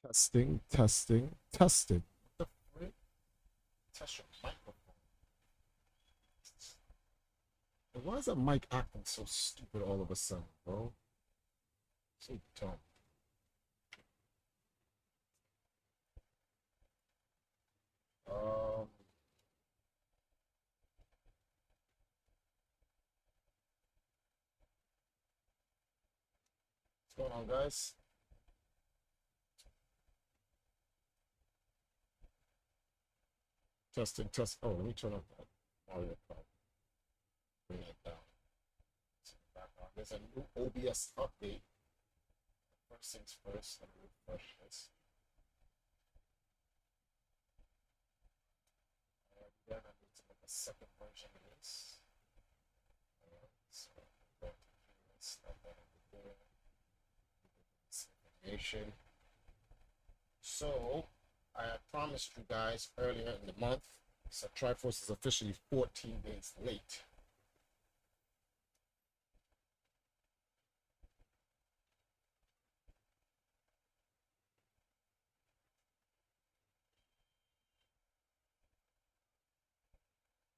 Testing, testing, testing. What the frick? Test your microphone. And why is that mic acting so stupid all of a sudden, bro? So dumb. Um, what's going on, guys? Testing, test. Oh, let me turn up that audio part. Bring it down. There's a new OBS update. First things first, let me refresh this. Then I need to make a second version of this. So I'm going to start that over there. Information. So I had promised you guys earlier in the month. So Triforce is officially 14 days late.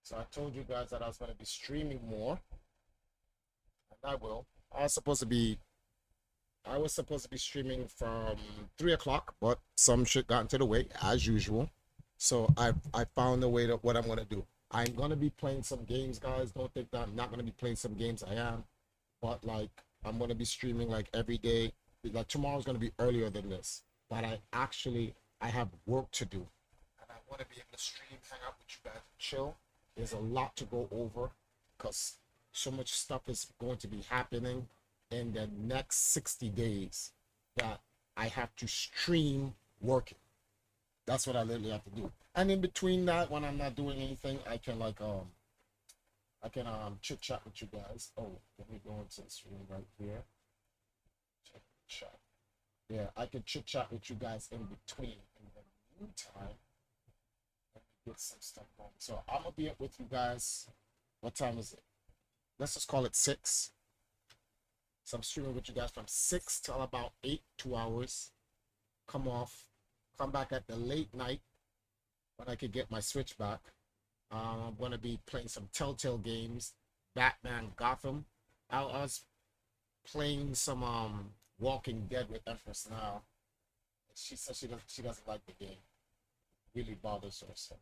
So I told you guys that I was going to be streaming more, and I will. I was supposed to be streaming from 3 o'clock, but some shit got into the way as usual. So I found a way to what I'm gonna do. I'm gonna be playing some games, guys. Don't think that I'm not gonna be playing some games. I am, but like I'm gonna be streaming like every day. Like tomorrow's gonna be earlier than this, but I have work to do, and I want to be able to stream, hang out with you guys, chill. There's a lot to go over, cause so much stuff is going to be happening in the next 60 days that I have to stream working. That's what I literally have to do. And in between that, when I'm not doing anything, I can chit chat with you guys. Oh, let me go into the stream right here. Check chat. Yeah, I can chit chat with you guys in between. In the meantime, let me get some stuff going. So I'm gonna be up with you guys. What time is it? Let's just call it 6. So I'm streaming with you guys from 6 till about 8, 2 hours. Come off, come back at the late night when I could get my Switch back. I'm going to be playing some Telltale games, Batman, Gotham. I was playing some Walking Dead with Empress now. She says she doesn't like the game. It really bothers her. So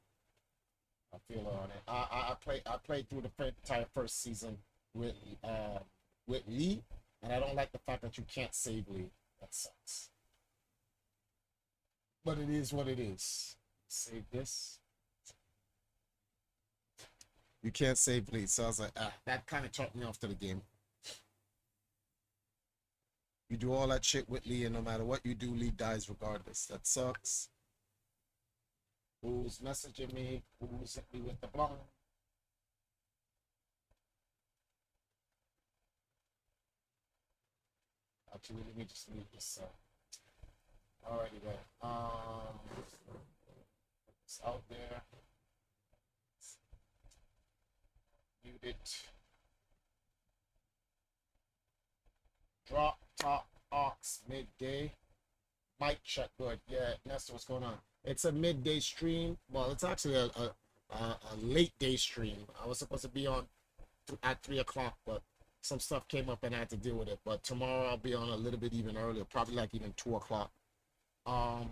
I feel her on it. I played through the entire first season with uh, with Lee, and I don't like the fact that you can't save Lee. That sucks. But it is what it is. Save this. You can't save Lee. So I was like, that kind of turned me off to the game. You do all that shit with Lee, and no matter what you do, Lee dies regardless. That sucks. Who's messaging me? Who's hit me with the blonde? Actually, let me just leave this. Alrighty then. It's out there. Mute it. Drop top ox midday. Mic check good. Yeah, Nestor, what's going on? It's a midday stream. Well, it's actually a late day stream. I was supposed to be on at 3 o'clock, but some stuff came up and I had to deal with it. But tomorrow I'll be on a little bit even earlier, probably like even 2 o'clock. Um,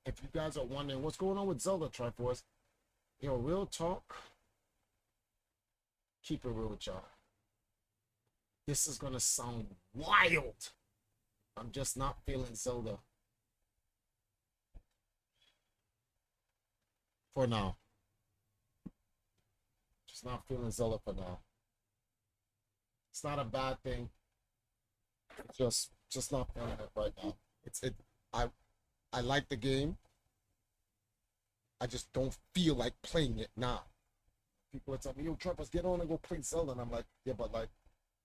if you guys are wondering what's going on with Zelda Triforce, real talk. Keep it real with y'all. This is gonna sound wild. I'm just not feeling Zelda for now. Just not feeling Zelda for now. It's not a bad thing. Just not feeling it right now. I I like the game. I just don't feel like playing it now. People are telling me, "Yo, Trump, get on and go play Zelda," and I'm like, "Yeah, but like,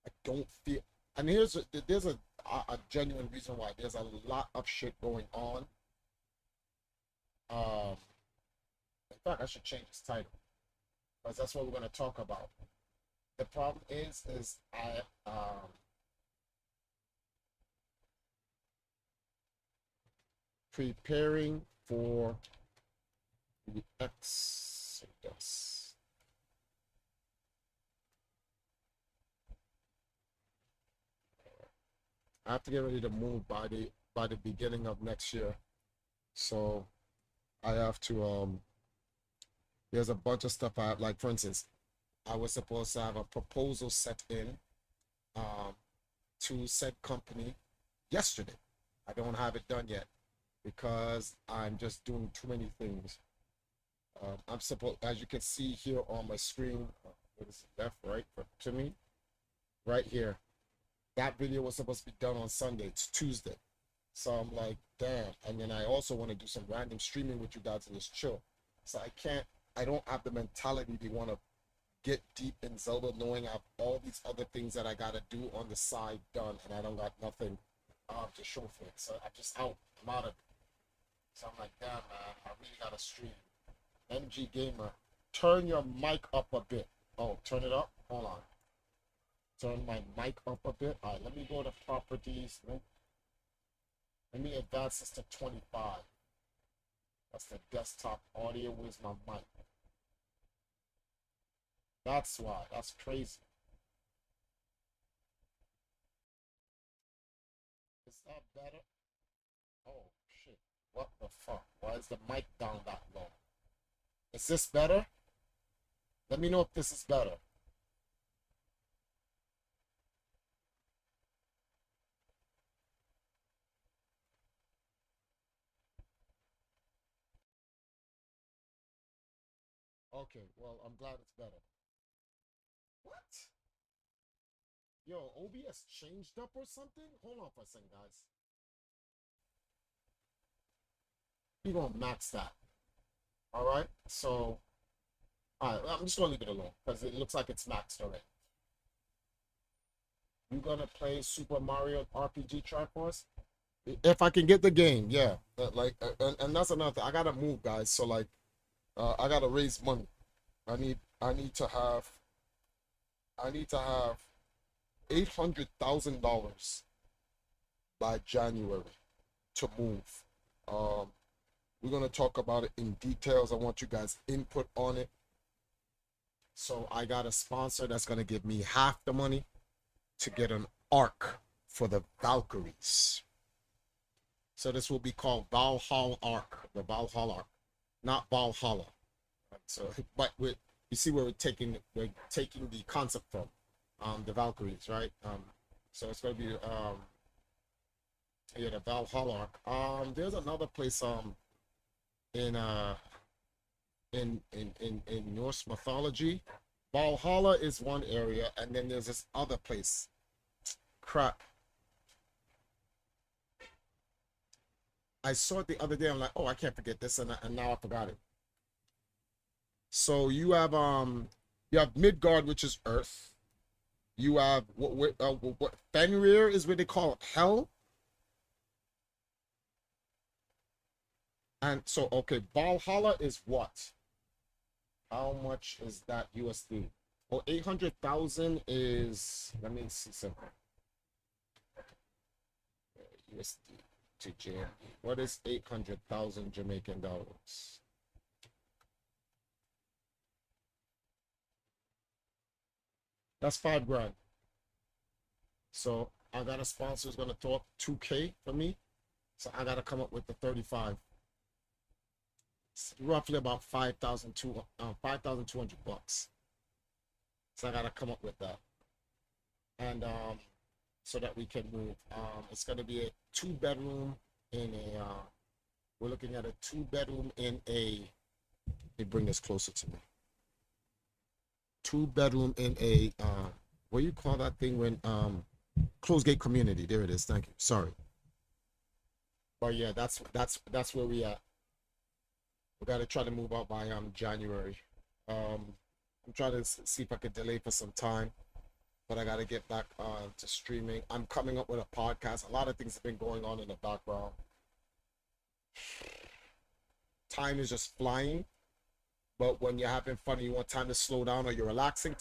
I don't feel." And there's a genuine reason why. There's a lot of shit going on. Um, in fact, I should change this title because that's what we're gonna talk about. The problem is preparing for the Exodus. I have to get ready to move by the beginning of next year. So I have to there's a bunch of stuff I have, like for instance, I was supposed to have a proposal set in um to said company yesterday. I don't have it done yet because I'm just doing too many things. I'm supposed, as you can see here on my screen, what is it, left, right, to me, right here. That video was supposed to be done on Sunday. It's Tuesday. So I'm like, damn. And then I also want to do some random streaming with you guys and just chill. So I don't have the mentality to want to get deep in Zelda knowing I have all these other things that I got to do on the side done and I don't got nothing to show for it. So I'm just out. I'm out of it. So I'm like, damn, man, I really got to stream. MG Gamer, turn your mic up a bit. Oh, turn it up? Hold on. Turn my mic up a bit. All right, let me go to properties. Let me advance this to 25. That's the desktop audio. Where's my mic? That's why. That's crazy. Is that better? Oh, shit. What the fuck? Why is the mic down that low? Is this better? Let me know if this is better. Okay, well, I'm glad it's better. What? Yo, OBS changed up or something? Hold on for a second, guys. We're gonna max that. Alright, so alright, I'm just gonna leave it alone because it looks like it's maxed already. You gonna play Super Mario RPG Triforce? If I can get the game, yeah. And that's another thing. I gotta move, guys. So like, I gotta raise money. I need to have $800,000 by January to move. We're gonna talk about it in details. I want you guys input on it. So I got a sponsor that's gonna give me half the money to get an arc for the Valkyries. So this will be called Valhalla Arc, the Valhalla Arc, not Valhalla. So, but you see where we're taking the concept from, the Valkyries, right? So it's gonna be yeah, the Valhalla Arc. There's another place in Norse mythology. Valhalla is one area, and then there's this other place. Crap. I saw it the other day. I'm like, oh, I can't forget this, and now I forgot it. So you have Midgard, which is Earth. You have what Fenrir is what they call it, Hell. And so okay, Valhalla is what? How much is that USD? Well, 800,000 is, let me see something. USD to JMB. What is 800,000 Jamaican dollars? That's $5,000. So I got a sponsor who's gonna talk 2K for me. So I gotta come up with the 35. It's roughly about 5,200 bucks. So I gotta come up with that. And so that we can move. It's gonna be a 2-bedroom in a we're looking at a 2-bedroom in a, let me bring this closer to me. 2-bedroom in a what do you call that thing when closed gate community? There it is. Thank you. Sorry. But yeah, that's where we at. We gotta try to move out by January. I'm trying to see if I could delay for some time, but I gotta get back to streaming. I'm coming up with a podcast. A lot of things have been going on in the background. Time is just flying. But when you're having fun and you want time to slow down or you're relaxing,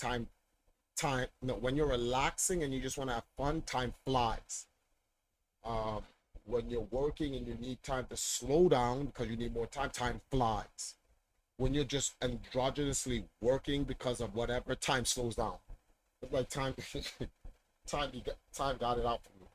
no, when you're relaxing and you just want to have fun, time flies. when you're working and you need time to slow down because you need more time, time flies. When you're just androgynously working because of whatever, time slows down. It's like time, time got it out for you.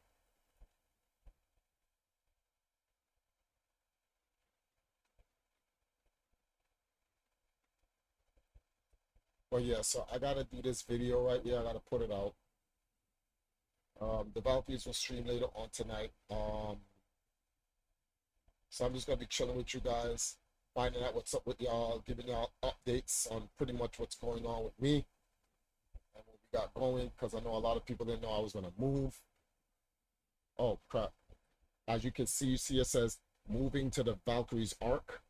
But yeah, so I gotta do this video right here. I gotta put it out. The Valkyries will stream later on tonight. So I'm just gonna be chilling with you guys, finding out what's up with y'all, giving y'all updates on pretty much what's going on with me and what we got going. Because I know a lot of people didn't know I was gonna move. Oh crap! As you can see, it says moving to the Valkyries Arc.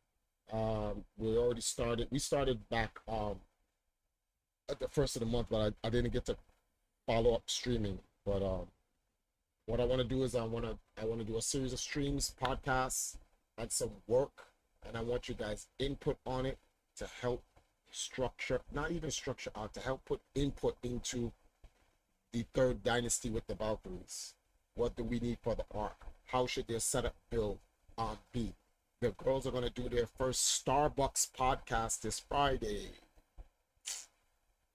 We already started. We started back at the first of the month, but I didn't get to follow up streaming. But what I want to do is I want to do a series of streams, podcasts, and some work, and I want you guys input on it to help structure, not even structure out, to help put input into the third dynasty with the Valkyries. What do we need for the arc? How should their setup build be? The girls are gonna do their first Starbucks podcast this Friday.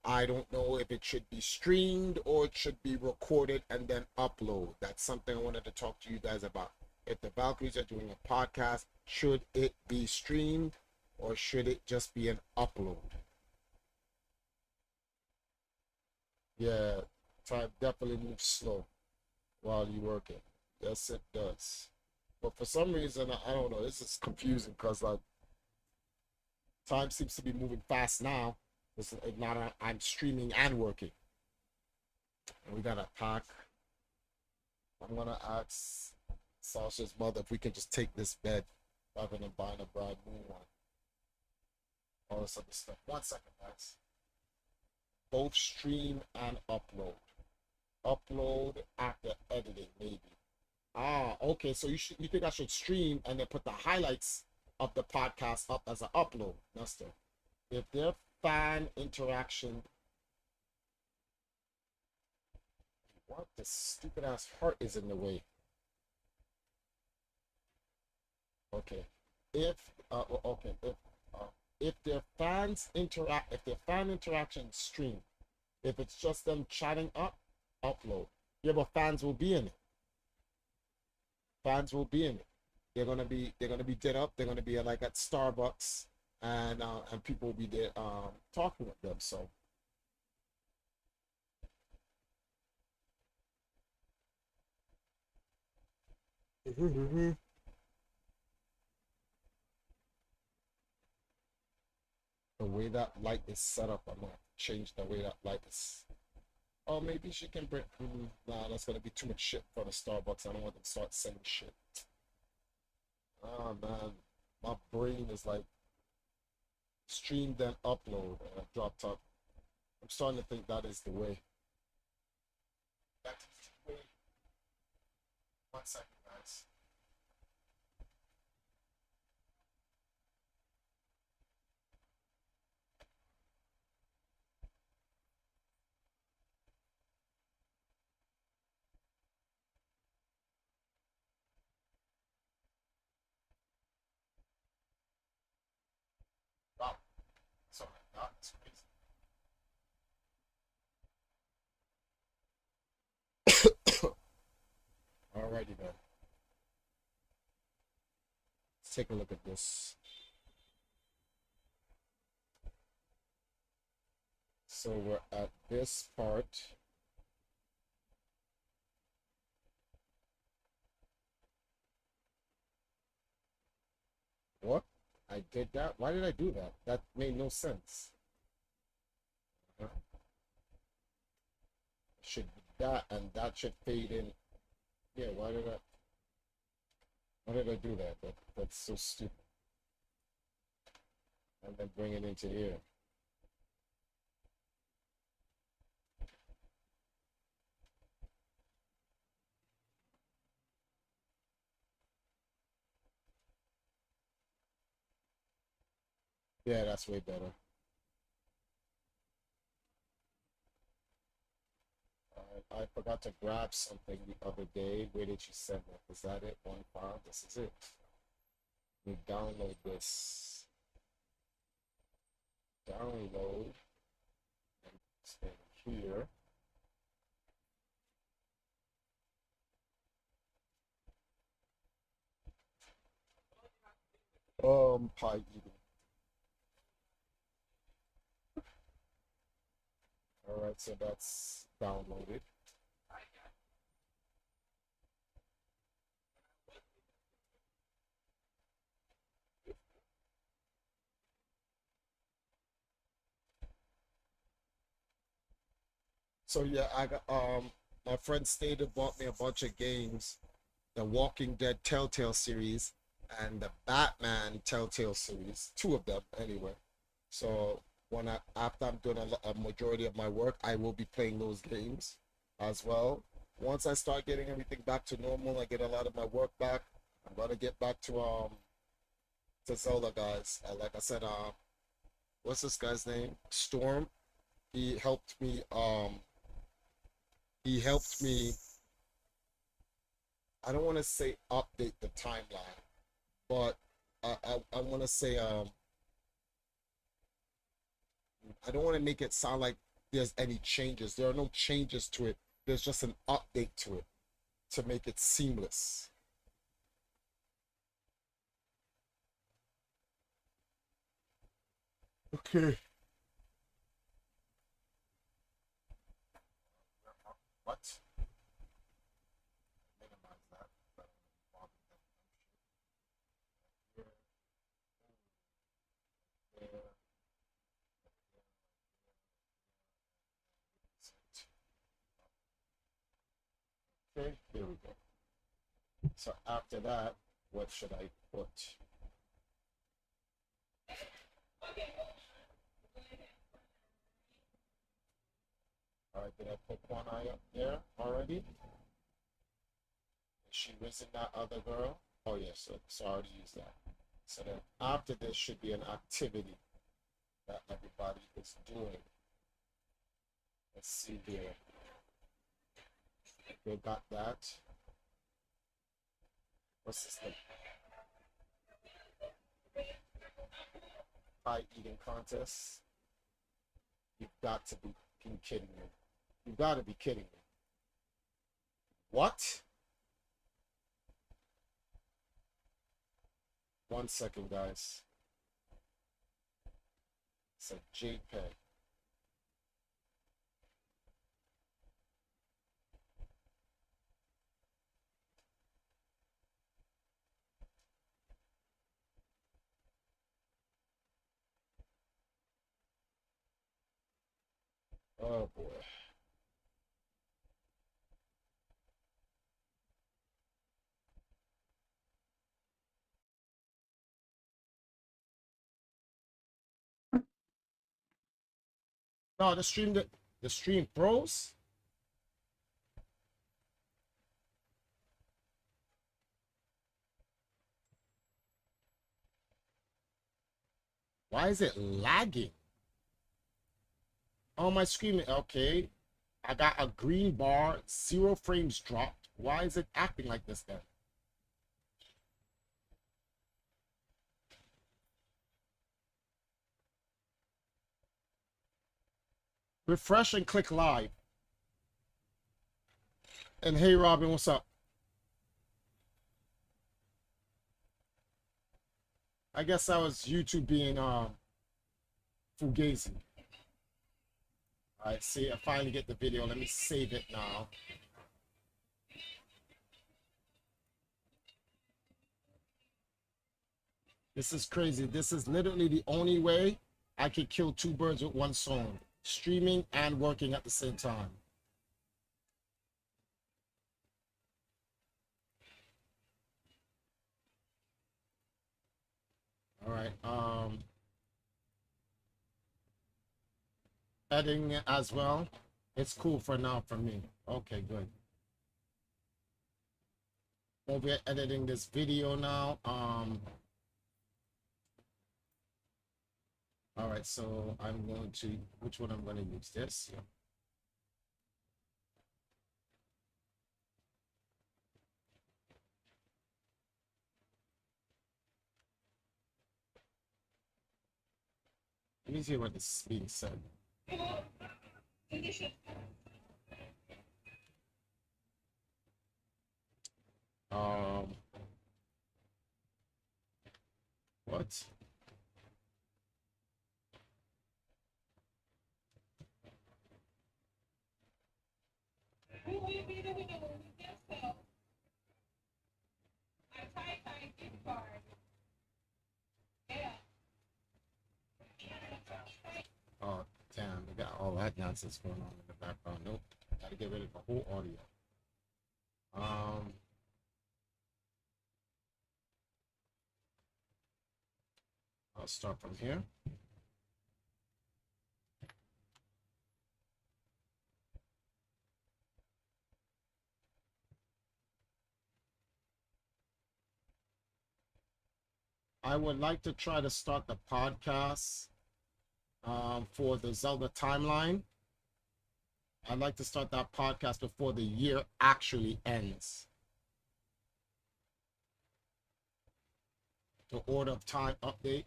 I don't know if it should be streamed or it should be recorded and then upload. That's something I wanted to talk to you guys about. If the Valkyries are doing a podcast, should it be streamed or should it just be an upload? Yeah, time definitely moves slow while you're working. Yes, it does. But for some reason, I don't know. This is confusing because like time seems to be moving fast now. It's not I'm streaming and working. And we got a pack. I'm gonna ask Sasha's mother if we can just take this bed rather than buying a brand new one. All this other stuff. 1 second, guys. Both stream and upload. Upload after editing, maybe. Ah, okay. So you think I should stream and then put the highlights of the podcast up as an upload, Nestor? If their fan interaction, what the stupid ass heart is in the way. Okay, if their fans interact, if their fan interaction stream, if it's just them chatting up, upload. Yeah, but fans will be in it. Fans will be in it. They're gonna be dead up. They're gonna be like at Starbucks, and people will be there talking with them. So the way that light is set up, I'm gonna change the way that light is. Oh, maybe she can bring. Nah, that's gonna be too much shit for the Starbucks. I don't want them to start sending shit. Ah man, my brain is like stream then upload and I dropped up. I'm starting to think that is the way. That is the way. 1 second, guys. Wow, sorry, that's crazy. Alrighty then. Let's take a look at this. So we're at this part. What? I did that? Why did I do that? That made no sense. Uh, Should be that and that should fade in. Yeah, why did I do that? That's so stupid. And then bring it into here. Yeah, that's way better. Alright. I forgot to grab something the other day. Where did you send it? Is that it? One file? This is it. Let me download this. Download. And stay here. Pie eating. All right, so that's downloaded. So yeah, I got my friend Stater bought me a bunch of games, the Walking Dead Telltale series and the Batman Telltale series, two of them anyway. So when I after I'm doing a majority of my work, I will be playing those games as well. Once I start getting everything back to normal, I get a lot of my work back. I'm gonna get back to Zelda, guys. Like I said, what's this guy's name? Storm. He helped me. He helped me. I don't want to say update the timeline, but I want to say I don't want to make it sound like there's any changes. There are no changes to it. There's just an update to it to make it seamless. Okay. What? Minimize that. Okay, here we go. So after that, what should I put? All right, did I put one eye up there already? Is she risen that other girl? Oh yes, so I already used that. So then after this should be an activity that everybody is doing. Let's see here. We got that. What's this thing? Pie eating contest. You've got to be kidding me. You've got to be kidding me. What? 1 second, guys. It's a JPEG. Oh boy. No, the stream froze. Why is it lagging? On my screen, okay. I got a green bar, 0 frames dropped. Why is it acting like this then? Refresh and click live. And hey Robin, what's up? I guess that was YouTube being fugazi. Alright, see, I finally get the video. Let me save it now. This is crazy. This is literally the only way I could kill two birds with one stone. Streaming and working at the same time. Alright, editing it as well. It's cool for now for me. Okay, good. Over editing this video now. All right, so I'm going to, which one I'm going to use? This. Let me see what is being said. What? Oh, damn, we got all that nonsense going on in the background. Nope, gotta get rid of the whole audio. I'll start from here. I would like to try to start the podcast for the Zelda timeline. I'd like to start that podcast before the year actually ends. The Order of Time update.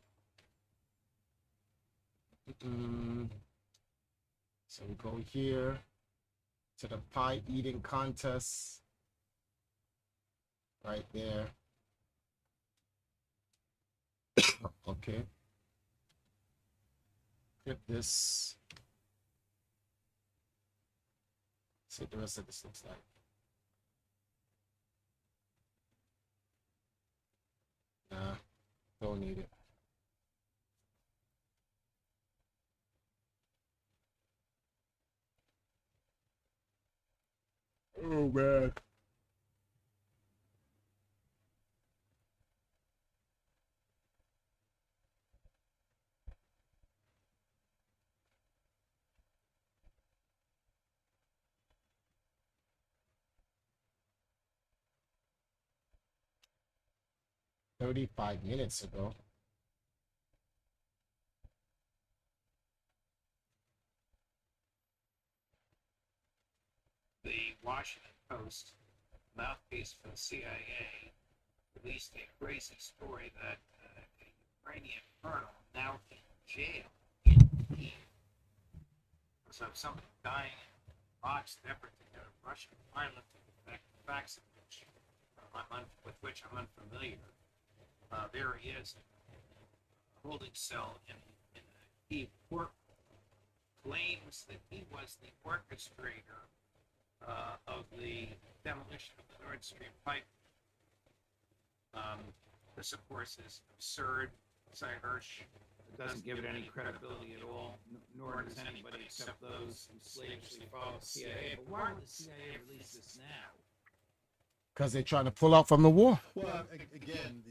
So we go here to the pie eating contest. Right there. Okay. Click this. See what the rest of this looks like. Nah, don't need it. Oh man. "35 minutes ago." The Washington Post, mouthpiece for the CIA, released a crazy story that a Ukrainian colonel now in jail because of something dying in a botched effort to get a Russian pilot to detect facts of which, with which I'm unfamiliar. There he is, in a holding cell in a Kyiv court, claims that he was the orchestrator of the demolition of the Nord Stream pipe. This, of course, is absurd. Cy Hirsch doesn't give it any credibility at all, nor does anybody except those who slavishly follow the CIA. But why would the CIA release this now? Because they're trying to pull out from the war. Well, again,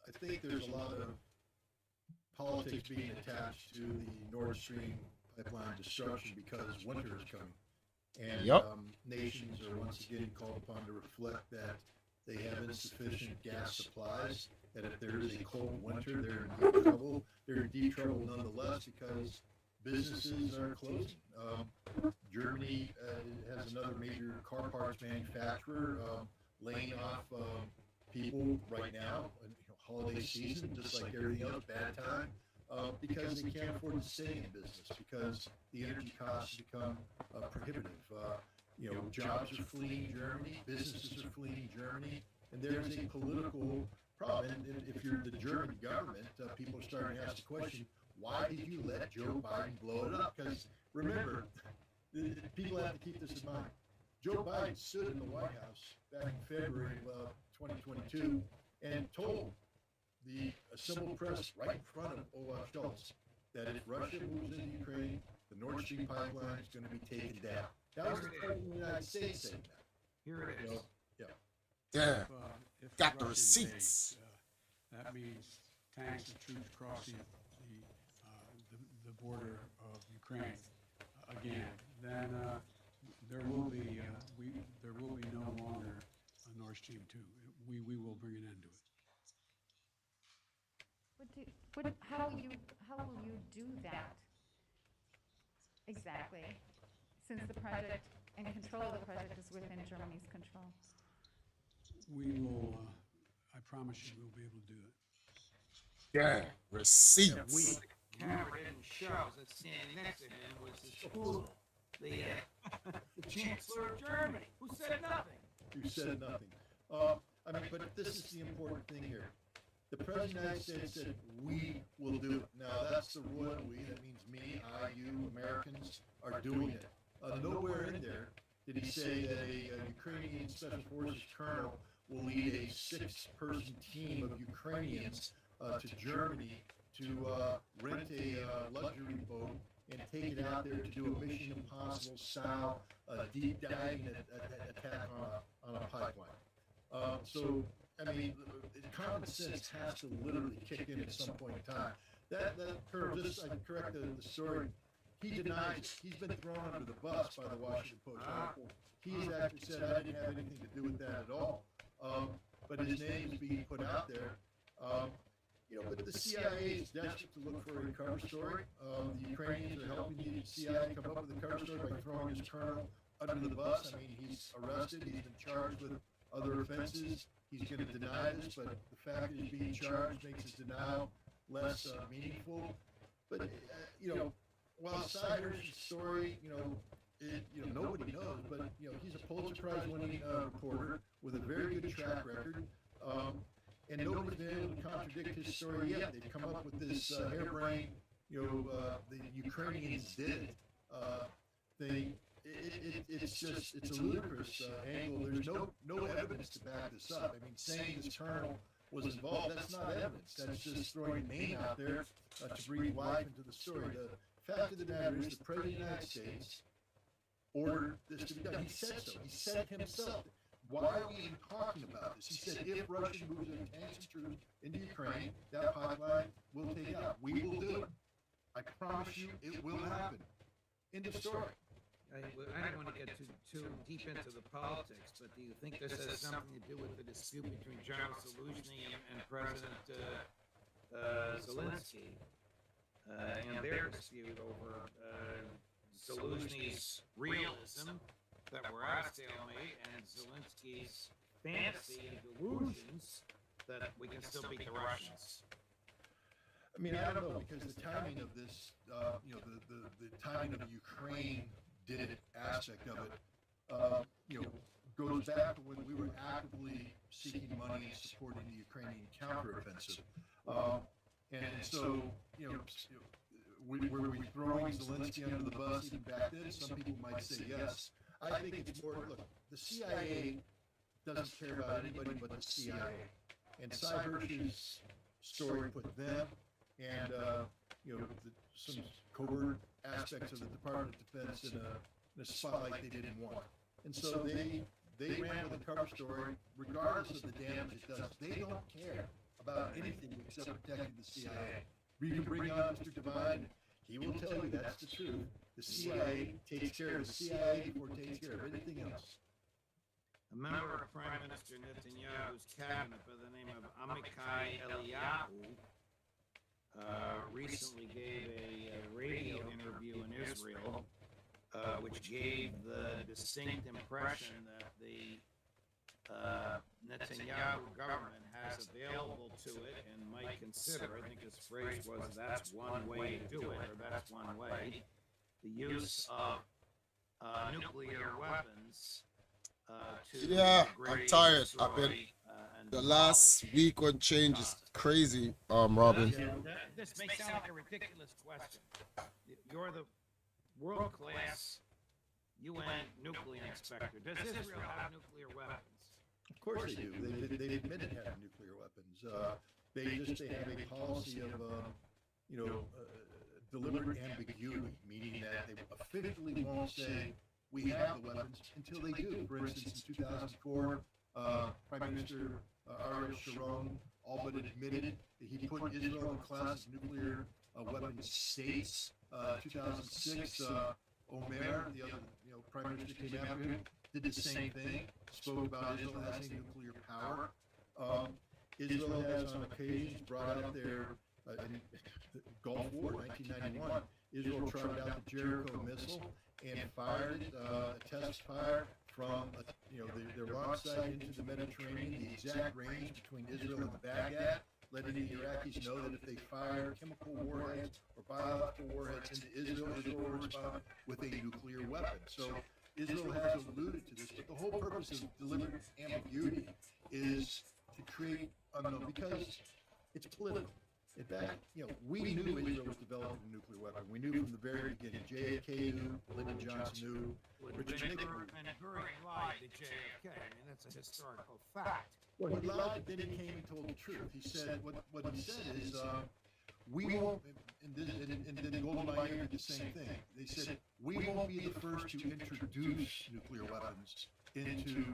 I think there's a lot of politics being attached to the Nord Stream pipeline destruction because winter is coming. And nations are once again called upon to reflect that they have insufficient gas supplies, that if there is a cold winter, they're in deep trouble. They're in deep trouble nonetheless because businesses are closing. Germany has another major car parts manufacturer laying off people right now, holiday season, just like everything else, bad time, because they can't afford to stay in business because the energy costs become prohibitive. Jobs are fleeing Germany, businesses are fleeing Germany, and there's a political problem. And if you're the German government, people are starting to ask the question, why did you let Joe Biden blow it up? Because remember, people have to keep this in mind. Joe Biden stood in the White House back in February of 2022 and told the assembled press right in front of Olaf Scholz that if Russia moves into Ukraine, the Nord Stream pipeline is going to be taken down. That was the President of the United States saying that. Here it is. Yeah. If Got the Russia receipts. invades, that means tanks and troops crossing the border of Ukraine again. Then there will be no longer a Nord Stream 2. We will bring an end to it. How will you do that exactly? Since the project and control of the project is within Germany's control. We will. I promise you, we'll be able to do it. Yeah. Receipts. camera didn't show, that standing next to him was his fool, the Chancellor of Germany, who said nothing. You said nothing. I mean, but this is the important thing here. The President of the United States said, we will do it. Now, that's the royal we. That means me, I, you, Americans are doing it. Nowhere in there did he say that a Ukrainian Special Forces colonel will lead a 6-person team of Ukrainians to Germany to rent a luxury boat and take it out there to do a Mission Impossible style deep diving attack on a pipeline. So, I mean, common sense has to literally kick in at some point in time. That Colonel, just I can correct the story. He denies it. He's been thrown under the bus by the Washington Post. He's actually said, I didn't have anything to do with that at all. But his name is being put out there. But the CIA is desperate to look for a cover story. The Ukrainians are helping the CIA come up with a cover story by throwing his colonel under the bus. I mean, he's arrested. He's been charged with other offenses. He's going to deny this, but the fact that he's being charged makes his denial less meaningful. But, while Cyber's story, nobody knows, but, he's a Pulitzer Prize-winning reporter with a very good track record. And nobody's been able to contradict his story yet. They've come up with this harebrained, the Ukrainians did it thing. It's a ludicrous angle. There's no evidence to back this up. I mean, saying this colonel was involved, that's not evidence. That's just throwing a name out there to breathe life into the story. The fact of the matter is the President of the United States ordered this to be done. He said so. He said it himself. Why are we even talking about this? He said if Russia moves in tanks and troops into Ukraine, that pipeline will take out. We will do it. I promise you it will happen. End of story. I don't want to get too deep into the politics, but do you think this has something to do with the dispute between General Zelensky and President Zelensky and their dispute over Zelensky's realism that we're at a stalemate and Zelensky's fantasy and delusions that we can still beat the Russians? I mean, I don't know, because the timing of this, the timing of the Ukraine did it aspect of it, goes back to when we were actively seeking money and supporting the Ukrainian counteroffensive. And so, were we throwing Zelensky under the bus even back then? Some people might say yes. I think it's more, look, the CIA doesn't care about anybody but the CIA. And Cyber's story put them and, some covert aspects of the Department of Defense in a spotlight they didn't want. And so they ran with a cover story, regardless of the damage it does. They don't care about anything except protecting the CIA. You can bring on Mr. Devine, he will tell you that's the truth. The CIA takes care of the CIA before it takes care of anything else. A member of Prime Minister Netanyahu's cabinet by the name of Amichai Eliyahu recently gave a radio interview in Israel, which gave the distinct impression that the Netanyahu government has available to it and might consider, I think his phrase was, that's one way to do it, or that's one way, the use of nuclear weapons Yeah, I'm tired. I've been the last week on change is crazy, Robin. This may sound like a ridiculous question. You're the world-class UN nuclear inspector. Does Israel have nuclear weapons? Of course they do. They admitted having nuclear weapons. They have a policy of, deliberate ambiguity, meaning that they officially won't say we have the weapons until they do. For instance, in 2004, Prime Minister Ariel Sharon all but admitted that he put Israel in class of nuclear weapons states. 2006, Omer, the other Prime Minister came after him, did the same thing, spoke about Israel having nuclear power. Israel has on occasions brought out their in the Gulf War, 1991, Israel tried out the Jericho missile and fired a test fire from their launch site into the Mediterranean, the exact range between Israel and Baghdad, letting the Iraqis know that if they fire chemical warheads or biological warheads into Israel, Israel will respond with a nuclear weapon. So Israel has alluded to this, but the whole purpose of deliberate ambiguity is to create unknown, because it's political. In fact, we knew Israel was developing a nuclear weapon. We knew from the very beginning. JFK knew, Lyndon Johnson knew, Richard Nixon knew. And Goering lied to JFK. I mean, that's a historical fact. Well, he lied, then he came and told the truth. He said, what he said is, we won't, and then Golden Meir did the same thing. They said, we won't be the first to introduce nuclear weapons into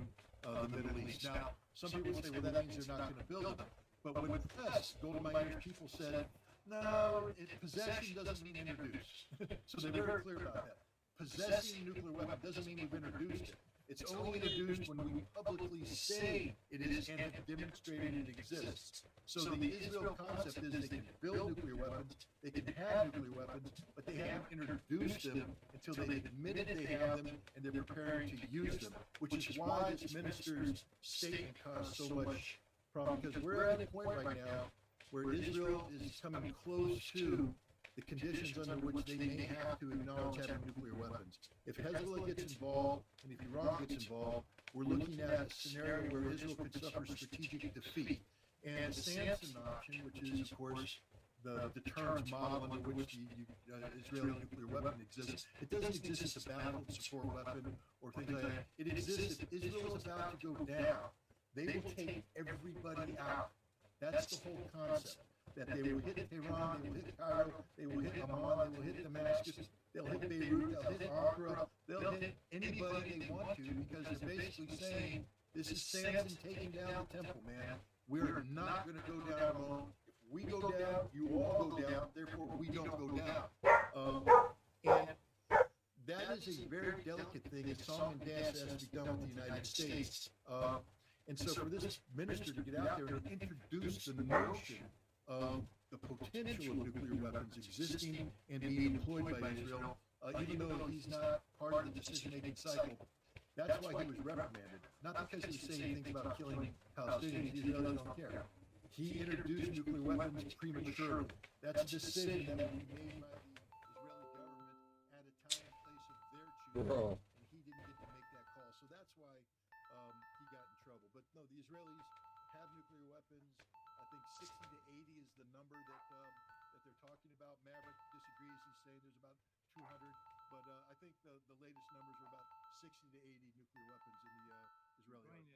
the Middle East. Now, some people say, well, that means they're not going to build them. But when pressed, Golden Meir's people said, no, possession doesn't mean introduce. So they're very clear about that. Possessing a nuclear weapon doesn't mean we've introduced it. It's only introduced when we publicly say it is and have demonstrated it exists. So the Israel concept is they can build nuclear weapons, they can have nuclear weapons, but they haven't introduced them until they admitted they have them and they're preparing to use them, which is why this minister's statement caused so much problem, because we're at a point right now where Israel is coming close to the conditions under which they may have to acknowledge having nuclear weapons. If Hezbollah gets involved and if Iran gets involved, we're looking at a scenario where Israel could suffer strategic defeat. And the Samson option, which is, of course, the deterrence model under which the Israeli nuclear weapon exists, it doesn't exist as a battlefield support weapon or things like that. It exists if Israel is about to go down. They will take everybody out. That's the whole concept. That they will hit Tehran, they will hit Cairo, they will hit Amman, they will hit Damascus, they'll hit Beirut, they'll hit Ankara, they'll hit anybody they want to, because they're basically saying, this is Samson taking down the temple, man. We're not going to go down alone. If we go down, you all go down, therefore we don't go down. And that is a very delicate thing. A song and dance has to be done with the United States. And so for this minister to get out there and introduce the notion of the potential of nuclear weapons existing and being employed by Israel, even though he's not part of the decision-making cycle, that's why he was reprimanded. Not because he was saying things about killing Palestinians. The Israelis don't care. He introduced nuclear weapons prematurely. That's a decision that will be made by the Israeli government at a time and place of their choosing, and he didn't get to make that call. So that's why he got in trouble. But no, the Israelis have nuclear weapons. I think 60 to 80 is the number that they're talking about. Maverick disagrees. He's saying there's about 200, but I think the latest numbers are about 60 to 80 nuclear weapons in the Israeli army.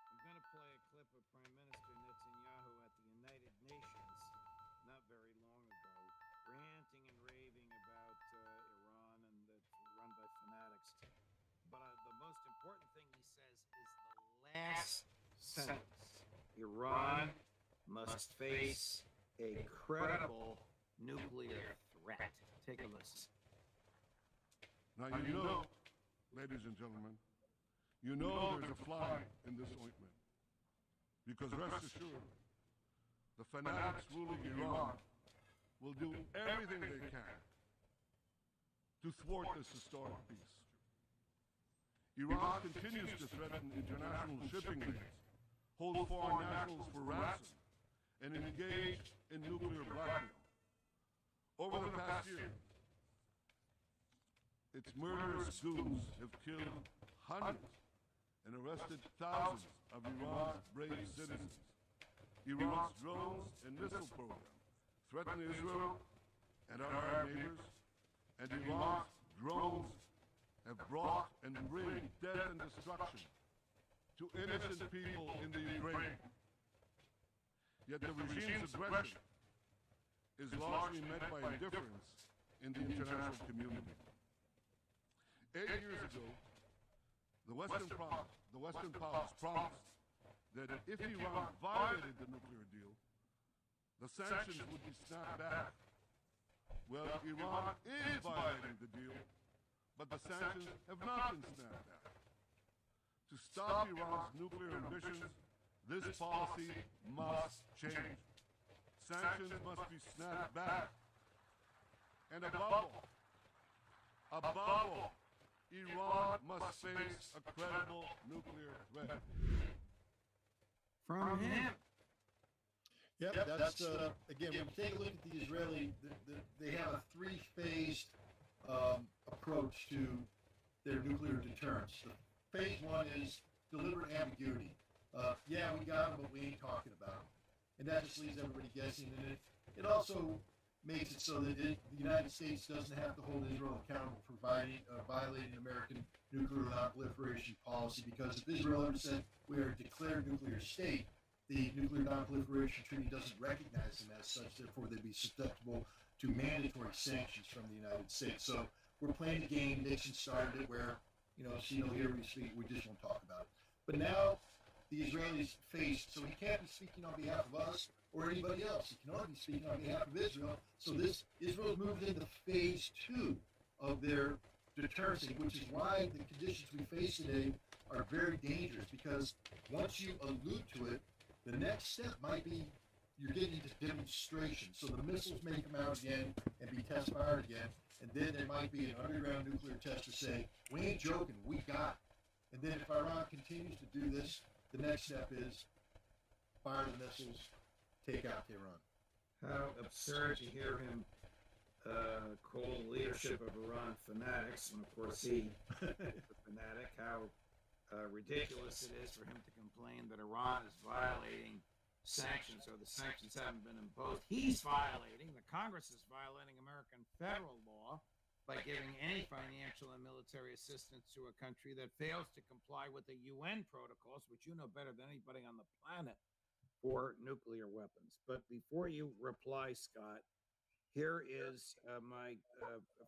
I'm going to play a clip of Prime Minister Netanyahu at the United Nations not very long ago, ranting and raving about Iran and that's run by fanatics. But the most important thing he says is the last sentence. Iran must face a credible nuclear threat. Take a listen. Now you know, ladies and gentlemen, you know there's a fly in this ointment. Because rest assured, the fanatics ruling Iran will do everything they can to thwart this historic peace. Iran continues to threaten international shipping lanes, hold foreign nationals for ransom, and engage in nuclear blackmail. Over the past year, its murderous goons have killed hundreds and arrested thousands of Iran's brave citizens. Iran's drones and missile program threaten Israel and our Arab neighbors, and Iran's drones have brought and bring death and destruction to innocent people in the Ukraine. Yet the regime's aggression is largely met by indifference in the international community. 8 years ago, the Western powers promised that if Iran violated the nuclear deal, the sanctions would be snapped back. Well, Iran is violating the deal, but the sanctions have not been snapped back. To stop Iran's nuclear ambitions, this policy must change. Sanctions must be snapped back. And above all, Iran must face a credible nuclear threat. From him. Yep, that's again. When you take a look at the Israeli, they have a three-phased approach to their nuclear deterrence. The phase one is deliberate ambiguity. Yeah, we got them, but we ain't talking about them, and that just leaves everybody guessing. And it also makes it so that the United States doesn't have to hold Israel accountable for violating American nuclear non-proliferation policy, because if Israel ever said we are a declared nuclear state, the Nuclear Non-Proliferation Treaty doesn't recognize them as such, therefore they'd be susceptible to mandatory sanctions from the United States. So we're playing the game. Nixon started it where, here we speak, we just won't talk about it. But now the Israelis face, so he can't be speaking on behalf of us or anybody else. He can only be speaking on behalf of Israel. So Israel's moved into phase two of their deterrence, which is why the conditions we face today are very dangerous, because once you allude to it, the next step might be you're getting into demonstration. So the missiles may come out again and be test fired again, and then there might be an underground nuclear test to say, we ain't joking, we got it. And then if Iran continues to do this, the next step is fire the missiles, take out Tehran. How absurd to hear him call the leadership of Iran fanatics, and of course he is a fanatic. How ridiculous it is for him to complain that Iran is violating sanctions, or the sanctions haven't been imposed. He's violating, the Congress is violating American federal law by giving any financial and military assistance to a country that fails to comply with the UN protocols, which you know better than anybody on the planet, for nuclear weapons. But before you reply, Scott, here is my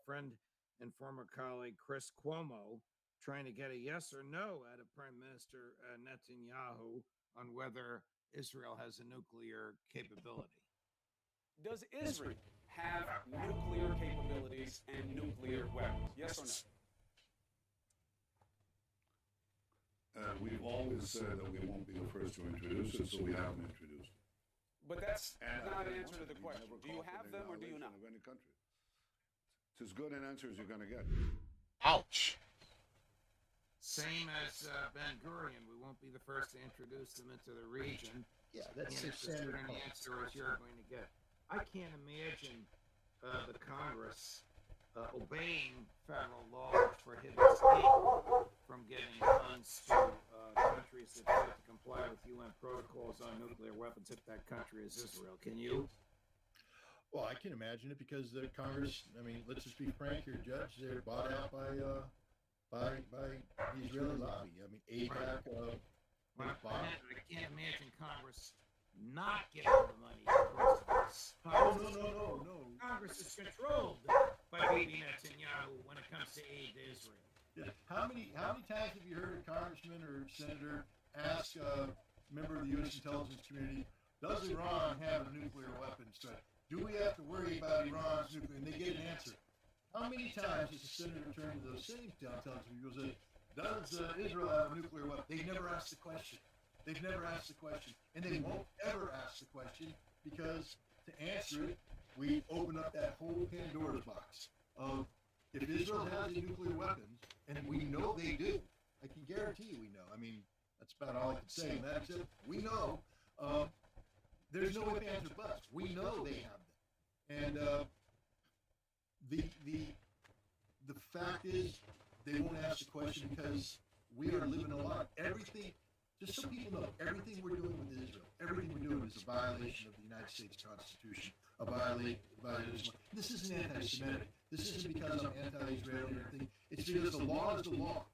friend and former colleague Chris Cuomo trying to get a yes or no out of Prime Minister Netanyahu on whether Israel has a nuclear capability. Does Israel have nuclear capabilities and nuclear weapons? Yes or no? We've always said that we won't be the first to introduce it, so we haven't introduced it. But that's not an answer to the question. Do you have them or do you not? Of any country. It's as good an answer as you're going to get. Ouch. Same as Ben Gurion, we won't be the first to introduce them into the region. Yeah, that's And a it's as good standard an call. answer as you're going to get. I can't imagine the Congress obeying federal law which prohibits state from giving funds to countries that fail to comply with UN protocols on nuclear weapons if that country is Israel. Can you? Well, I can imagine it, because the Congress, let's just be frank here, Judge, they're bought out by the Israeli lobby. AIPAC, I can't imagine Congress not giving the money to this. No. Congress is controlled by Bibi Netanyahu when it comes to aid to Israel. Yeah. How many times have you heard a congressman or senator ask a member of the U.S. intelligence community, does Iran have a nuclear weapons threat? Do we have to worry about Iran's nuclear? And they get an answer. How many times has the senator turned to those same intelligence people and said, does Israel have a nuclear weapon? They've never asked the question. And they won't ever ask the question, because to answer it, we open up that whole Pandora's box of, if Israel has a nuclear weapons, and we know they do, I can guarantee you we know. That's about all I can say. And that's it. We know. There's no ifs, ands, or buts. We know they have them. And the fact is, they won't ask the question, because we are living a lie. Everything, just so people know, everything we're doing with Israel, everything we're doing is a violation of the United States Constitution, a violation. This isn't anti-Semitic. This isn't because I'm anti-Israeli or anything. It's because the law is the law.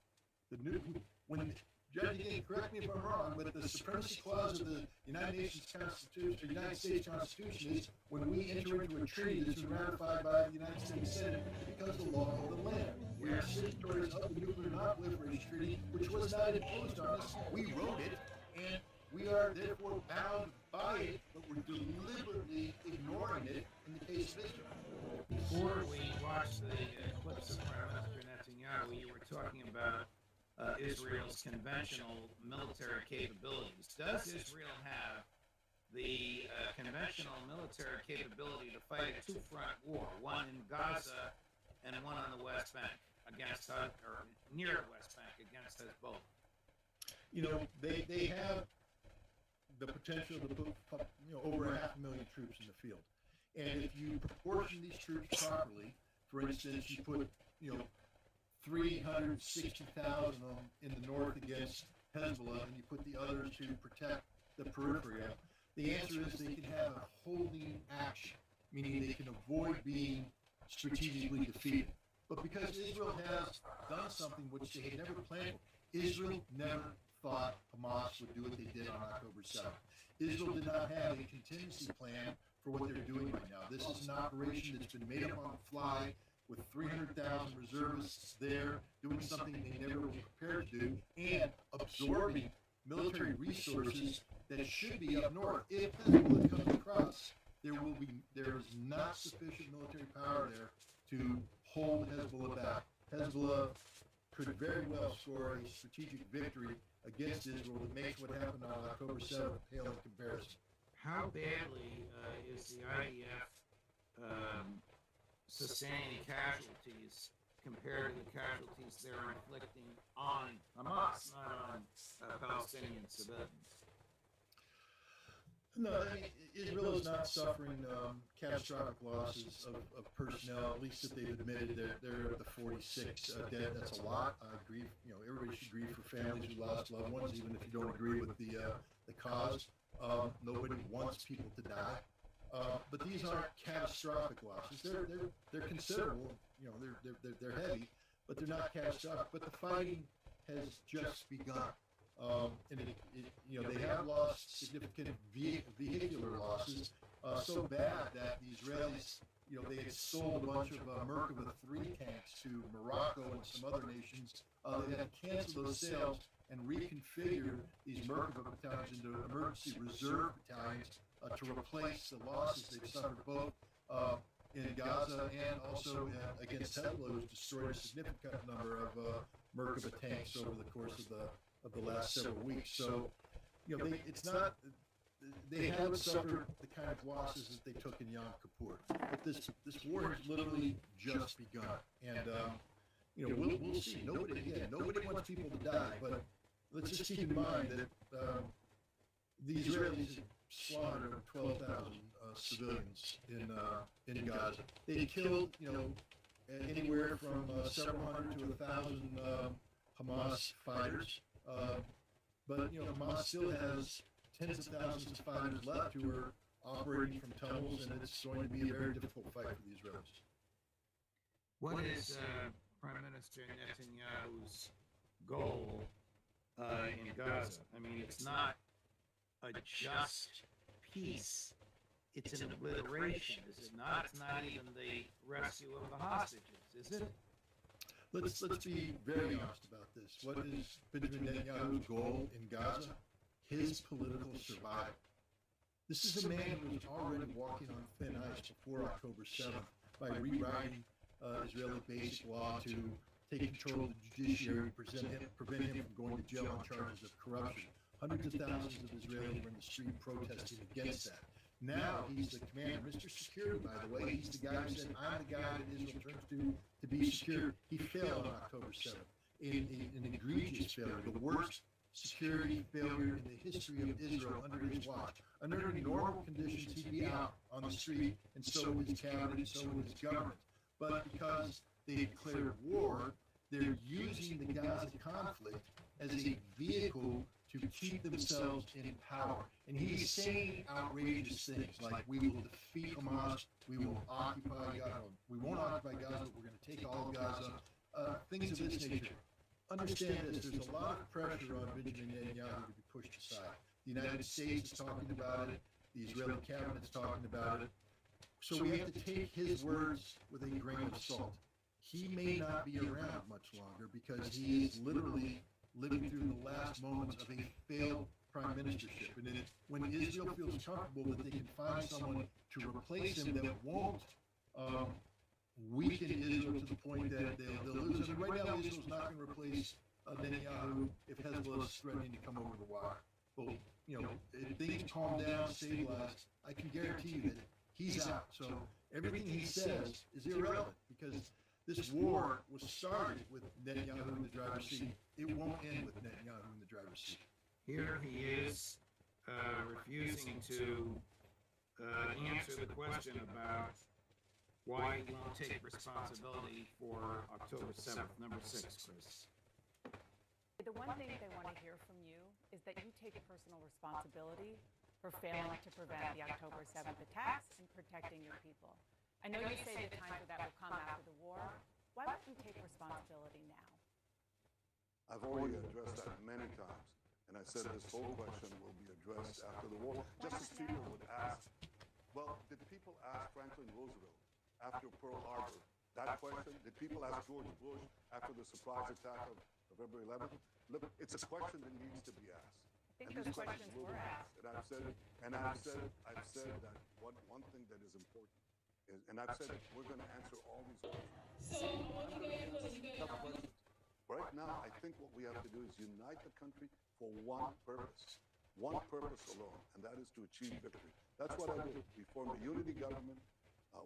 When Judge, again, correct me if I'm wrong, but the supremacy clause of the United Nations Constitution, or United States Constitution, is when we enter into a treaty that's been ratified by the United States Senate, because the law of the land. We are signatories of the Nuclear Non-Proliferation Treaty, which was not imposed on us. We wrote it, and we are therefore bound by it, but we're deliberately ignoring it in the case of Israel. Before we watched the clips of Prime Minister Netanyahu, you were talking about Israel's conventional military capabilities. Does Israel have the conventional military capability to fight a two-front war, one in Gaza and one on the West Bank against, or near the West Bank against Hezbollah? They have the potential to put over 500,000 troops in the field. And if you proportion these troops properly, for instance, you put 360,000 of them in the north against Hezbollah, and you put the others to protect the periphery. The answer is they can have a holding action, meaning they can avoid being strategically defeated. But because Israel has done something which they had never planned, Israel never thought Hamas would do what they did on October 7th. Israel did not have a contingency plan for what they're doing right now. This is an operation that's been made up on the fly with 300,000 reservists there doing something they never were prepared to do and absorbing military resources that should be up north. If Hezbollah comes across, there is not sufficient military power there to hold Hezbollah back. Hezbollah could very well score a strategic victory against Israel that makes what happened on October 7th pale in comparison. How badly is the IDF sustaining casualties compared to the casualties they're inflicting on Hamas, not on Palestinian civilians? No, I mean, Israel is not suffering catastrophic losses of personnel, at least that they've admitted. They're up to 46 dead. That's a lot. I agree. Everybody should grieve for families who lost loved ones, even if you don't agree with the cause. Nobody wants people to die. But these aren't catastrophic losses. They're considerable. They're heavy, but they're not catastrophic. But the fighting has just begun. And they have lost significant vehicular losses, so bad that the Israelis, they had sold a bunch of Merkava 3 tanks to Morocco and some other nations. They had to cancel those sales and reconfigure these Merkava battalions into emergency reserve battalions to replace the losses they've suffered both in Gaza and also against Hezbollah, who's destroyed a significant number of Merkava tanks over the course of the last several weeks. So, they haven't suffered the kind of losses that they took in Yom Kippur. But this war has literally just begun. And, we'll see. Nobody wants people to die, but let's just keep in mind that the Israelis slaughtered over 12,000 civilians in Gaza. They killed, anywhere from several hundred to 1,000 Hamas fighters. But Hamas still has tens of thousands of fighters left who are operating from tunnels, and it's going to be a very difficult fight for the Israelis. What is Prime Minister Netanyahu's goal in Gaza? I mean, it's not a just peace. It's an obliteration, is it not? It's not even the rescue of the hostages, is it? Let's be very honest about this. What is Benjamin Netanyahu's goal in Gaza? His political survival. This is a man who was already walking on thin ice before October 7th by rewriting Israeli basic law to take control of the judiciary, prevent him from going to jail on charges of corruption. Hundreds of thousands of Israelis were in the street protesting against that. Now he's the commander, Mr. Security, by the way. He's the guy who said, I'm the guy that Israel turns to be secure. He failed on October 7th, an egregious failure, the worst security failure in the history of Israel under his watch. Under normal conditions, he'd be out on the street, and so would his cabinet, and so would his government. But because they declared war, they're using the Gaza conflict as a vehicle to keep themselves in power. And he's saying outrageous things like, we will defeat Hamas, we will occupy Gaza, we won't occupy Gaza, but we're going to take all of Gaza, things of this nature. Understand this, there's a lot of pressure on Benjamin Netanyahu to be pushed aside. The United States is talking about it, the Israeli cabinet is talking about it. So we have to take his words with a grain of salt. He may not be around much longer because he is literally living through the last moments of a failed prime ministership. And when Israel feels comfortable that they can find someone to replace him that won't weaken Israel to the point that they'll lose. I mean, right now, Israel's not going to replace Netanyahu if Hezbollah is threatening to come over the wire. But, if things calm down, stabilize, I can guarantee you that he's out. So everything he says is irrelevant because this war was started with Netanyahu in the driver's seat. It won't end with Netanyahu in the driver's seat. Here he is refusing to answer the question about why he won't take responsibility for October 7th, number 6, Chris. The one thing they want to hear from you is that you take personal responsibility for failing to prevent the October 7th attacks and protecting your people. I know you say the time for that will come after the war. Why won't you take responsibility now? I've already addressed that many times, and I said this whole question will be addressed after the war. Just as people would ask, well, did people ask Franklin Roosevelt after Pearl Harbor that question? Did people ask George Bush after the surprise attack of November 11th? Look, it's a question that needs to be asked. I think those questions were asked. And I've said that one thing that is important is, and I've said we're going to answer all these questions. Right now, I think what we have to do is unite the country for one purpose alone, and that is to achieve victory. That's what I did. We formed a unity government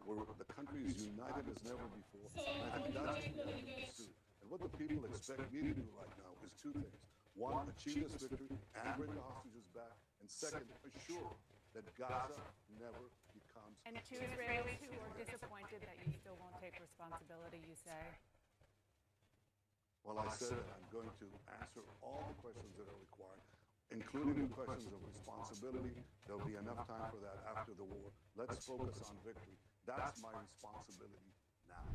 where the country is united as never before, and I think that's what we have to pursue. And what the people expect me to do right now is two things. One, achieve this victory and bring the hostages back, and second, assure that Gaza never becomes... And two Israelis who are disappointed that you still won't take responsibility, you say? Well, I said that I'm going to answer all the questions that are required, including the questions of responsibility. There'll be enough time for that after the war. Let's focus on victory. That's my responsibility now.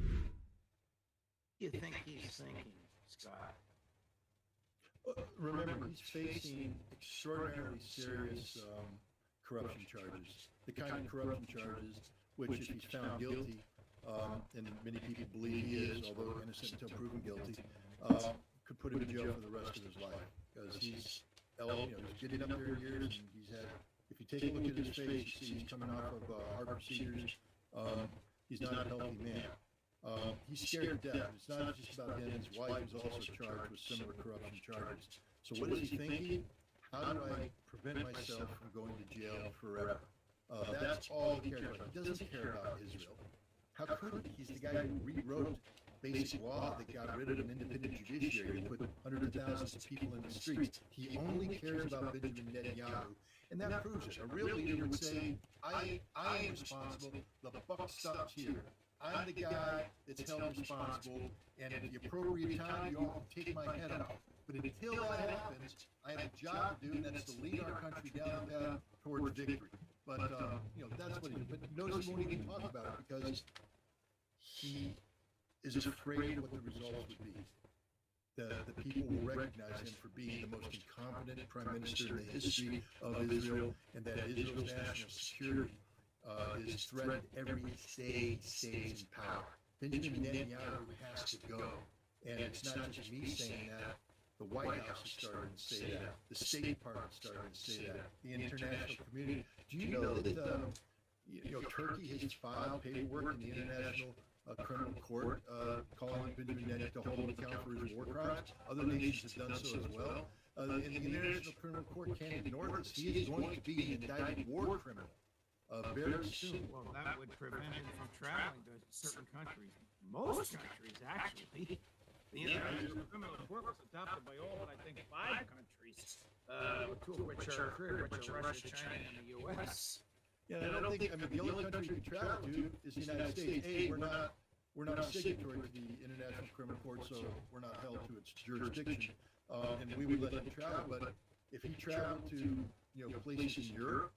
You think he's thinking, Scott? Remember, he's facing extraordinarily serious corruption charges. The kind of corruption charges which, if he's found guilty, and many people believe he is, although innocent until proven guilty, could put him in jail for the rest of his life. Because he's getting up there in years, and he's had, if you take a look at his face, you see he's coming off of hard procedures. He's not a healthy man. He's scared to death. It's not just about him. His wife is also charged with similar corruption charges. So what is he thinking? How do I prevent myself from going to jail forever? That's all he cares about. He doesn't care about Israel. How could he? He's the guy who rewrote basic law that got rid of an independent judiciary and put hundreds of thousands of people in the streets. He only cares about Benjamin Netanyahu, and that proves it. A real leader would say, I am responsible. The buck stops here. I'm the guy that's held responsible, and at the appropriate time, you all can take my head off. But until that happens, I have a job to do, and that's to lead our country down the path towards victory. But, that's what he did. But notice he won't even talk about it because he is afraid of what the results would be. The people will recognize him for being the most incompetent prime minister in the history of Israel, and that Israel's national security is threatened every day he stays in power. Benjamin Netanyahu has to go. And it's not just me saying that. The White House is starting to say that. The State Department is starting to say that. The international community. Do you know that Turkey has filed paperwork in the International Criminal Court calling Benjamin Netanyahu to hold him account for his war crimes? Other nations have done so as well. And the International Criminal Court can't ignore this. He is going to be an indicted war criminal very soon. Well, that would prevent him from traveling to certain countries. Most countries, actually. The International Criminal Court was adopted by all but I think 5 countries, 2 of which are Russia, China, and the U.S. Yeah, I don't think. I mean, the only country you can travel to is the United States. We're not a signatory to the International Criminal Court, so we're not held to its jurisdiction, and we would let him travel. But if he traveled to places in Europe,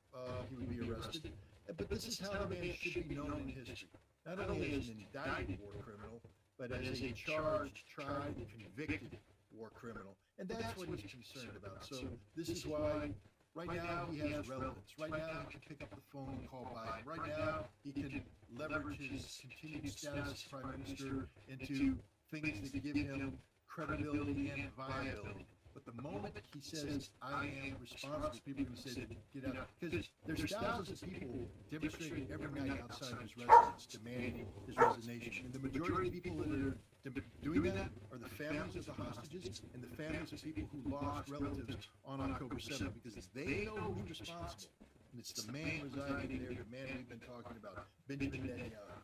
he would be arrested. But this is how the man should be known in history, not only as an indicted war criminal, but as a charged, tried, and convicted war criminal. And that's what he's concerned about. So this is why right now he has relevance. Right now he can pick up the phone and call Biden. Right now he can leverage his continued status as prime minister into things that give him credibility and viability. But the moment he says, I am responsible, people are going to say, get out. Because there's thousands of people demonstrating every night outside his residence, demanding his resignation. And the majority of people that are doing that are the families of the hostages and the families of people who lost relatives on October 7th, because they know who's responsible. And it's the man residing there, the man we've been talking about, Benjamin Netanyahu.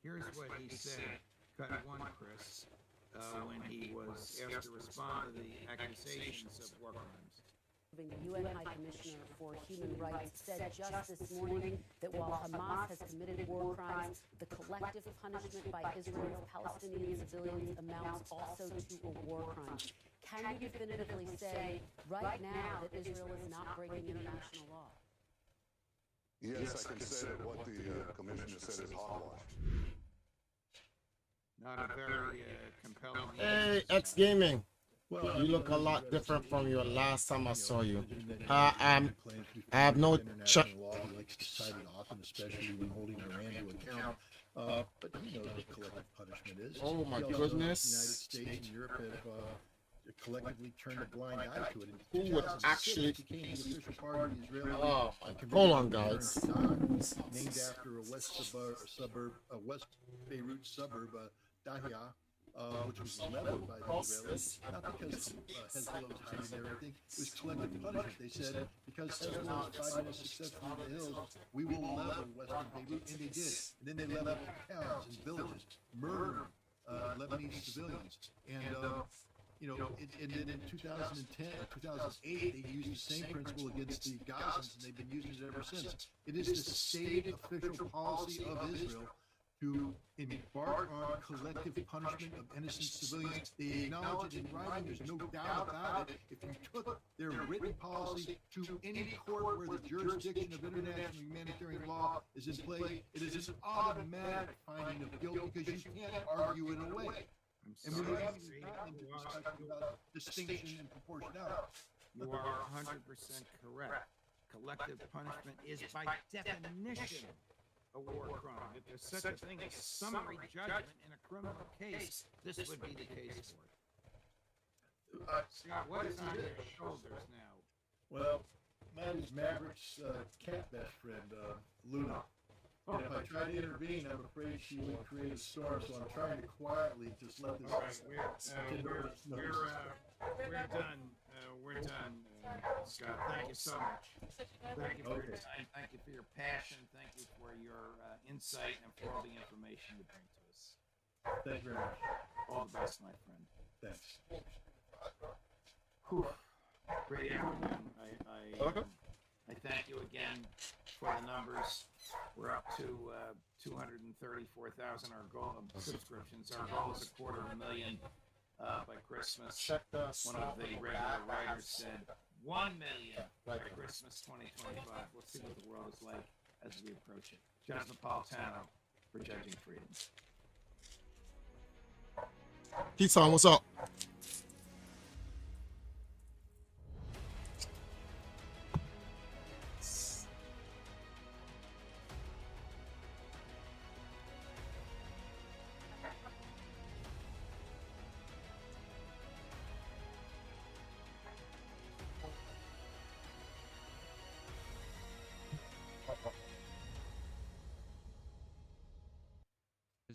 Here's what he said, cut 1, Chris. When he was asked to respond to the accusations of war crimes. The UN High Commissioner for Human Rights said just this morning that while Hamas has committed war crimes, the collective punishment by Israel's Palestinian civilians amounts also to a war crime. Can you definitively say right now that Israel is not breaking international law? Yes, I can say that what the commissioner said is hogwash. Not a very compelling. Hey, X Gaming. You look a lot different from your last time I saw you. I have no check. Law, he likes to cite it often, especially when holding Iran to account. But he knows what collective punishment is. Oh my He also knows goodness. the United States and Europe have collectively turned a blind eye to it. In Who would 2006, actually? became the official party of the Israeli Oh my! Committee Hold on, to Return guys. to God, named after a West Beirut suburb, Dahia, which was leveled by the Israelis, not because Hezbollah was hiding everything. It was collective punishment. They said, because Hezbollah is fighting us successfully in the hills, we will level Western Beirut, and they did. And then they leveled towns and villages, murdering Lebanese civilians. And and then in 2010 or 2008, they used the same principle against the Gazans, and they've been using it ever since. It is the state official policy of Israel to embark on collective punishment of innocent civilians. They acknowledge it in writing. There's no doubt about it. If you took their written policy to any court where the jurisdiction of international humanitarian law is in play, it is an automatic finding of guilt because you can't argue it away. And we're not even having the discussion about distinction and proportionality. You are 100% correct. Collective punishment is by definition a war crime. If there's such a thing as summary judgment in a criminal case, this would be the case for it. Scott, what is on your shoulders now? Well, mine is Maverick's cat best friend, Luna. And if I try to intervene, I'm afraid she will create a storm, so I'm trying to quietly just let this. We're done. We're done, Scott. Thank you so much. Thank you for your time. Thank you for your passion. Thank you for your insight and for all the information you bring to us. Thank you very much. All the best, my friend. Thanks. Whew. Great afternoon. I thank you again for the numbers. We're up to 234,000. Our goal of subscriptions. Our goal is 250,000 by Christmas. One of the regular writers said 1 million by Christmas 2025. Let's see what the world is like as we approach it. Judge Napolitano for Judging Freedom. Peace on. What's up?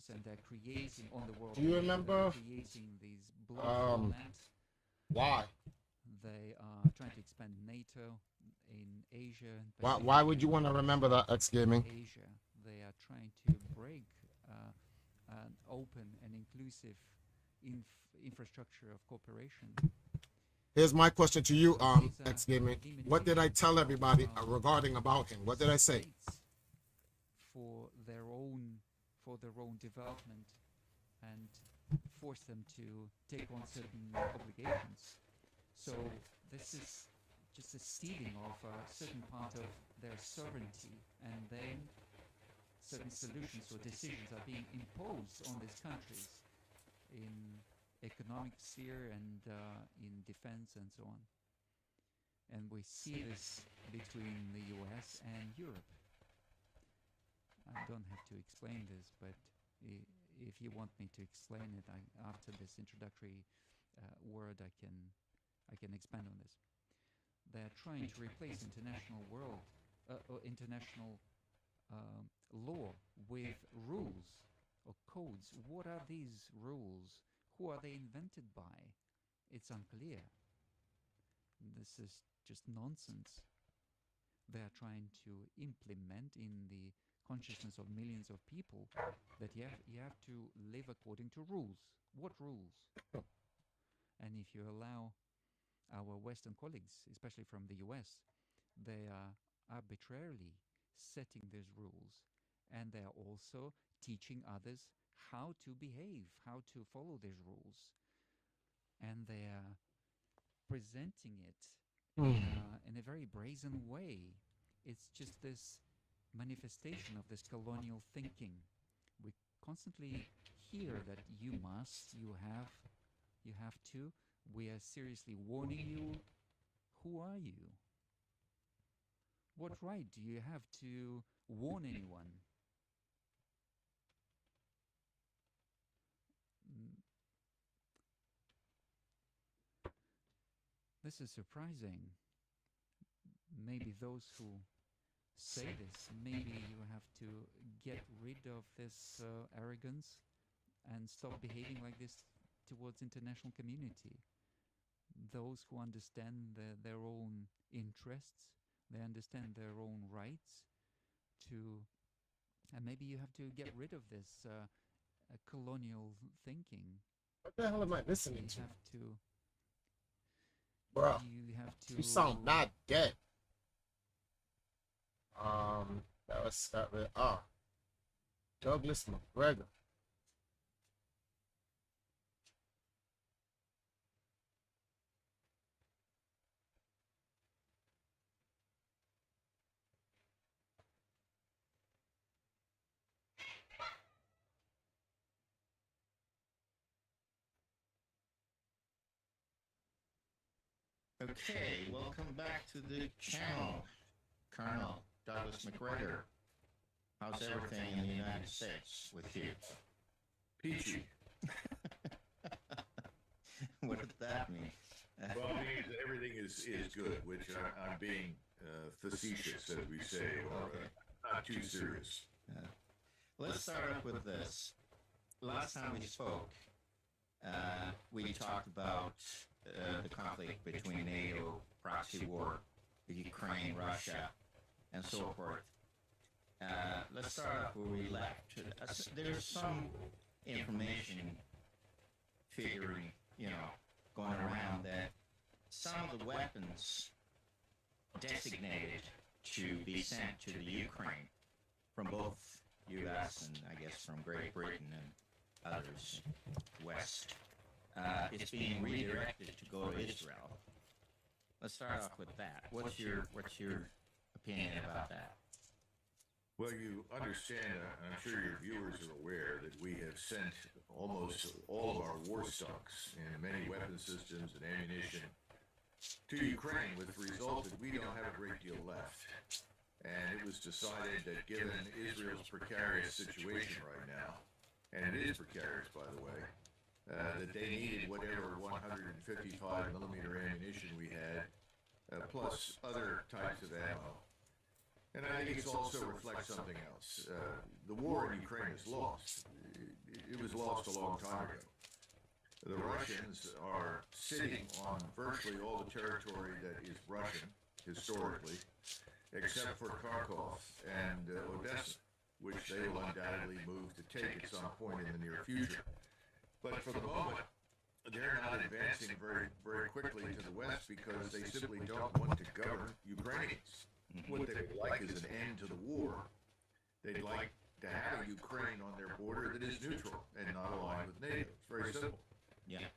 And they're creating on the world. Do you remember? Creating these blood Why? They are trying to expand NATO in Asia. Why would you want to remember that, X Gaming? Asia, they are trying to break an open and inclusive infrastructure of cooperation. Here's my question to you, X Gaming. What did I tell everybody regarding about him? What did I say? For their own development and force them to take on certain obligations. So this is just a stealing of a certain part of their sovereignty, and then certain solutions or decisions are being imposed on these countries in economic sphere and in defense and so on. And we see this between the US and Europe. I don't have to explain this, but if you want me to explain it, after this introductory word, I can expand on this. They're trying to replace international international law with rules or codes. What are these rules? Who are they invented by? It's unclear. This is just nonsense. They are trying to implement in the consciousness of millions of people that you have to live according to rules. What rules? And if you allow our Western colleagues, especially from the US, they are arbitrarily setting these rules, and they are also teaching others how to behave, how to follow these rules, and they are presenting it in a very brazen way. It's just this manifestation of this colonial thinking. We constantly hear that you must, you have to. We are seriously warning you. Who are you? What right do you have to warn anyone? This is surprising. Maybe those who say this, maybe you have to get rid of this arrogance and stop behaving like this towards international community. Those who understand their own interests, they understand their own rights to, and maybe you have to get rid of this colonial thinking. What the hell am I listening You to? have to, Bruh, you have to. you sound not dead. That was start with Douglas McGregor. Okay, welcome back to the channel, Colonel Douglas McGregor. How's everything in the United States with you? Peachy. What did that mean? Well, it means that everything is good, which I'm being facetious, as we say, or not too serious. Let's start off with this. Last time we spoke, we talked about the conflict between NATO, proxy war, Ukraine, Russia, and so forth. Let's start off where we left. There's some information figuring, going around that some of the weapons designated to be sent to the Ukraine from both U.S. and I guess from Great Britain and others west is being redirected to go to Israel. Let's start off with that. What's your opinion about that? Well, you understand, I'm sure your viewers are aware that we have sent almost all of our war stocks and many weapon systems and ammunition to Ukraine, with the result that we don't have a great deal left. And it was decided that given Israel's precarious situation right now, and it is precarious, by the way, that they needed whatever 155 millimeter ammunition we had, plus other types of ammo. And I think it also reflects something else. The war in Ukraine is lost. It was lost a long time ago. The Russians are sitting on virtually all the territory that is Russian, historically, except for Kharkov and Odessa, which they will undoubtedly move to take at some point in the near future. But for the moment, they're not advancing very, very quickly to the west because they simply don't want to govern Ukrainians. What they would like is an end to the war. They'd like to have a Ukraine on their border that is neutral and not aligned with NATO. It's very simple. Yeah.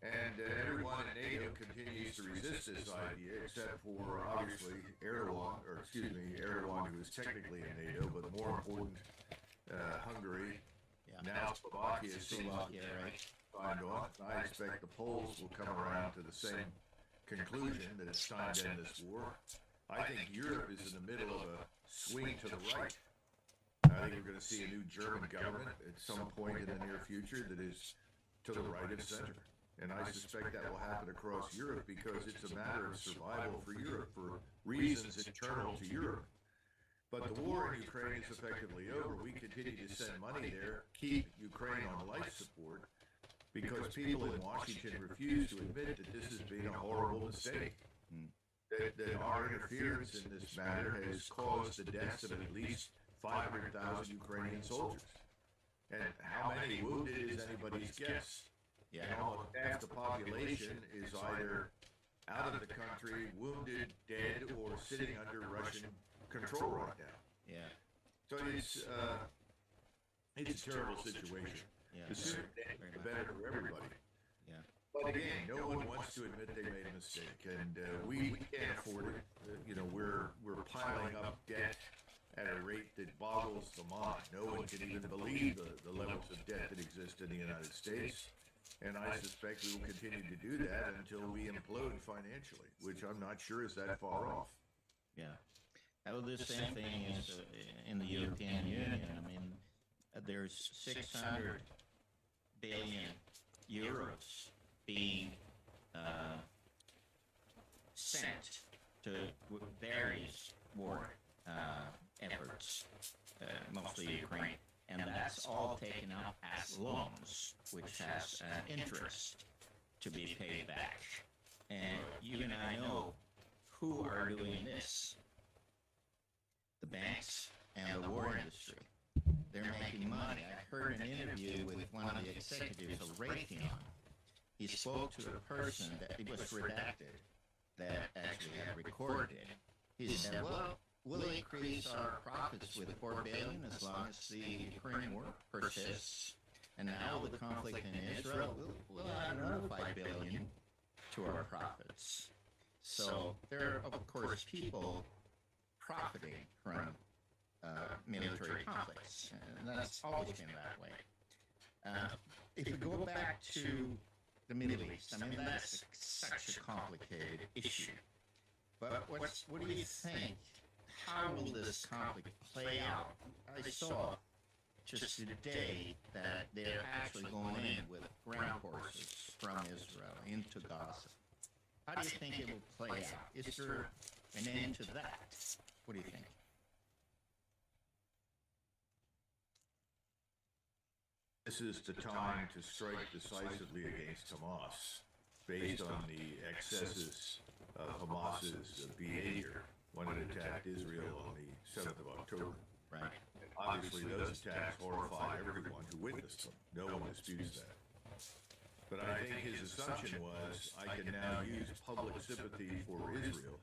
And everyone in NATO continues to resist this idea, except for, obviously, Erdogan, who is technically in NATO, but more important, Hungary, now Slovakia seems to be signed on. I expect the Poles will come around to the same conclusion that it's time to end this war. I think Europe is in the middle of a swing to the right. I think we're going to see a new German government at some point in the near future that is to the right of center. And I suspect that will happen across Europe because it's a matter of survival for Europe, for reasons internal to Europe. But the war in Ukraine is effectively over. We continue to send money there, keep Ukraine on life support, because people in Washington refuse to admit that this has been a horrible mistake. That our interference in this matter has caused the deaths of at least 500,000 Ukrainian soldiers. And how many wounded is anybody's guess. And almost half the population is either out of the country, wounded, dead, or sitting under Russian control right now. Yeah. So it's a terrible situation. Yeah. The sooner the better for everybody. Yeah. But again, no one wants to admit they made a mistake, and we can't afford it. We're piling up debt at a rate that boggles the mind. No one can even believe the levels of debt that exist in the United States. And I suspect we will continue to do that until we implode financially, which I'm not sure is that far off. Yeah. Well, the same thing is in the European Union. I mean, there's 600 billion euros being sent to various war efforts, mostly Ukraine. And that's all taken up as loans, which has interest to be paid back. And you and I know who are doing this. The banks and the war industry. They're making money. I heard an interview with one of the executives of Raytheon. He spoke to a person that it was redacted that actually had recorded it. He said, well, we'll increase our profits with $4 billion as long as the Ukraine war persists. And now with the conflict in Israel, we'll add another $5 billion to our profits. So there are, of course, people profiting from military conflicts, and that's always been that way. If we go back to the Middle East, I mean, that's such a complicated issue. But what do you think? How will this conflict play out? I saw just today that they're actually going in with ground forces from Israel into Gaza. How do you think it will play out? Is there an end to that? What do you think? This is the time to strike decisively against Hamas, based on the excesses of Hamas's behavior when it attacked Israel on the 7th of October. Right. Obviously, those attacks horrified everyone who witnessed them. No one disputes that. But I think his assumption was, I can now use public sympathy for Israel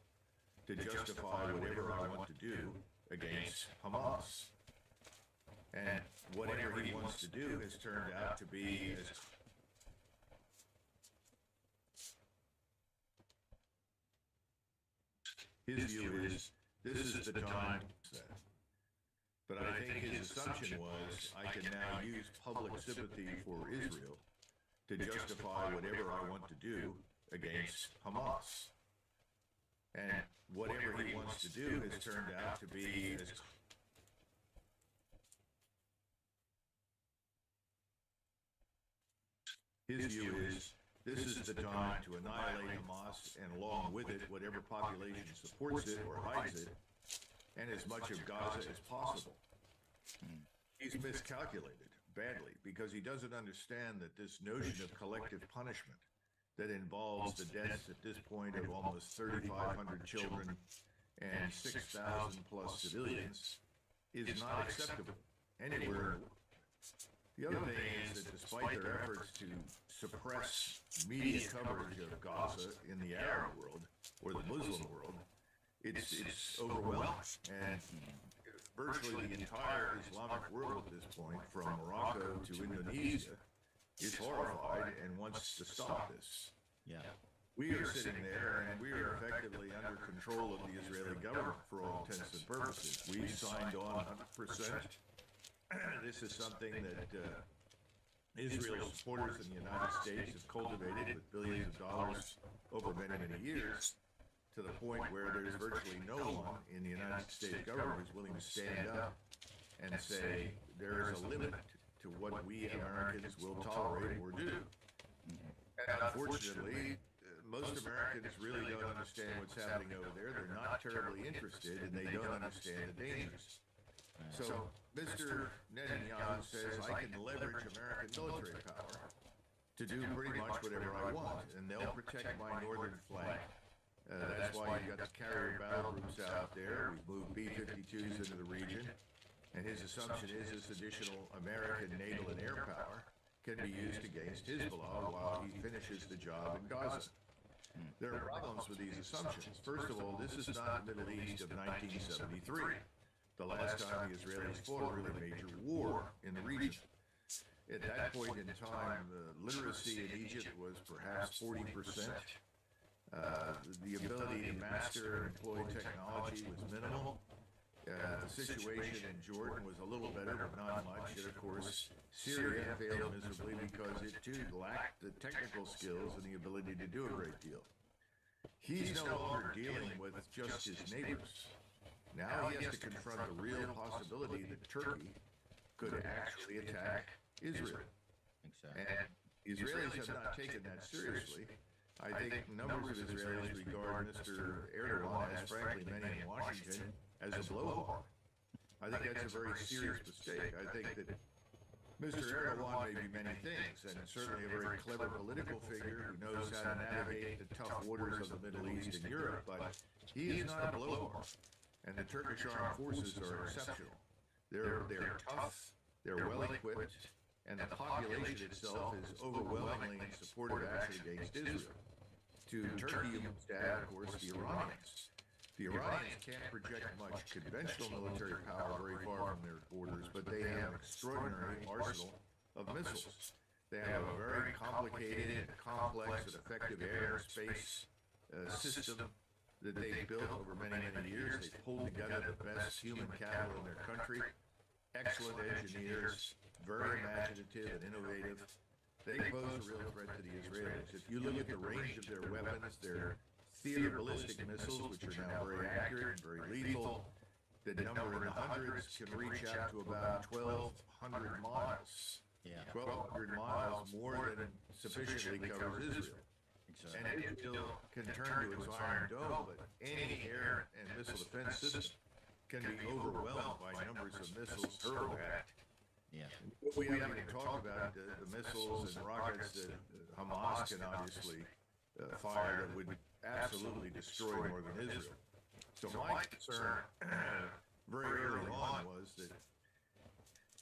to justify whatever I want to do against Hamas. And whatever he wants to do has turned out to be as his view is, this is the time. But I think his assumption was, I can now use public sympathy for Israel to justify whatever I want to do against Hamas. And whatever he wants to do has turned out to be as his view is, this is the time to annihilate Hamas, and along with it, whatever population supports it or hides it, and as much of Gaza as possible. He's miscalculated badly because he doesn't understand that this notion of collective punishment that involves the deaths at this point of almost 3,500 children and 6,000 plus civilians is not acceptable anywhere. The other thing is that despite their efforts to suppress media coverage of Gaza in the Arab world or the Muslim world, it's overwhelming. And virtually the entire Islamic world at this point, from Morocco to Indonesia, is horrified and wants to stop this. Yeah. We are sitting there and we are effectively under control of the Israeli government for all intents and purposes. We signed on 100%. This is something that Israel supporters in the United States have cultivated with billions of dollars over many, many years, to the point where there's virtually no one in the United States government who's willing to stand up and say there is a limit to what we Americans will tolerate or do. And unfortunately, most Americans really don't understand what's happening over there. They're not terribly interested, and they don't understand the dangers. So Mr. Netanyahu says, I can leverage American military power to do pretty much whatever I want, and they'll protect my northern flank. That's why you've got the carrier battle groups out there. We've moved B-52s into the region, and his assumption is this additional American naval and air power can be used against Hezbollah while he finishes the job in Gaza. There are problems with these assumptions. First of all, this is not the Middle East of 1973, the last time the Israelis fought a really major war in the region. At that point in time, literacy in Egypt was perhaps 40%. The ability to master and employ technology was minimal. The situation in Jordan was a little better, but not much. And of course, Syria failed miserably because it too lacked the technical skills and the ability to do a great deal. He's no longer dealing with just his neighbors. Now he has to confront the real possibility that Turkey could actually attack Israel. Exactly. And Israelis have not taken that seriously. I think numbers of Israelis regard Mr. Erdogan, as frankly many in Washington, as a blowhard. I think that's a very serious mistake. I think that Mr. Erdogan may be many things, and certainly a very clever political figure who knows how to navigate the tough waters of the Middle East and Europe, but he is not a blowhard. And the Turkish armed forces are exceptional. They're tough, they're well equipped, and the population itself is overwhelmingly in support of action against Israel. To Turkey, you must add, of course, the Iranians. The Iranians can't project much conventional military power very far from their borders, but they have an extraordinary arsenal of missiles. They have a very complicated, complex, and effective air and space system that they've built over many, many years. They've pulled together the best human capital in their country, excellent engineers, very imaginative and innovative. They pose a real threat to the Israelis. If you look at the range of their weapons, their theater ballistic missiles, which are now very accurate and very lethal, the number in the hundreds can reach out to about 1,200 miles. Yeah. 1,200 miles more than sufficiently covers Israel. And Israel can turn to its Iron Dome, but any air and missile defense system can be overwhelmed by numbers of missiles hurled at. Yeah. We haven't even talked about the missiles and rockets that Hamas can obviously fire that would absolutely destroy northern Israel. So my concern very early on was that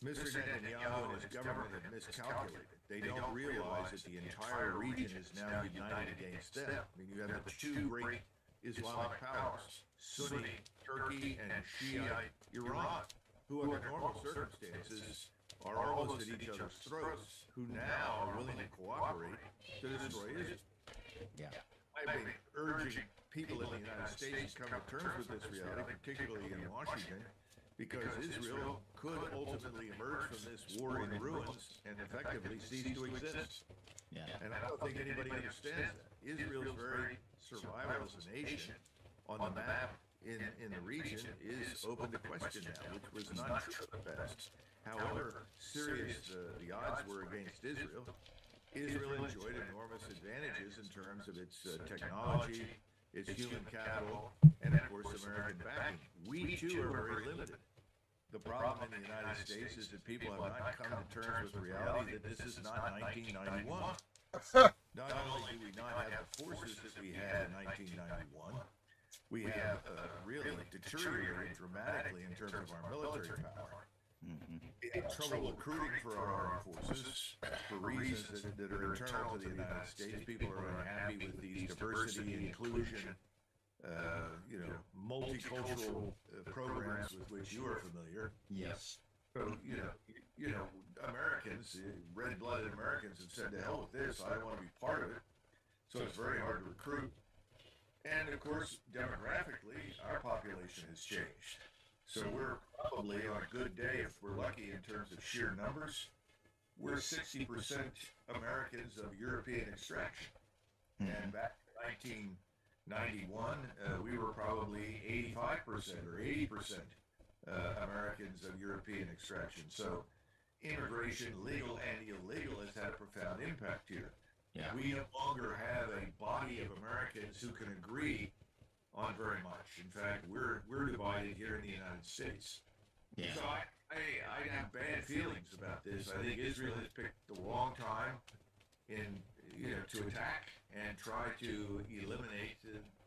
Mr. Netanyahu and his government have miscalculated. They don't realize that the entire region is now united against them. I mean, you have the two great Islamic powers, Sunni Turkey and Shiite Iran, who under normal circumstances are almost at each other's throats, who now are willing to cooperate to destroy Israel. Yeah. I've been urging people in the United States to come to terms with this reality, particularly in Washington, because Israel could ultimately emerge from this war in ruins and effectively cease to exist. Yeah. And I don't think anybody understands that. Israel's very survival as a nation on the map in the region is open to question now, which was not true in the past. However serious the odds were against Israel, Israel enjoyed enormous advantages in terms of its technology, its human capital, and of course American backing. We too are very limited. The problem in the United States is that people have not come to terms with the reality that this is not 1991. Not only do we not have the forces that we had in 1991, we have really deteriorated dramatically in terms of our military power. In trouble recruiting for our armed forces for reasons that are internal to the United States. People are unhappy with these diversity, inclusion, multicultural programs with which you are familiar. Yes. So, Americans, red-blooded Americans have said, to hell with this, I don't want to be part of it. So it's very hard to recruit. And of course, demographically, our population has changed. So we're probably on a good day, if we're lucky in terms of sheer numbers, we're 60% Americans of European extraction. And back in 1991, we were probably 85% or 80% Americans of European extraction. So immigration, legal and illegal, has had a profound impact here. Yeah. We no longer have a body of Americans who can agree on very much. In fact, we're divided here in the United States. Yeah. So I have bad feelings about this. I think Israel has picked the wrong time to attack and try to eliminate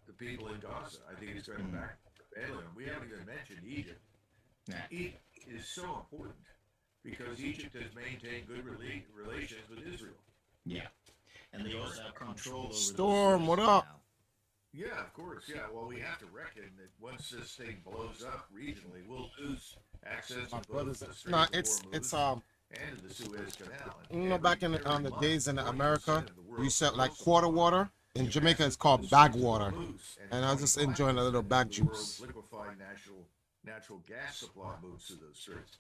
the people in Gaza. I think it's going to back badly. We haven't even mentioned Egypt. Yeah. Egypt is so important because Egypt has maintained good relations with Israel. Yeah. And they also have control over Storm, those what up? now. Yeah, of course. Yeah. Well, we have to reckon that once this thing blows up regionally, we'll lose access to both the Strait No, of it's Hormuz and to the Suez Canal. And you know, back in every the month, days in 20% America, of the we world's used to like oil quarter supply water. In is Jamaica, passing it's through called the bag Straits of water, Hormuz, and I was just 25% enjoying a little of bag the juice. world's liquefied natural gas supply moves through those straits.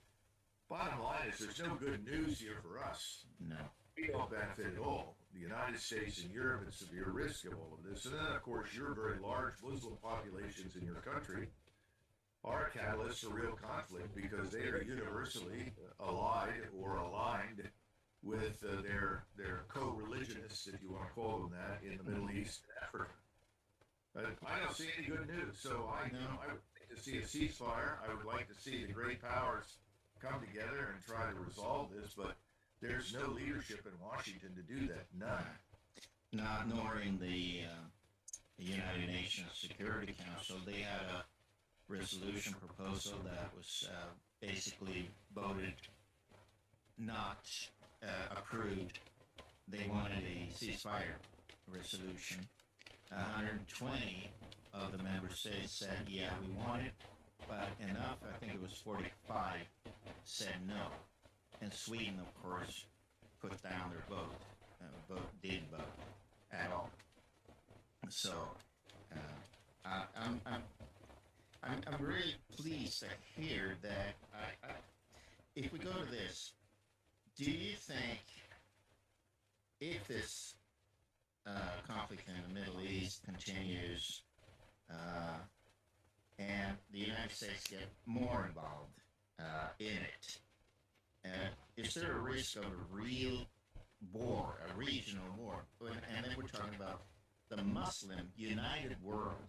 Bottom line is, there's no good news here for us. No. We don't benefit at all. The United States and Europe at severe risk of all of this. And then, of course, your very large Muslim populations in your country are a catalyst for real conflict because they are universally allied or aligned with their co-religionists, if you want to call them that, in the Middle East and Africa. I don't see any good news. So I would like to see a ceasefire. I would like to see the great powers come together and try to resolve this, but there's no leadership in Washington to do that. None. Not nor in the United Nations Security Council. They had a resolution proposal that was basically voted not approved. They wanted a ceasefire resolution. 120 of the member states said, yeah, we want it, but enough, I think it was 45, said no. And Sweden, of course, put down their vote. Did vote at all. So I'm really pleased to hear that. If we go to this, do you think if this conflict in the Middle East continues and the United States get more involved in it, is there a risk of a real war, a regional war? And then we're talking about the Muslim united world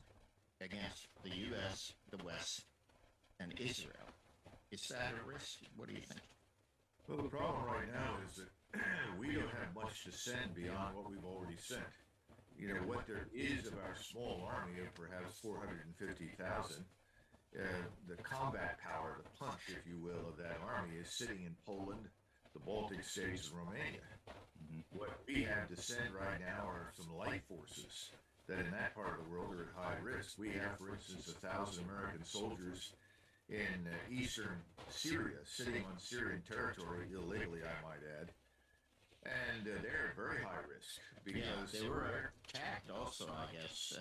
against the U.S., the West, and Israel. Is that a risk? What do you think? Well, the problem right now is that we don't have much to send beyond what we've already sent. You know, what there is of our small army of perhaps 450,000, the combat power, the punch, if you will, of that army is sitting in Poland, the Baltic states, and Romania. What we have to send right now are some light forces that in that part of the world are at high risk. We have, for instance, 1,000 American soldiers in eastern Syria, sitting on Syrian territory illegally, I might add. And they're at very high risk because they were attacked also, I guess.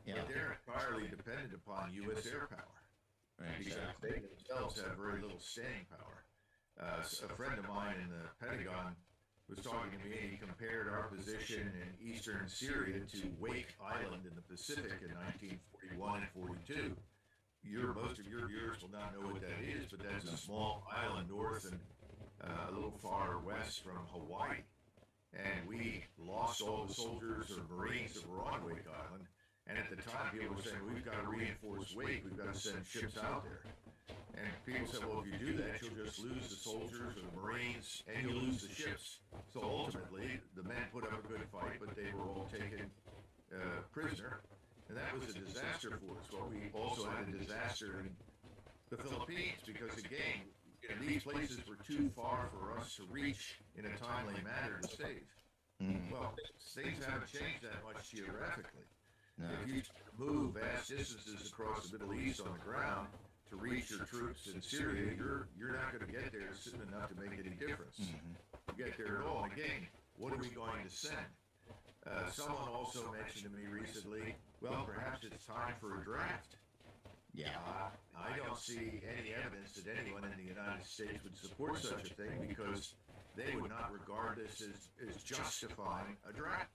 But they're entirely dependent upon U.S. air power. Right, because they themselves have very little staying power. A friend of mine in the Pentagon was talking to me, and he compared our position in eastern Syria to Wake Island in the Pacific in 1941 and 42. Most of your viewers will not know what that is, but that's a small island north and a little far west from Hawaii. And we lost all the soldiers or Marines that were on Wake Island. And at the time, people were saying, we've got to reinforce Wake, we've got to send ships out there. And people said, well, if you do that, you'll just lose the soldiers or the Marines, and you'll lose the ships. So ultimately, the men put up a good fight, but they were all taken prisoner. And that was a disaster for us. Well, we also had a disaster in the Philippines because, again, these places were too far for us to reach in a timely manner to save. Well, things haven't changed that much geographically. No. If you move vast distances across the Middle East on the ground to reach your troops in Syria, you're not going to get there soon enough to make any difference. You get there at all. And again, what are we going to send? Someone also mentioned to me recently, well, perhaps it's time for a draft. Yeah. I don't see any evidence that anyone in the United States would support such a thing because they would not regard this as justifying a draft.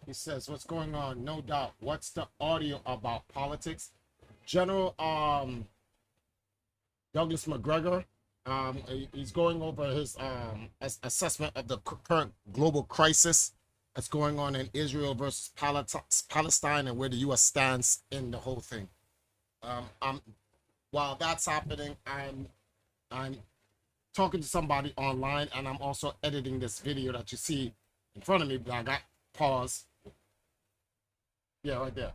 He says, what's going on? No doubt. What's the audio about politics? General Douglas McGregor, he's going over his assessment of the current global crisis that's going on in Israel versus Palestine and where the U.S. stands in the whole thing. While that's happening, I'm talking to somebody online, and I'm also editing this video that you see in front of me, but I got pause. Yeah, right there.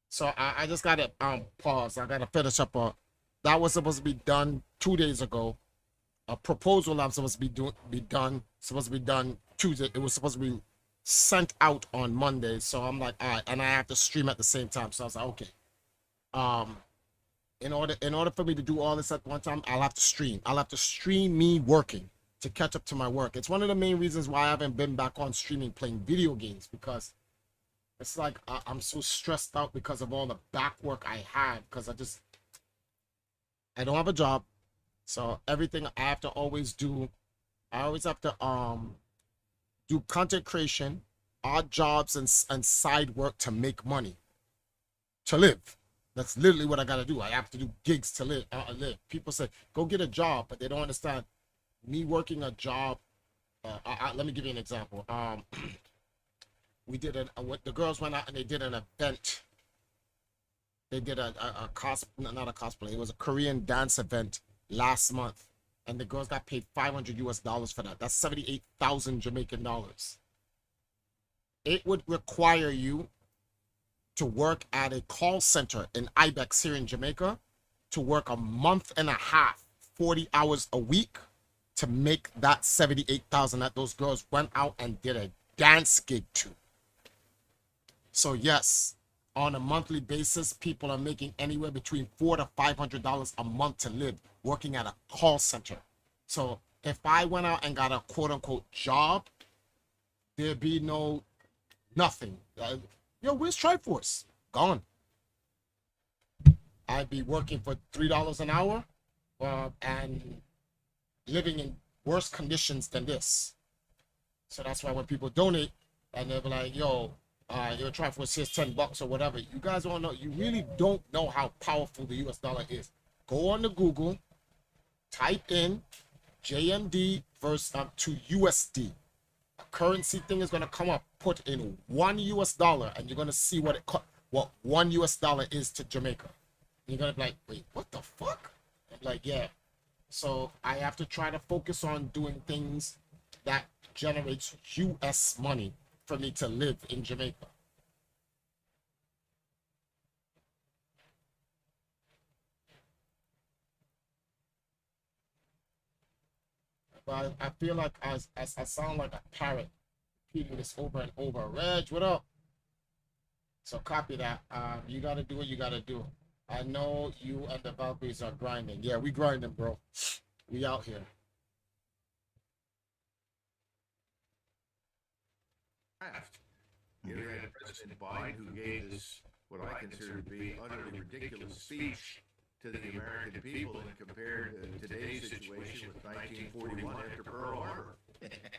So I just got to pause. I got to finish up that was supposed to be done 2 days ago. A proposal I'm supposed to be done Tuesday. It was supposed to be sent out on Monday. So I'm like, all right, and I have to stream at the same time. So I was like, okay. In order for me to do all this at one time, I'll have to stream. I'll have to stream me working to catch up to my work. It's one of the main reasons why I haven't been back on streaming playing video games, because it's like I'm so stressed out because of all the back work I had, because I don't have a job. So everything I have to always do, I always have to do content creation, odd jobs, and side work to make money, to live. That's literally what I gotta do. I have to do gigs to live. People say go get a job, but they don't understand me working a job. Let me give you an example. We did the girls went out and they did an event. They did not a cosplay. It was a Korean dance event last month, and the girls got paid $500 for that. That's 78,000 Jamaican dollars. It would require you to work at a call center in Ibex here in Jamaica, to work a month and a half, 40 hours a week, to make that 78,000 that those girls went out and did a dance gig to. So yes, on a monthly basis, people are making anywhere between $400 to $500 a month to live working at a call center. So if I went out and got a quote unquote job, there'd be nothing. Yo, where's Triforce? Gone. I'd be working for $3 an hour and living in worse conditions than this. So that's why when people donate and they'll be like, yo, your Triforce here's $10 or whatever, you guys don't know, you really don't know how powerful the US dollar is. Go on to Google, type in JMD versus to USD. A currency thing is gonna come up. Put in $1 and you're gonna see what $1 is to Jamaica. You're gonna be like, wait, what the fuck? I'm like, yeah. So I have to try to focus on doing things that generates US money for me to live in Jamaica. But I feel like I sound like a parrot repeating this over and over. Reg, what up? So copy that. You gotta do what you gotta do. I know you and the Valkyries are grinding. Yeah, we grinding, bro. We out here. You had President Biden who gave this, what I consider to be utterly ridiculous speech to the American people and compared today's situation with 1941 after Pearl Harbor.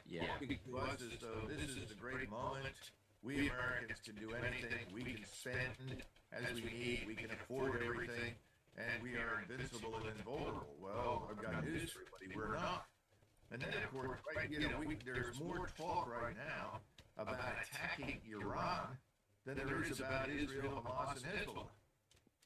Yeah. It was as though this is the great moment. We Americans can do anything. We can spend as we need. We can afford everything. And we are invincible and invulnerable. Well, I've got news for everybody. We're not. And then, of course, right, there's more talk right now about attacking Iran than there is about Israel, Hamas, and Hezbollah.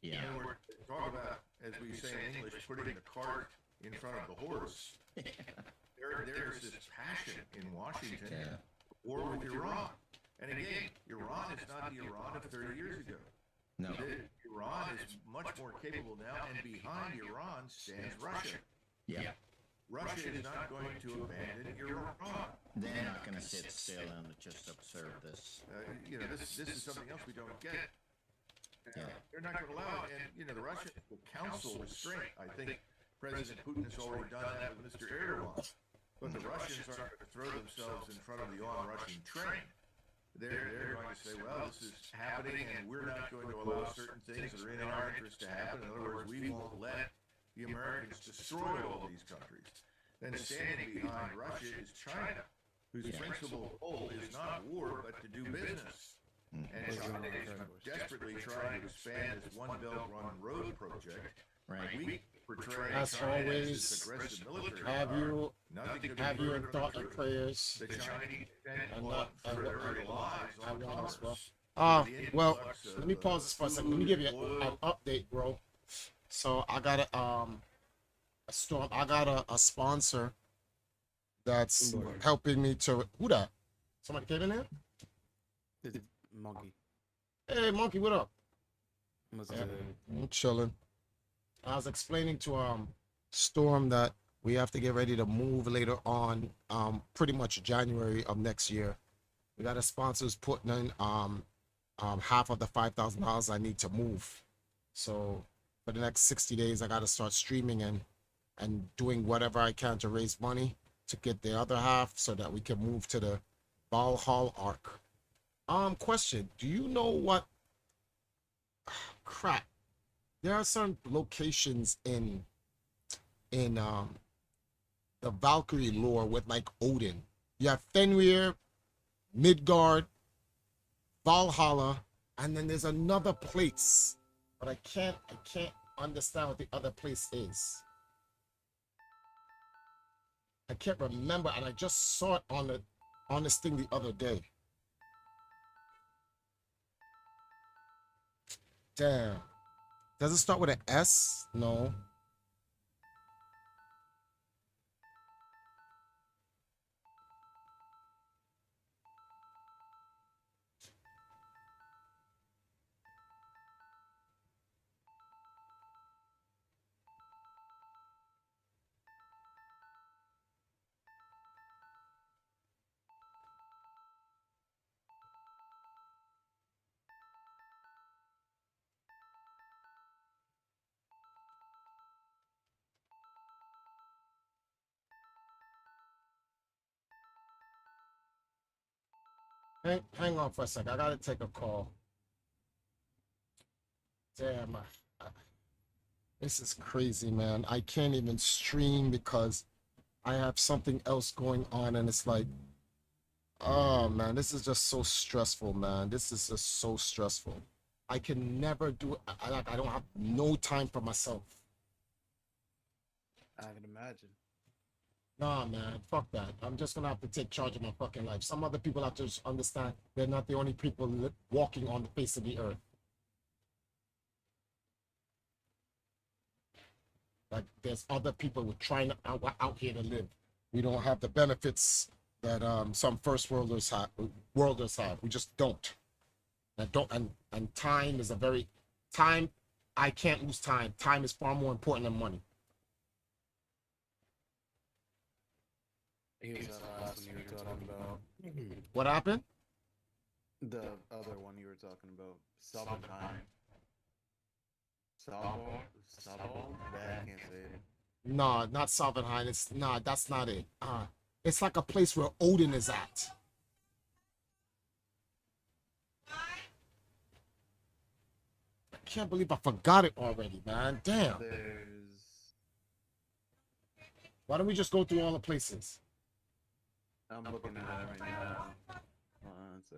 Yeah. And we're talking about, as we say in English, putting the cart in front of the horse. There's this passion in Washington for war with Iran. And again, Iran is not the Iran of 30 years ago. No. Iran is much more capable now, and behind Iran stands Russia. Yeah. Russia is not going to abandon Iran. They're not going to sit still and just observe this. This is something else we don't get. They're not going to allow it. And, the Russians will counsel restraint. I think President Putin has already done that with Mr. Erdogan. But the Russians aren't going to throw themselves in front of the on-Russian train. They're going to say, well, this is happening, and we're not going to allow certain things that are in our interest to happen. In other words, we won't let the Americans destroy all these countries. Then standing behind Russia is China, whose principal goal is not war, but to do business. And China is desperately trying to expand this One Belt, One Road project. Right. We portray As China as always, this aggressive military have power. you in thought and prayers. The Chinese And fought not for their very lives I on want as well. commerce. Well, let me pause this for a second. Let me give you an update, bro. So I got a sponsor that's helping me to who that? Somebody came in here? It's Monkey. Hey Monkey, what up? What's Yeah, I'm chilling. I was explaining to Storm that we have to get ready to move later on, pretty much January of next year. We got a sponsors putting in half of the $5,000 I need to move. So for the next 60 days, I got to start streaming and doing whatever I can to raise money to get the other half so that we can move to the Valhalla Arc. Question: do you know what? Crap. There are certain locations in the Valkyrie lore with like Odin. You have Fenrir, Midgard, Valhalla, and then there's another place, but I can't understand what the other place is. I can't remember, and I just saw it on this thing the other day. Damn. Does it start with an S? No. Hang on for a sec. I gotta take a call. Damn. This is crazy, man. I can't even stream because I have something else going on, and it's like, oh man, this is just so stressful, man. This is just so stressful. I can never do it. I don't have no time for myself. I can imagine. Nah, man, fuck that. I'm just gonna have to take charge of my fucking life. Some other people have to just understand they're not the only people walking on the face of the earth. Like, there's other people who are trying out here to live. We don't have the benefits that some first worlders have. We just don't. And time is time. I can't lose time. Time is far more important than money. He was the last one you were talking about. What happened? The other one you were talking about, Salventine. Sabo? I can't say it. No, not Salvenheim. That's not it. It's like a place where Odin is at. I can't believe I forgot it already, man. Damn. Why don't we just go through all the places? I'm looking at it right now.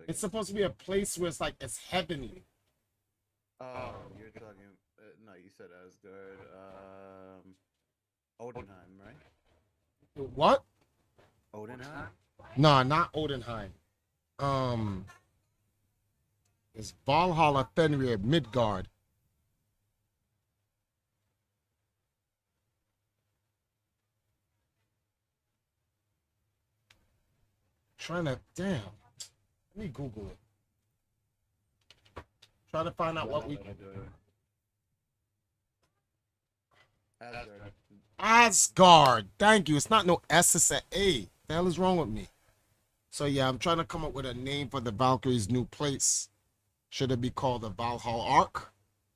It's supposed to be a place where it's heavenly. Oh, you're talking. No, you said Asgard. Odenheim, right? What? Odenheim? No, not Odenheim. It's Valhalla, Fenrir, Midgard. Trying to, damn. Let me Google it. Trying to find out what we. Asgard. Asgard. Thank you. It's not no S, it's an A. The hell is wrong with me? So yeah, I'm trying to come up with a name for the Valkyrie's new place. Should it be called the Valhalla Arc,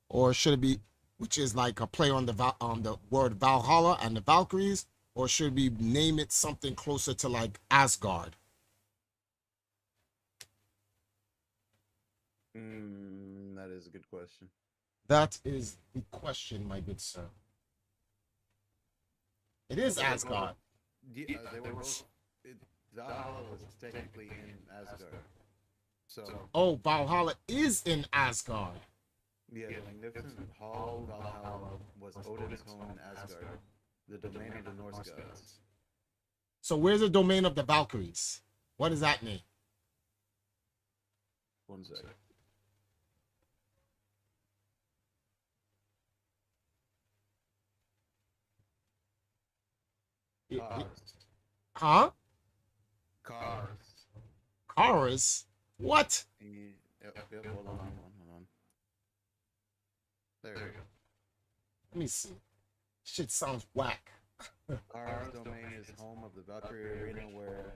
or should it be, which is like a play on the word Valhalla and the Valkyries, or should we name it something closer to like Asgard? That is a good question. That is the question, my good sir. It is Asgard. Yeah, they were both. Valhalla was technically in Asgard. So. Oh, Valhalla is in Asgard. Yeah, the magnificent hall of Valhalla was Odin's home in Asgard, the domain of the Norse gods. So where's the domain of the Valkyries? What is that name? One second. Huh? Cars. Cars? What? Yep, hold on. There we go. Let me see. Shit sounds whack. Cars domain is home of the Valkyrie arena where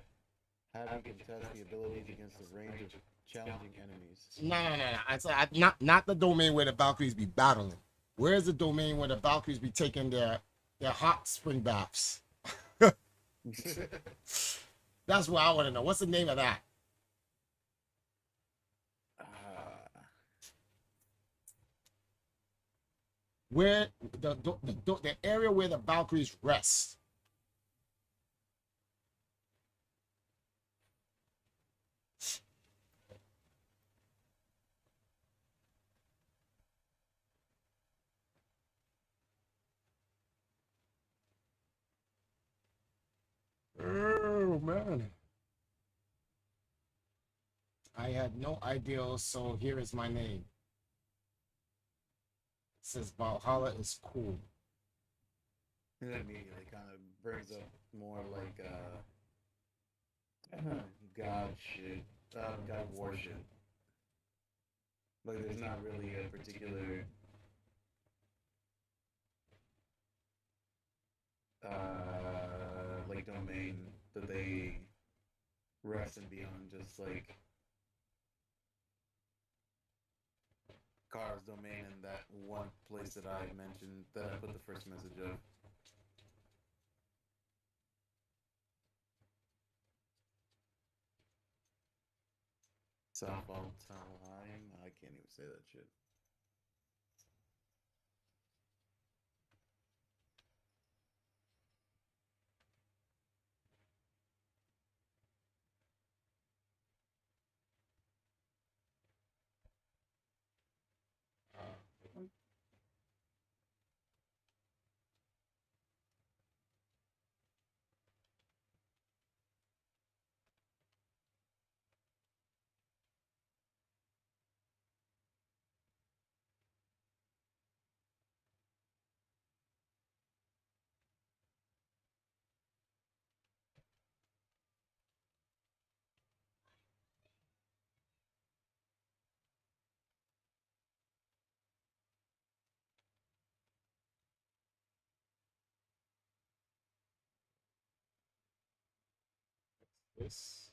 Having contest the abilities against a range of challenging enemies. No. Not the domain where the Valkyries be battling. Where's the domain where the Valkyries be taking their hot spring baths? That's what I want to know. What's the name of that? Where the area where the Valkyries rest. Oh man, I had no idea. So here is my name. It says Valhalla is cool. It immediately kind of brings up more like God shit, God worship. Like there's not really a particular like domain that they rest in beyond just like Kara's domain and that one place that I mentioned that I put the first message of. Salvalheim? I can't even say that shit. This.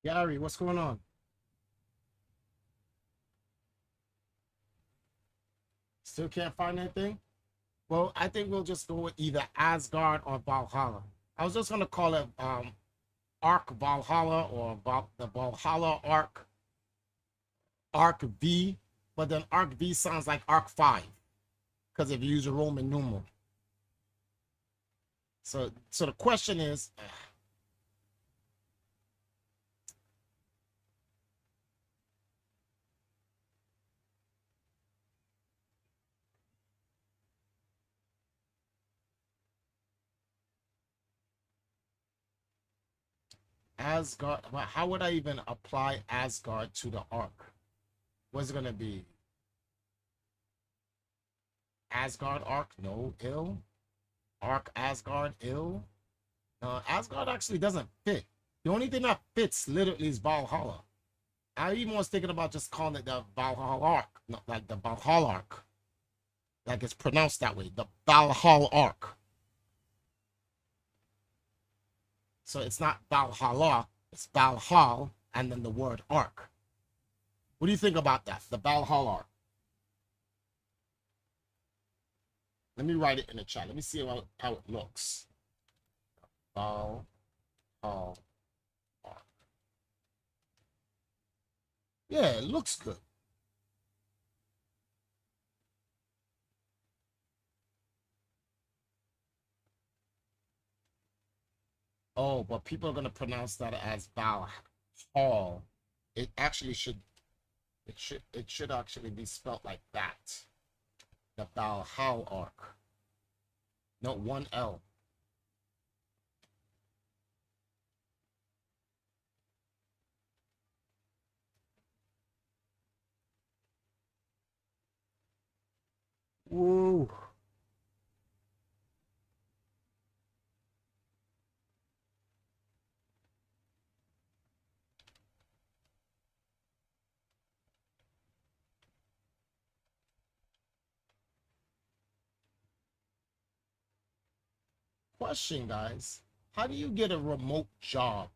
Gary, what's going on? Still can't find anything? Well, I think we'll just go with either Asgard or Valhalla. I was just gonna call it Arc Valhalla or the Valhalla Arc V, but then Arc V sounds like Arc 5 because if you use a Roman numeral. So the question is, Asgard, how would I even apply Asgard to the Arc? What's it gonna be? Asgard Arc? No, ill. Arc Asgard ill. Asgard actually doesn't fit. The only thing that fits literally is Valhalla. I even was thinking about just calling it the Valhalla Arc, not like the Valhalla Arc. Like it's pronounced that way, the Valhalla Arc. So it's not Valhalla, it's Valhalla and then the word Arc. What do you think about that? The Valhalla Arc. Let me write it in the chat. Let me see how it looks. Valhalla. Oh. Yeah, it looks good. Oh, but people are gonna pronounce that as Valhall. It actually should. It should actually be spelled like that. The Valhall arc. No, one L. Woo. Question, guys. How do you get a remote job?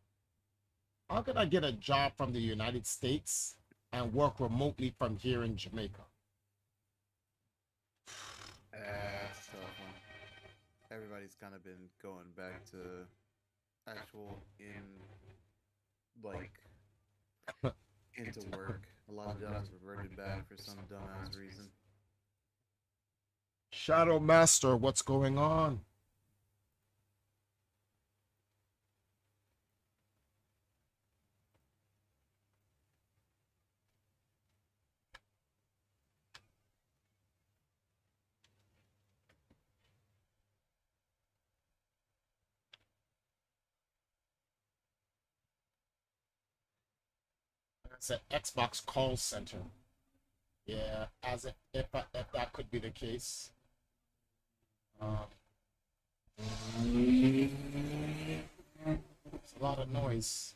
How can I get a job from the United States and work remotely from here in Jamaica? That's a tough one. Everybody's kind of been going back to actual like into work. A lot of jobs reverted back for some dumbass reason. Shadow Master, what's going on? It's an Xbox call center. Yeah, as if that could be the case. It's a lot of noise.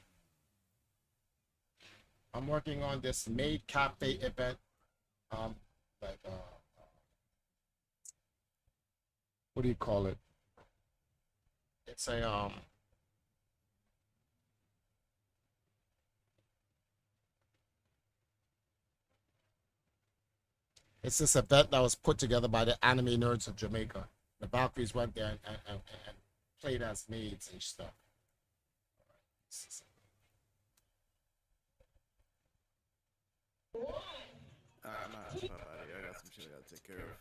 I'm working on this Maid Cafe event. Like what do you call it? It's a it's this event that was put together by the anime nerds of Jamaica. The Valkyries went there and played as maids and stuff. I'm out of buddy. I got some shit I gotta take care of.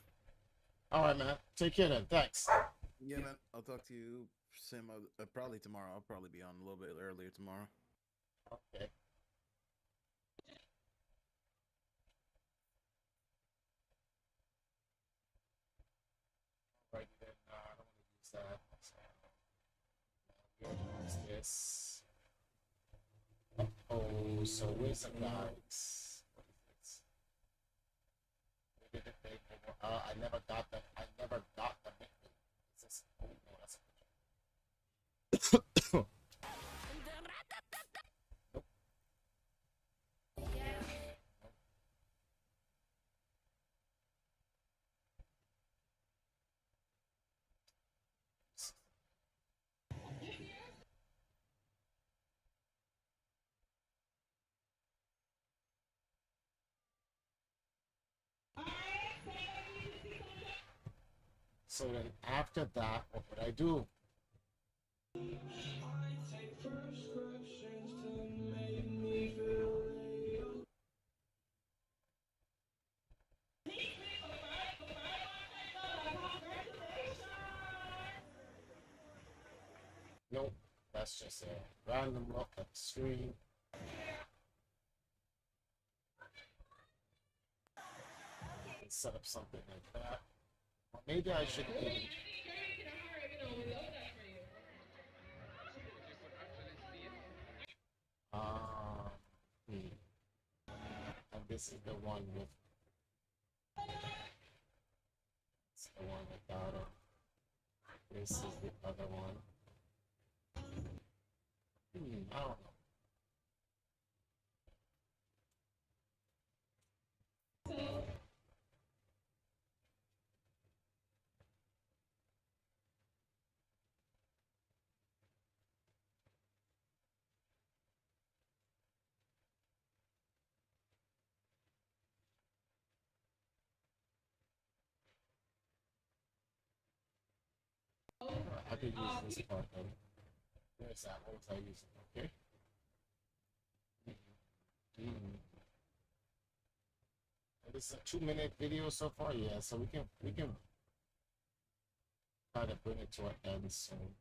All right, man. Take care then. Thanks. Yeah, man. I'll talk to you, Sam. Probably tomorrow. I'll probably be on a little bit earlier tomorrow. Okay. Right then, I don't want to use that. We're gonna use this. Oh, so where's the guys? What is this? I never got that. I never got the nickname. Is this? Oh, no, that's. Nope. So then after that, what would I do? Nope, that's just a random look at the screen. Set up something like that. Or maybe I should even... And this is the one with... It's the one without it. This is the other one. I don't know. I could use this part though. Where's that? What was I using? Okay. Mhm. And this is a 2-minute video so far, yeah. So we can try to bring it to an end soon.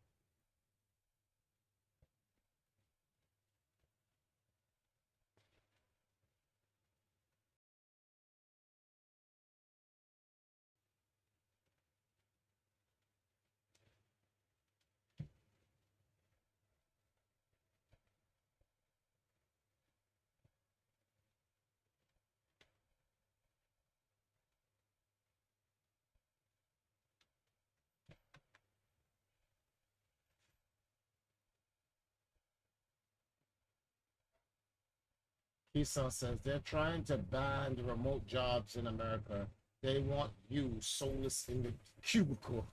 Keeson says they're trying to ban the remote jobs in America. They want you soulless in the cubicle.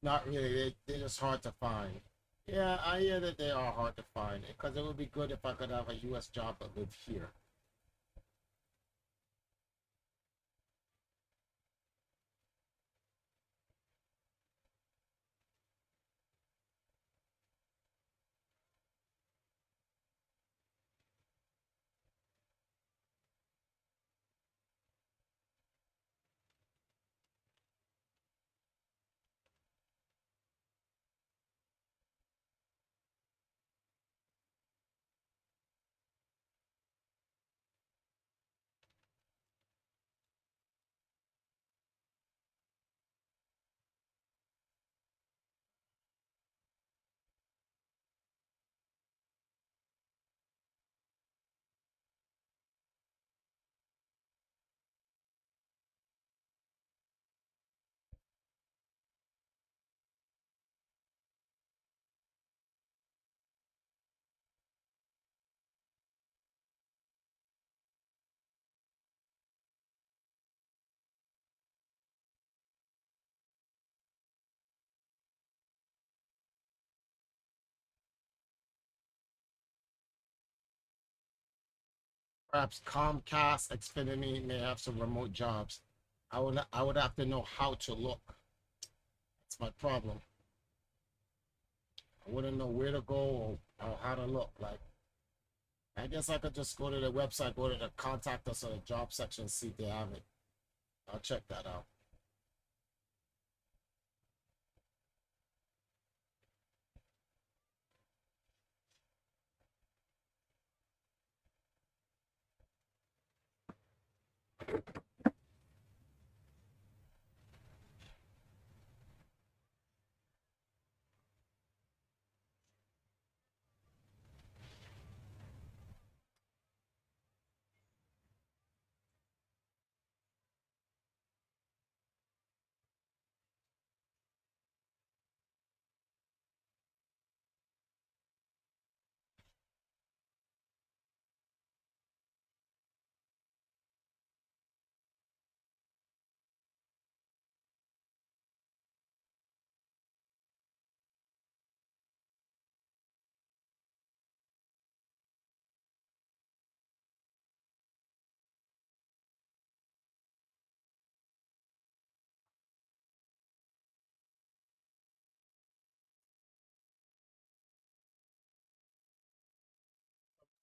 Not really. They're just hard to find. Yeah, I hear that they are hard to find because it would be good if I could have a U.S. job that lived here. Perhaps Comcast, Xfinity may have some remote jobs. I would have to know how to look. That's my problem. I wouldn't know where to go or how to look. Like, I guess I could just go to the website, go to the contact us or the job section, see if they have it. I'll check that out.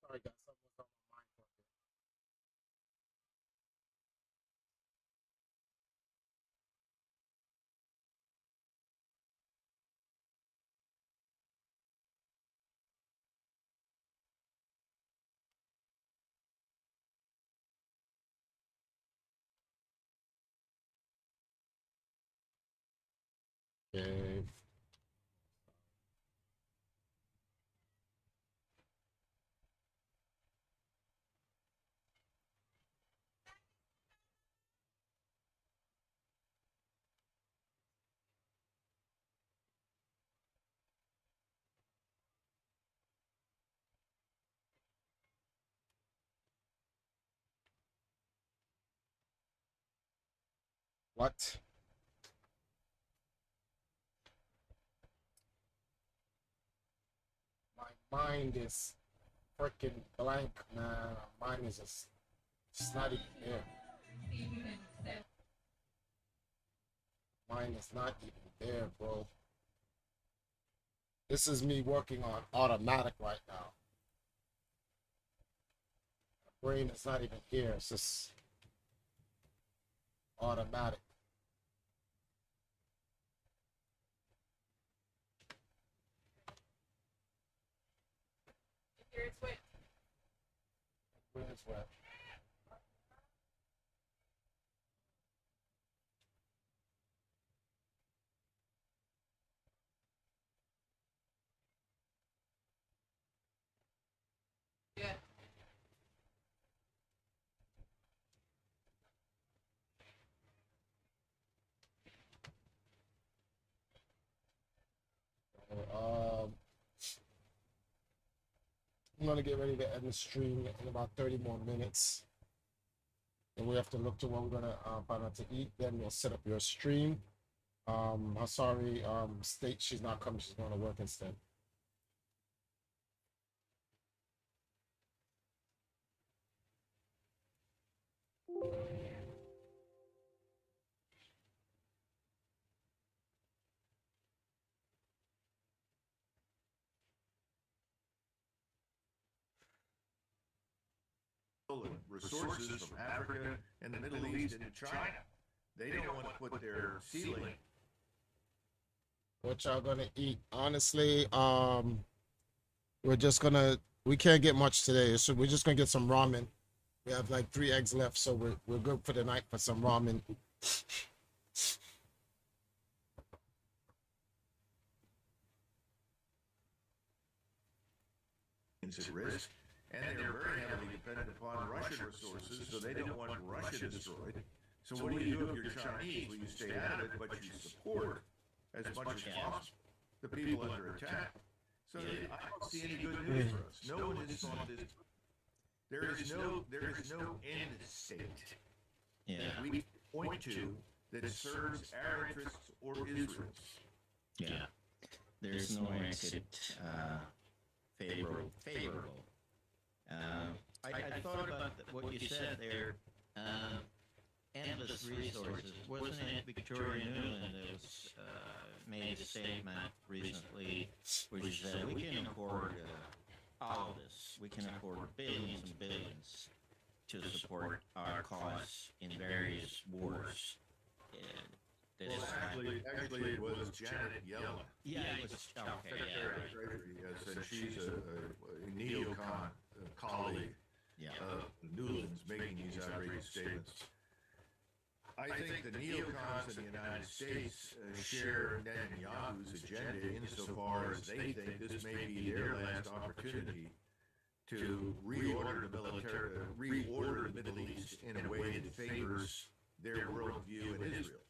Sorry, guys. Something was on my mind for a bit. Okay. What? My mind is freaking blank, man. Mine is just it's not even there. Mine is not even there, bro. This is me working on automatic right now. My brain is not even here. It's just automatic. Here it's wet. Brain is wet. Yeah. I'm gonna get ready to end the stream in about 30 more minutes. And we have to look to what we're gonna find out to eat. Then we'll set up your stream. Sorry, state she's not coming. She's going to work instead. Resources from Africa and the Middle East into China. They don't want to put their ceiling. What y'all gonna eat? Honestly, we can't get much today, so we're just gonna get some ramen. We have like 3 eggs left, so we're good for the night for some ramen. At risk, and they're very heavily dependent upon Russian resources, so they don't want Russia destroyed. So what do you do if you're Chinese? Well, you stay out of it, but you support as much as possible the people under attack. So I don't see any good news for us. No one is on this. There is no end state that we point to that serves our interests or Israel's. Yeah, there's no exit favorable. I thought about what you said there. Endless resources. Wasn't it Victoria Nuland that was made a statement recently, which said we can afford all of this. We can afford billions and billions to support our cause in various wars. Actually, it was Janet Yellen. Yeah, it was okay. Secretary of Treasury, and she's a neocon colleague of Newland's making these outrageous statements. I think the neocons in the United States share Netanyahu's agenda insofar as they think this may be their last opportunity to reorder the Middle East in a way that favors their worldview in Israel.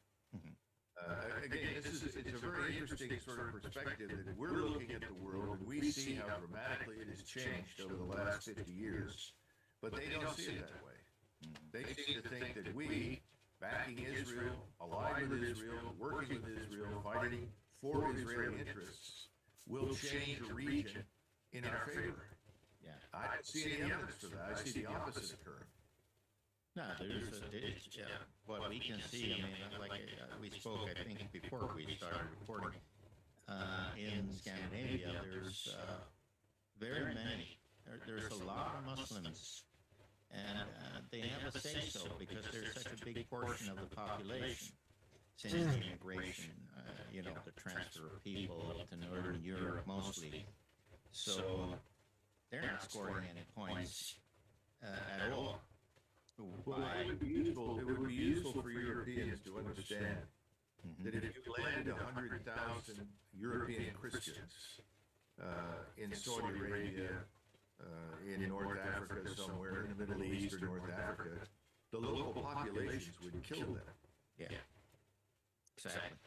Again, it's a very interesting sort of perspective that we're looking at the world and we see how dramatically it has changed over the last 50 years, but they don't see it that way. They seem to think that we, backing Israel, allied with Israel, working with Israel, fighting for Israeli interests, will change a region in our favor. Yeah. I don't see any evidence for that. I see the opposite occurring. No, what we can see, I mean, like we spoke, I think, before we started recording, in Scandinavia, there's very many, there's a lot of Muslims, and they have a say-so because there's such a big portion of the population since immigration, the transfer of people up to Northern Europe mostly. So they're not scoring any points at all. Well, it would be useful for Europeans to understand that if you landed 100,000 European Christians in Saudi Arabia, in North Africa somewhere, in the Middle East or North Africa, the local populations would kill them. Yeah, exactly.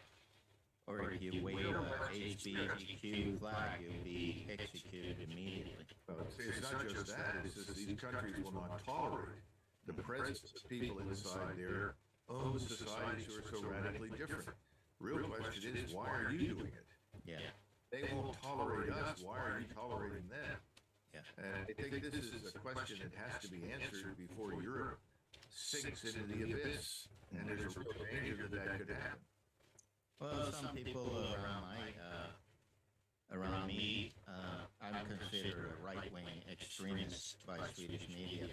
Or if you wave a HBQ flag, you'll be executed immediately. It's not just that, it's just these countries will not tolerate the presence of people inside their own societies who are so radically different. Real question is, why are you doing it? Yeah. They won't tolerate us. Why are you tolerating them? Yeah. And I think this is a question that has to be answered before Europe sinks into the abyss. And there's a real danger that could happen. Well, some people around around me, I'm considered a right-wing extremist by Swedish media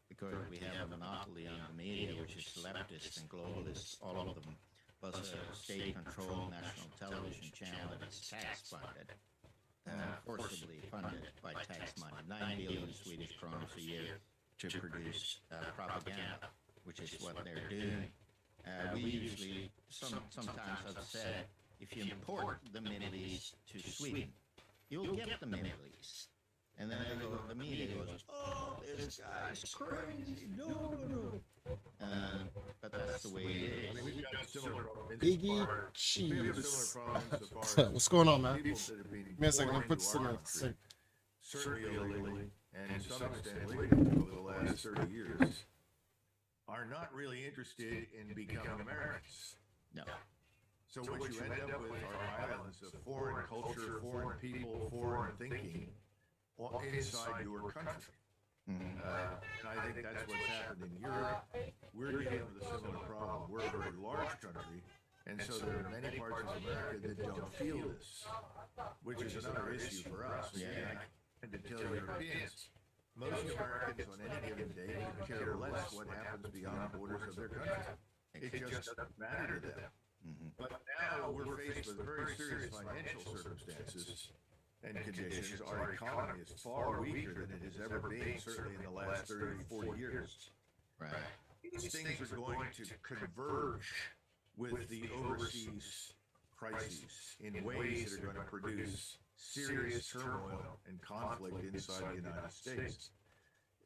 because we have a monopoly on the media, which is leftist and globalist, all of them, plus a state-controlled national television channel that is tax-funded, forcibly funded by tax money, 9 billion Swedish kroners a year to produce propaganda, which is what they're doing. We usually, sometimes have said, if you import the Middle East to Sweden, you'll get the Middle East. And then the media goes, oh, this guy's crazy, no. But that's the way it is. We've got a similar problem. Iggy Cheese. What's going on, man? Give me a second. Let me put some in. Certainly illegally, and to some extent legally over the last 30 years, are not really interested in becoming Americans. No. So what you end up with are islands of foreign culture, foreign people, foreign thinking inside your country. And I think that's what's happened in Europe. We're dealing with a similar problem. We're a very large country, and so there are many parts of America that don't feel this, which is another issue for us. I tend to tell Europeans, most Americans on any given day could care less what happens beyond the borders of their country. It just doesn't matter to them. But now we're faced with very serious financial circumstances and conditions. Our economy is far weaker than it has ever been, certainly in the last 30, 40 years. Right. These things are going to converge with the overseas crises in ways that are going to produce serious turmoil and conflict inside the United States.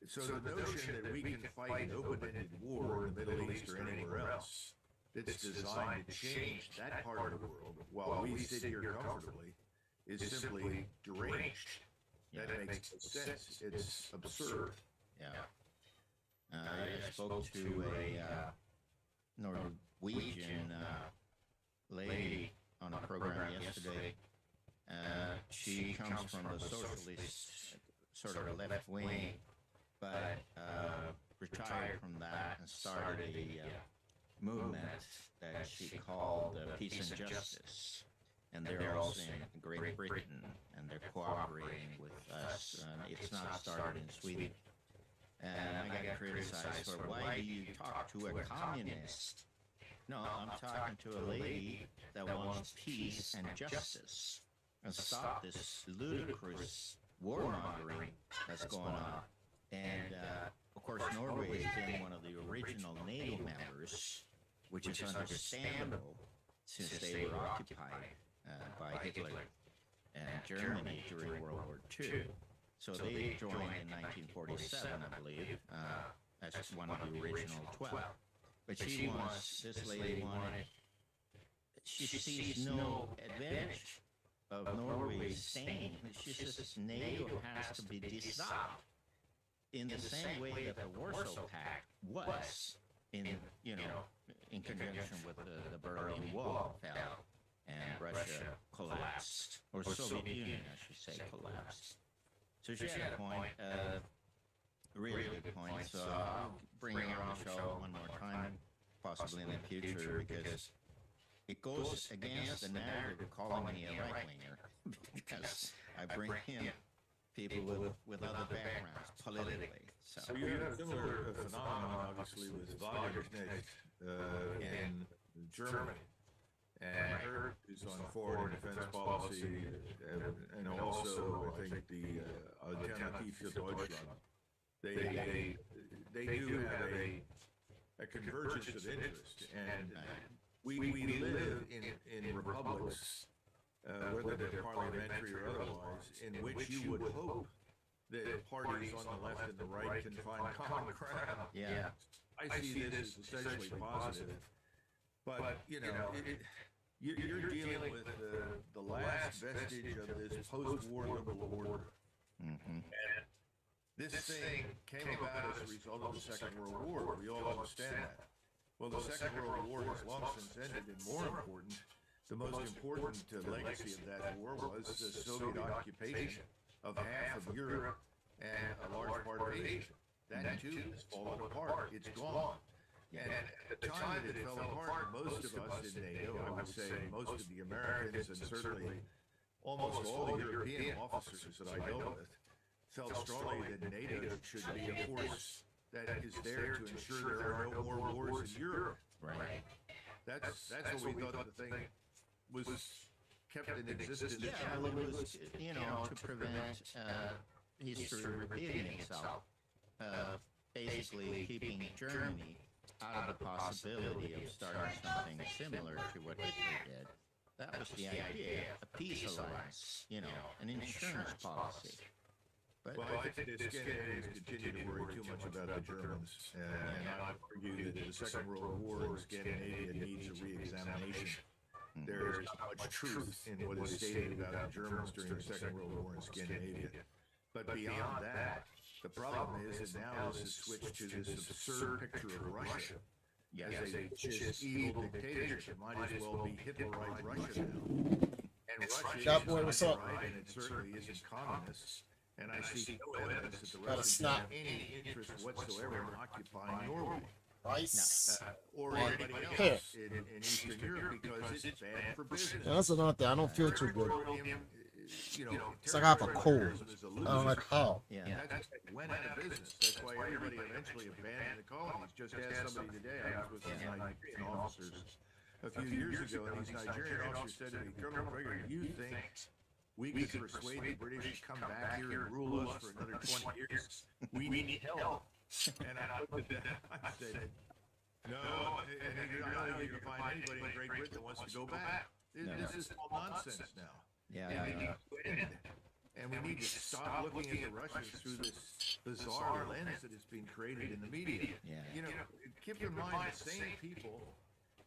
So the notion that we can fight an open-ended war in the Middle East or anywhere else that's designed to change that part of the world while we sit here comfortably is simply deranged. That makes no sense. It's absurd. Yeah. I spoke to a Norwegian lady on a program yesterday. She comes from the socialist, sort of left wing, but retired from that and started a movement that she called Peace and Justice. And they're also in Great Britain, and they're cooperating with us. It's not started in Sweden. And I got criticized for, why do you talk to a communist? No, I'm talking to a lady that wants peace and justice and stop this ludicrous warmongering that's going on. And, of course, Norway has been one of the original NATO members, which is understandable since they were occupied by Hitler and Germany during World War II. So they joined in 1947, I believe, as one of the original 12. But this lady she sees no advantage of Norway staying. She says NATO has to be dissolved in the same way that the Warsaw Pact was in conjunction with the Berlin Wall fell and Russia collapsed, or Soviet Union, I should say, collapsed. So she had a point, really good point. So I'll bring her on the show one more time, possibly in the future, because it goes against the narrative of calling me a right-winger, because I bring in people with other backgrounds politically. So you have a similar phenomenon, obviously, with Wagner's in Germany. And her is on foreign and defense policy, and also, I think, the Alternative für Deutschland. They do have a convergence of interest, and we live in republics, whether they're parliamentary or otherwise, in which you would hope that parties on the left and the right can find common ground. Yeah. I see this as essentially positive, but you're dealing with the last vestige of this post-war liberal order. And this thing came about as a result of the Second World War. We all understand that. Well, the Second World War has long since ended, and more important, the most important legacy of that war was the Soviet occupation of half of Europe and a large part of Asia. That too has fallen apart. It's gone. And at the time that it fell apart, most of us in NATO, I would say most of the Americans and certainly almost all the European officers that I dealt with felt strongly that NATO should be a force that is there to ensure there are no more wars in Europe. Right. That's what we thought the thing was kept in existence. Yeah, well, it was, to prevent history repeating itself. Basically keeping Germany out of the possibility of starting something similar to what Hitler did. That was the idea, a peace alliance, an insurance policy. But, well, I think the Scandinavians continue to worry too much about the Germans, and I would argue that the Second World War in Scandinavia needs a re-examination. There is not much truth in what is stated about the Germans during the Second World War in Scandinavia. But beyond that, the problem is that now this has switched to this absurd picture of Russia as a just evil dictatorship. It might as well be Hitlerite Russia now. And Russia is not right, and it certainly isn't communist. And I see no evidence that the Russians have any interest whatsoever in occupying Norway. Or anybody else in Eastern Europe, because it's bad for business. Yeah, that's another thing. I don't feel too good. It's like I have a cold. I don't like how. Yeah. That went out of business. That's why everybody eventually abandoned the colonies. Just ask somebody today. I was with some Nigerian officers a few years ago, and these Nigerian officers said to me, Colonel McGregor, do you think we could persuade the British to come back here and rule us for another 20 years? We need help. And I looked at them. I said, no, I don't think you can find anybody in Great Britain that wants to go back. This is all nonsense now. And we need to stop looking at the Russians through this bizarre lens that has been created in the media. Keep in mind the same people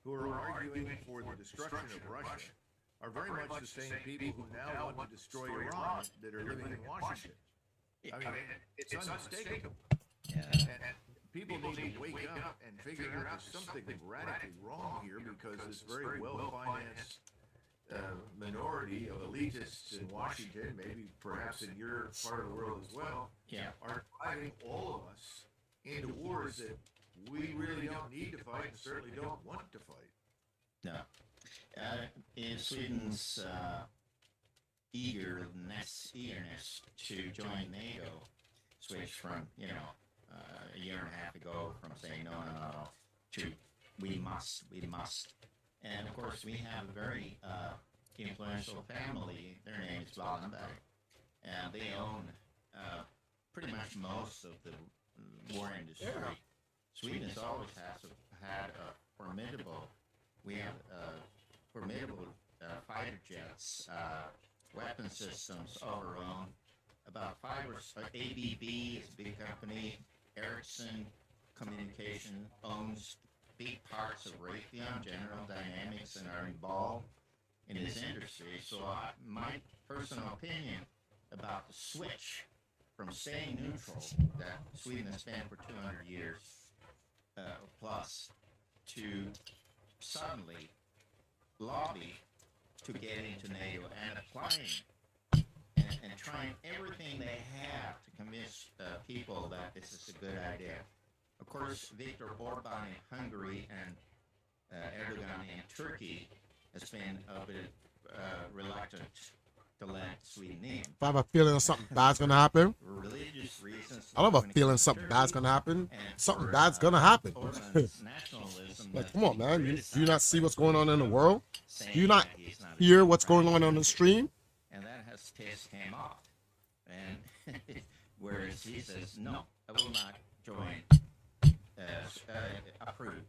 who are arguing for the destruction of Russia are very much the same people who now want to destroy Iran that are living in Washington. I mean, it's unmistakable. And people need to wake up and figure out there's something radically wrong here, because this very well-financed minority of elitists in Washington, maybe perhaps in your part of the world as well, are driving all of us into wars that we really don't need to fight and certainly don't want to fight. No. In Sweden's eagerness to join NATO switched from, a year and a half ago from saying no to we must. And of course we have a very influential family. Their name is Wallenberg, and they own pretty much most of the war industry. Sweden has always had a formidable fighter jets, weapon systems of our own. About ABB is a big company. Ericsson Communication owns big parts of Raytheon, General Dynamics, and are involved in this industry. So my personal opinion about the switch from staying neutral that Sweden has been for 200 years plus to suddenly lobby to get into NATO and applying and trying everything they have to convince people that this is a good idea. Of course, Viktor Orban in Hungary and Erdogan in Turkey has been a bit reluctant to let Sweden in. If I have a feeling something bad's going to happen, religious reasons. I don't have a feeling something bad's going to happen. Something bad's going to happen. Like, come on, man. Do you not see what's going on in the world? Do you not hear what's going on the stream? And that has pissed him off. And whereas he says, no, I will not join, approve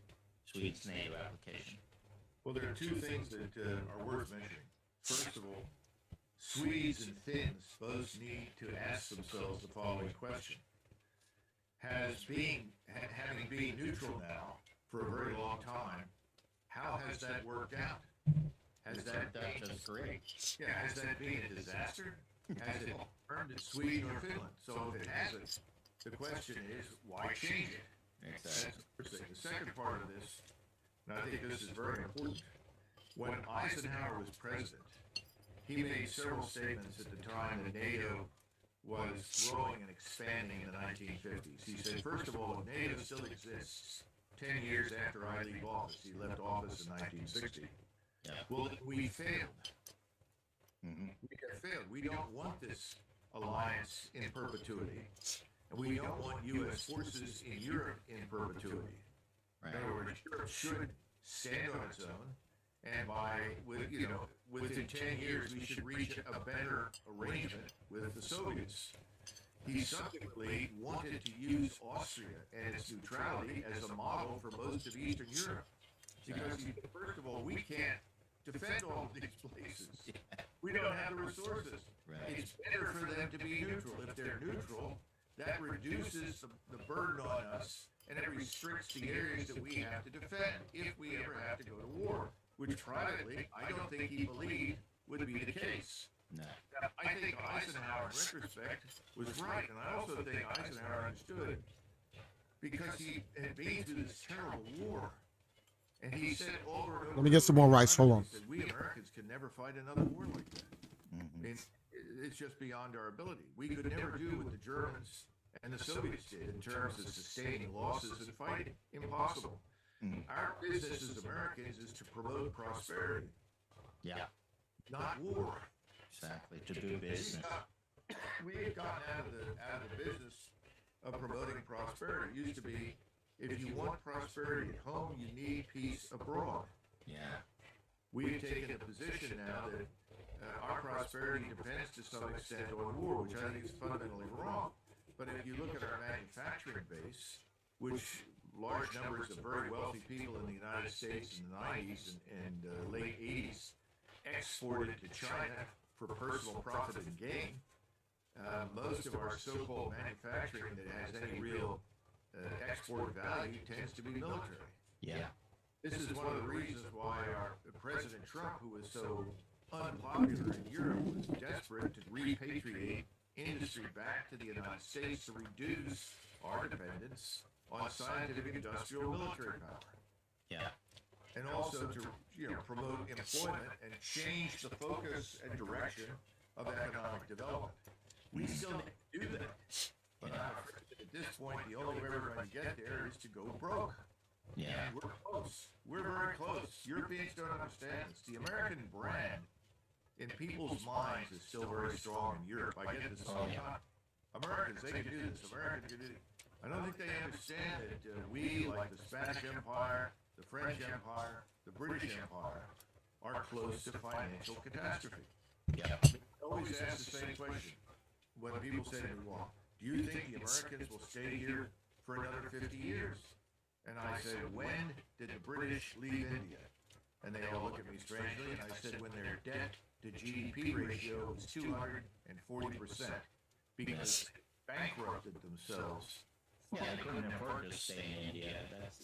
Sweden's NATO application. Well, there are two things that are worth mentioning. First of all, Swedes and Finns both need to ask themselves the following question. Having been neutral now for a very long time, how has that worked out? Has that just great? Yeah, has that been a disaster? Has it earned it Sweden or Finland? So if it hasn't, the question is, why change it? That's the first thing. The second part of this, and I think this is very important, when Eisenhower was president, he made several statements at the time that NATO was growing and expanding in the 1950s. He said, first of all, if NATO still exists 10 years after I leave office, he left office in 1960, well, we failed. We have failed. We don't want this alliance in perpetuity. And we don't want U.S. forces in Europe in perpetuity. Right. In other words, Europe should stand on its own, and within 10 years, we should reach a better arrangement with the Soviets. He subsequently wanted to use Austria and its neutrality as a model for most of Eastern Europe. Because, first of all, we can't defend all of these places. We don't have the resources. Right. It's better for them to be neutral. If they're neutral, that reduces the burden on us, and it restricts the areas that we have to defend if we ever have to go to war, which privately, I don't think he believed would be the case. No. Now, I think Eisenhower, in retrospect, was right, and I also think Eisenhower understood, because he had been through this terrible war, and he said over and over. Let me get some more rice. Hold on. He said, we Americans can never fight another war like that. I mean, it's just beyond our ability. We could never do what the Germans and the Soviets did in terms of sustaining losses and fighting. Impossible. Our business as Americans is to promote prosperity. Yeah. Not war. Exactly. To do business. We've gotten out of the business of promoting prosperity. It used to be, if you want prosperity at home, you need peace abroad. Yeah. We've taken a position now that our prosperity depends to some extent on war, which I think is fundamentally wrong. But if you look at our manufacturing base, which large numbers of very wealthy people in the United States in the 90s and late 80s exported to China for personal profit and gain, most of our so-called manufacturing that has any real export value tends to be military. Yeah. This is one of the reasons why our President Trump, who was so unpopular in Europe, was desperate to repatriate industry back to the United States to reduce our dependence on scientific, industrial, military power. Yeah. And also to promote employment and change the focus and direction of economic development. We still need to do that. But I'm afraid that at this point, the only way we're going to get there is to go broke. Yeah. And we're close. We're very close. Europeans don't understand this. The American brand in people's minds is still very strong in Europe. I get this all the time. Americans, they can do this. Americans can do it. I don't think they understand that we, like the Spanish Empire, the French Empire, the British Empire, are close to financial catastrophe. Yeah. I always ask the same question when people say to me, well, do you think the Americans will stay here for another 50 years? And I say, when did the British leave India? And they all look at me strangely, and I said, when their debt to GDP ratio was 240%, because they bankrupted themselves. Yeah, they couldn't afford to stay in India.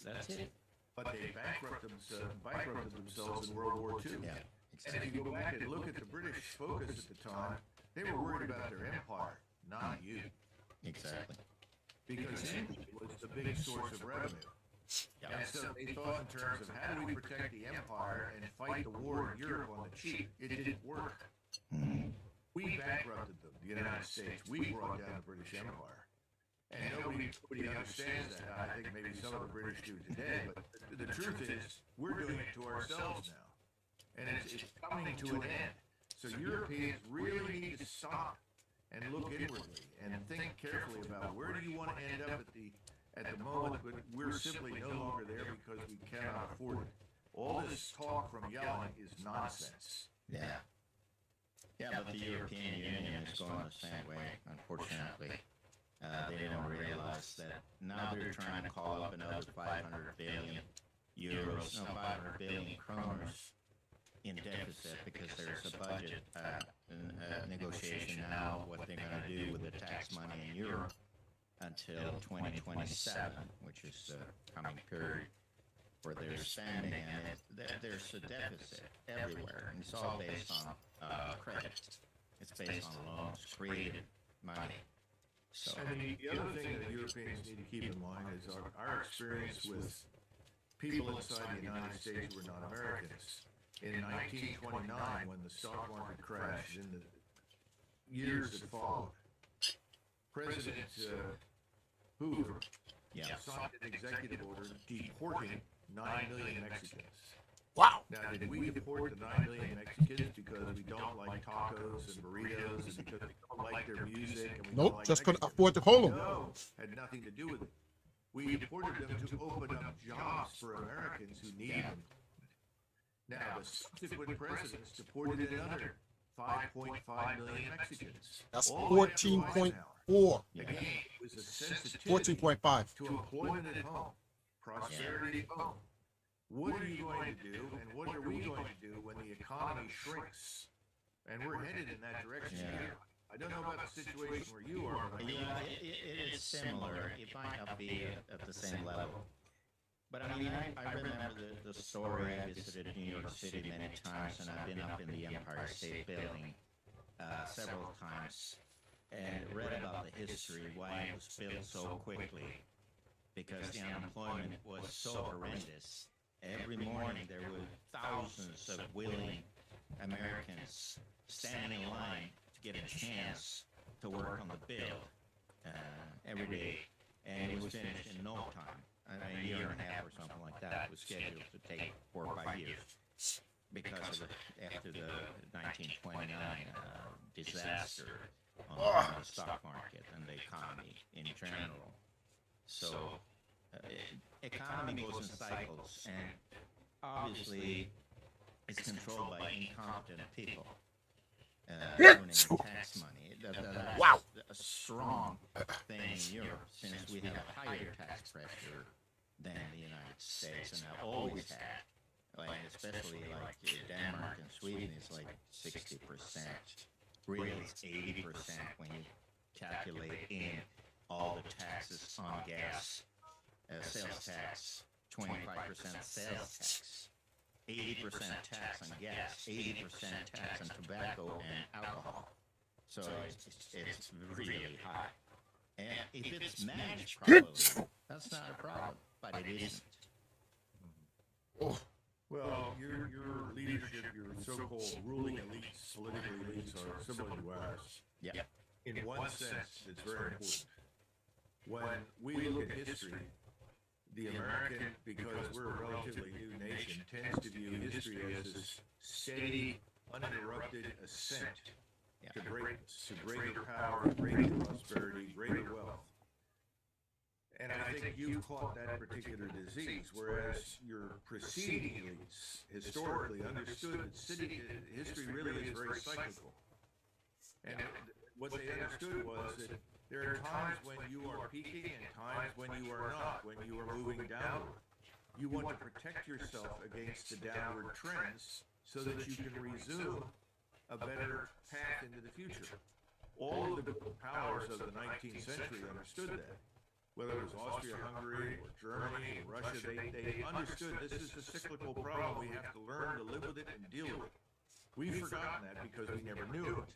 That's it. But they bankrupted themselves in World War II. Yeah, And if you go back and look at the British focus at the time, they were worried about their empire, not you. Exactly. Because India was the big source of revenue. Yeah. And so they thought in terms of how do we protect the empire and fight the war in Europe on the cheap. It didn't work. We bankrupted them, the United States. We brought down the British Empire. And nobody understands that. I think maybe some of the British do today, but the truth is, we're doing it to ourselves now. And it's coming to an end. So Europeans really need to stop and look inwardly and think carefully about where do you want to end up at the moment when we're simply no longer there because we cannot afford it. All this talk from Yellen is nonsense. Yeah. Yeah, but the European Union is going the same way, unfortunately. They don't realize that now they're trying to call up another 500 billion euros, no, 500 billion kroners in deficit because there's a budget negotiation now, what they're going to do with the tax money in Europe until 2027, which is the coming period for their spending, and there's a deficit everywhere, and it's all based on credit. It's based on loans, created money. So, and the other thing that Europeans need to keep in mind is our experience with people inside the United States who are not Americans. In 1929, when the stock market crashed, in the years that followed, President Hoover signed an executive order deporting 9 million Mexicans. Wow. Now, did we deport the 9 million Mexicans because we don't like tacos and burritos and because we don't like their music and we Nope, don't like just couldn't Mexicans? afford to hold them. No, had nothing to do with it. We deported them to open up jobs for Americans who needed them. Now, the subsequent presidents deported another 5.5 million Mexicans. That's all the way up to 14.4. Again, it was a sensitivity 14.5. to employment at home, prosperity at home. What are you going to do, and what are we going to do when the economy shrinks? And we're headed in that direction here. I don't know about the situation where you are, but Yeah, it is similar. It might not be at the same level. But I mean, I remember the story. I visited New York City many times, and I've been up in the Empire State Building several times and read about the history, why it was built so quickly, because the unemployment was so horrendous. Every morning there were thousands of willing Americans standing in line to get a chance to work on the bill every day, and it was finished in no time. I mean, a year and a half or something like that. It was scheduled to take 4 or 5 years because of after the 1929 disaster on the stock market and the economy in general. So, economy goes in cycles, and obviously it's controlled by incompetent people. Owning tax money. That's a strong thing in Europe, since we have a higher tax pressure than the United States, and have always had. Like, especially like Denmark and Sweden is like 60%. Really, it's 80% when you calculate in all the taxes on gas, sales tax, 25% sales tax. 80% tax on gas, 80% tax on tobacco and alcohol. So it's really high. And if it's managed properly, that's not a problem, but it isn't. Well, your leadership, your so-called ruling elites, political elites, are similar to ours. Yeah. In one sense, it's very important. When we look at history, the American, because we're a relatively new nation, tends to view history as this steady, uninterrupted ascent to greatness, to greater power, greater prosperity, greater wealth. And I think you caught that particular disease, whereas your preceding elites historically understood that history really is very cyclical. And what they understood was that there are times when you are peaking and times when you are not, when you are moving downward. You want to protect yourself against the downward trends so that you can resume a better path into the future. All of the powers of the 19th century understood that. Whether it was Austria-Hungary or Germany or Russia, they understood this is a cyclical problem. We have to learn to live with it and deal with it. We've forgotten that because we never knew it.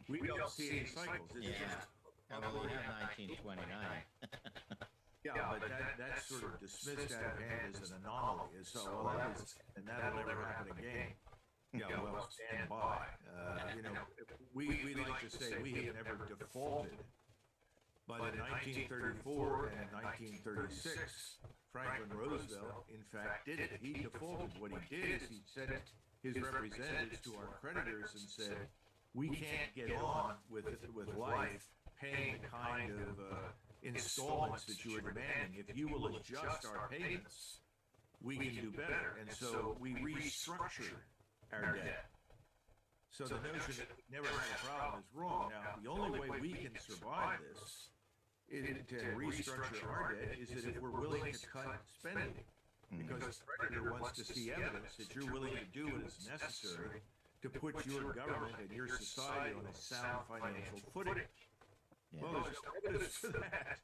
We don't see any cycles. It's just Well, we have 1929. yeah, but that's sort of dismissed out of hand as an anomaly. So, and that'll never happen again. Yeah, well, stand by. We like to say we have never defaulted. But in 1934 and in 1936, Franklin Roosevelt, in fact, did it. He defaulted. What he did is he sent his representatives to our creditors and said, we can't get on with life paying the kind of installments that you are demanding. If you will adjust our payments, we can do better. And so we restructured our debt. So the notion that we never had a problem is wrong. Now, the only way we can survive this to restructure our debt is that if we're willing to cut spending. Because the creditor wants to see evidence that you're willing to do what is necessary to put your government and your society on a sound financial footing. Yeah. Well, there's no evidence for that.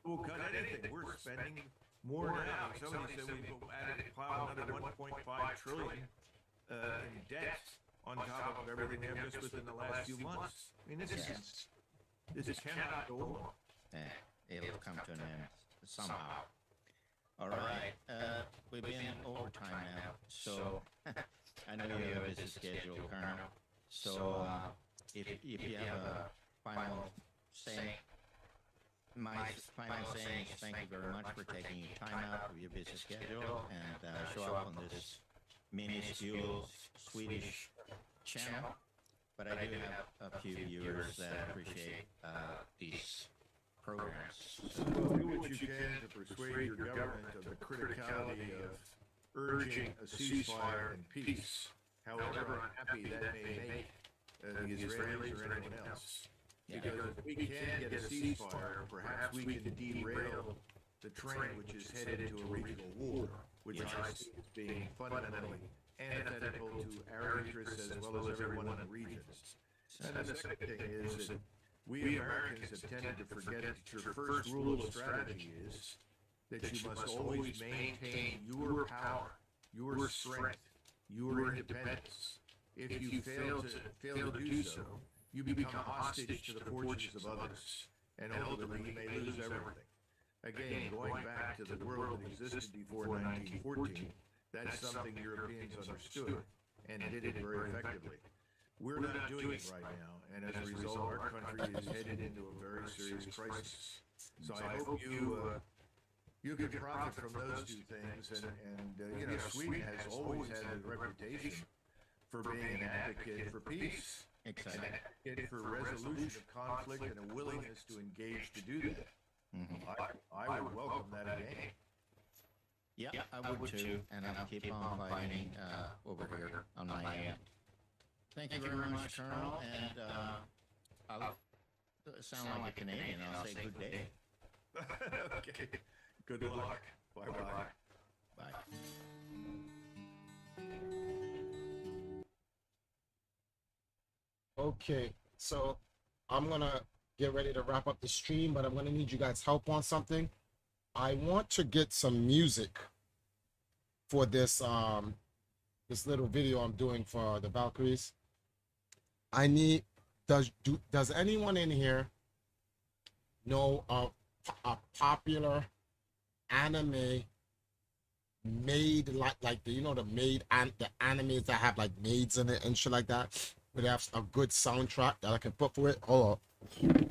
We'll cut anything. We're spending more now. Somebody said we've piled another 1.5 trillion in debt on top of everything we have just within the last few months. I mean, this cannot go on. It'll come to an end somehow. All right, we've been overtime now, so I know you have a busy schedule, Colonel. So if you have a final say, my final saying is thank you very much for taking your time out of your busy schedule and show up on this minuscule Swedish channel, but I do have a few viewers that appreciate these programs. Well, do what you can to persuade your government of the criticality of urging a ceasefire and peace, however unhappy that may make the Israelis or anyone else. Because if we can get a ceasefire, perhaps we can derail the train which is headed into a regional war, which I see as being fundamentally antithetical to our interests as well as everyone in the regions. And the second thing is that we Americans have tended to forget that your first rule of strategy is that you must always maintain your power, your strength, your independence. If you fail to do so, you become hostage to the fortunes of others, and ultimately you may lose everything. Again, going back to the world that existed before 1914, that's something Europeans understood and did it very effectively. We're not doing it right now, and as a result, our country is headed into a very serious crisis. So I hope you can profit from those two things, and you know, Sweden has always had a reputation for being an advocate for peace, Exactly. an advocate for resolution of conflict, and a willingness to engage to do that. I would welcome that again. Yeah, I would too, and I'll keep on fighting over here on my end. Thank you very much, Colonel, and I'll sound like a Canadian. I'll say good day. Okay. Good luck. Bye-bye. Bye. Okay, so I'm gonna get ready to wrap up the stream, but I'm gonna need you guys' help on something. I want to get some music for this this little video I'm doing for the Valkyries. I need does anyone in here know of a popular anime made like the, you know, the made and the animes that have like maids in it and shit like that, but they have a good soundtrack that I can put for it? Hold on.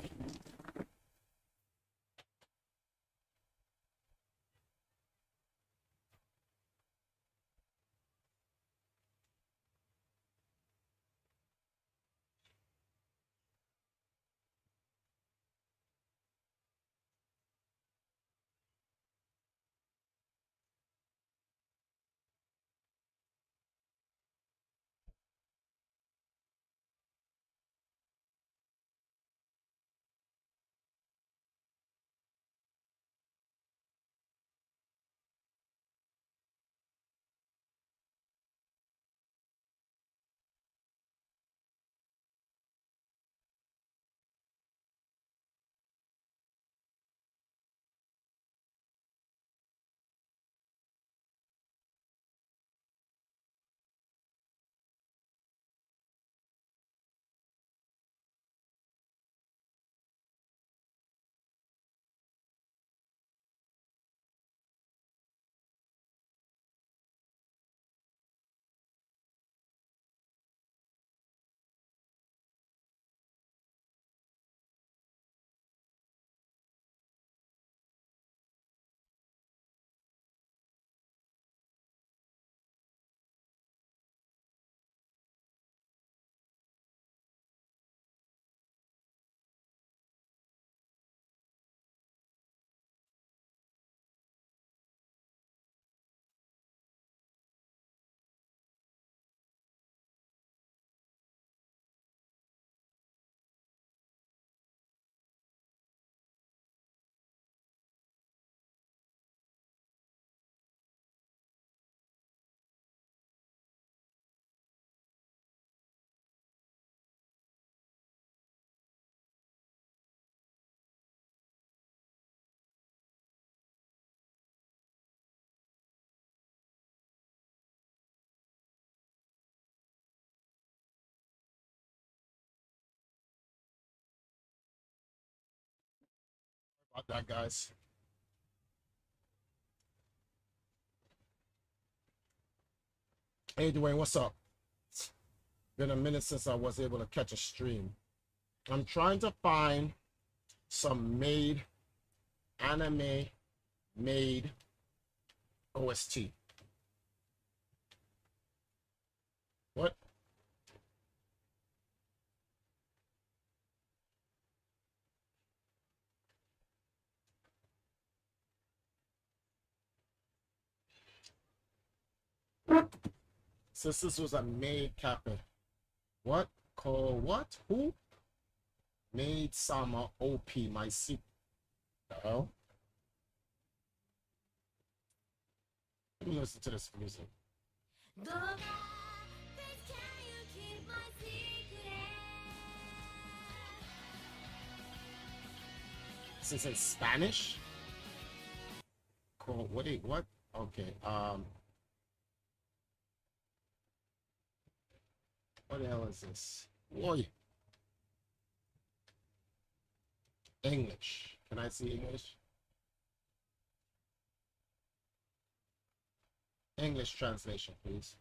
About that, guys. Hey, Dwayne, what's up? Been a minute since I was able to catch a stream. I'm trying to find some anime made OST. Sisters was a maid captain. What? Call what? Who? Maid Sama OP, my secret. Oh. Let me listen to this music. This is in Spanish? Cool. What? Okay. What the hell is this? Boy. English. Can I see English? English translation, please.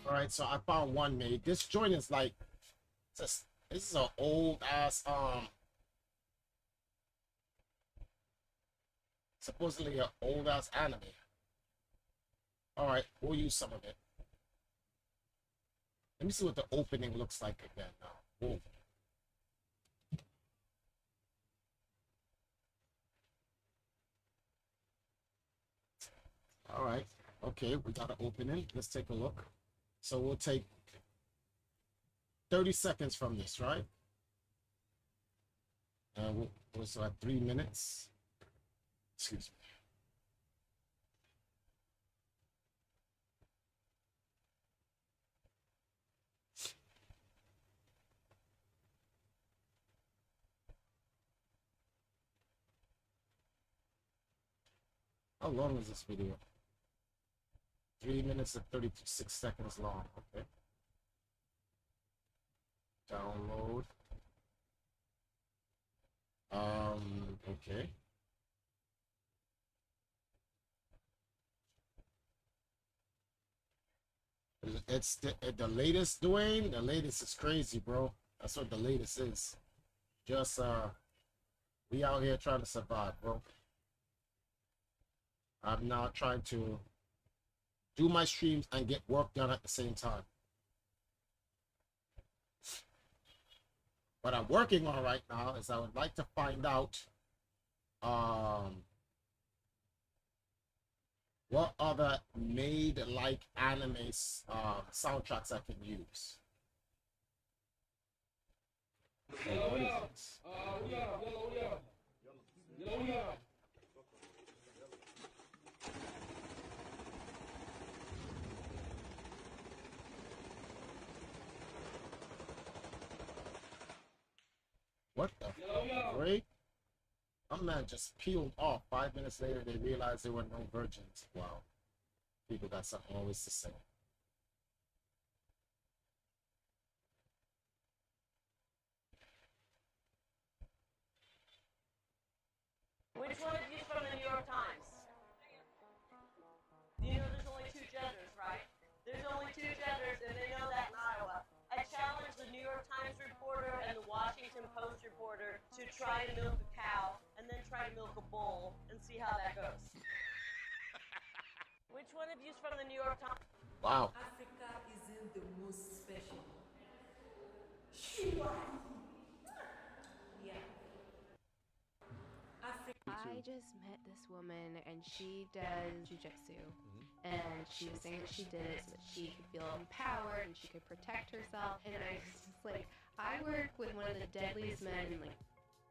All right, so I found one maid. This joint is like, this is an old ass supposedly an old ass anime. All right, we'll use some of it. Let me see what the opening looks like again now. Whoa. All right, okay, we got an opening. Let's take a look. So we'll take 30 seconds from this, right? And we'll still at 3 minutes. Excuse me. How long is this video? 3 minutes and 36 seconds long. Okay. Download. Okay. It's the latest, Dwayne. The latest is crazy, bro. That's what the latest is. Just we out here trying to survive, bro. I'm now trying to do my streams and get work done at the same time. What I'm working on right now is I would like to find out what other made-like anime soundtracks I can use. What is this? What the freak? My man just peeled off. 5 minutes later, they realized there were no virgins. Wow. People got something always to say. Which one of you is from the New York Times? You know there's only two genders, right? There's only two genders, and they know that in Iowa. I challenge the New York Times reporter and the Washington Post reporter to try to milk a cow and then try to milk a bull and see how that goes. Which one of you is from the New York Times? Wow. Africa isn't the most special. Yeah. I just met this woman and she does jujitsu. And she was saying that she did it so that she could feel empowered and she could protect herself. And I was just like, I work with one of the deadliest men in like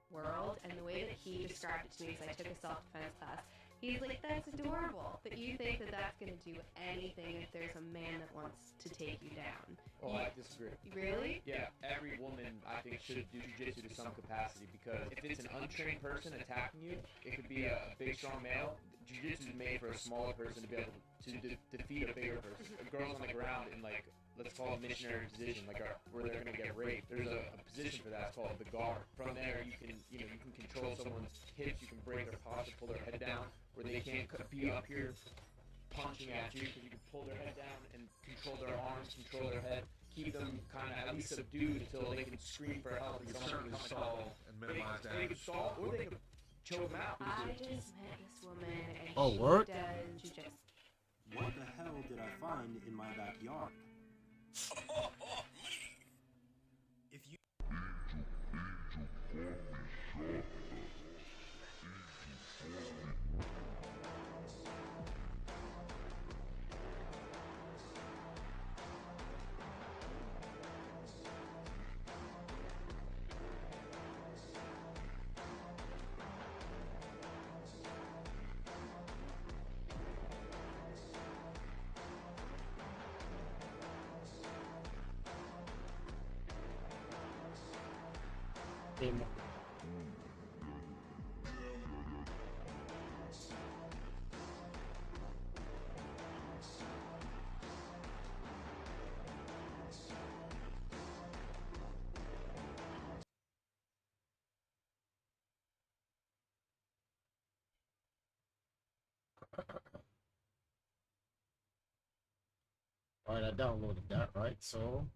world, and the way that he described it to me, because I took a self-defense class, he's like, that's adorable that you think that that's going to do anything if there's a man that wants to take you down. Oh, I disagree. Really? Yeah, every woman, I think, should do jiu-jitsu to some capacity, because if it's an untrained person attacking you, it could be a big, strong male. Jiu-jitsu is made for a smaller person to be able to defeat a bigger person. A girl's on the ground in, like, let's call it missionary position, like where they're going to get raped. There's a position for that. It's called the guard. From there, you can control someone's hips. You can break their posture, pull their head down, where they can't be up here punching at you, because you can pull their head down and control their arms, control their head, keep them kind of at least subdued until they can scream for help and someone can come and help. And minimize They damage. could stall, or they could choke him out. I just met this woman and Oh, she word? does jujitsu. What the hell did I find in my backyard? If you Amen. All right, I downloaded that, right? So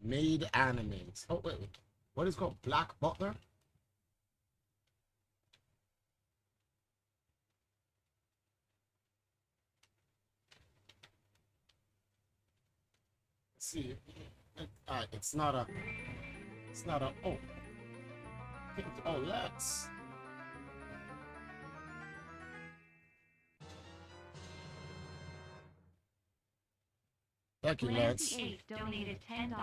made animes. Oh wait. What is it called? Black Butler? Let's see. It's not a oh. Oh, let's. Thank you, Lance. Lancy 8 donated $10.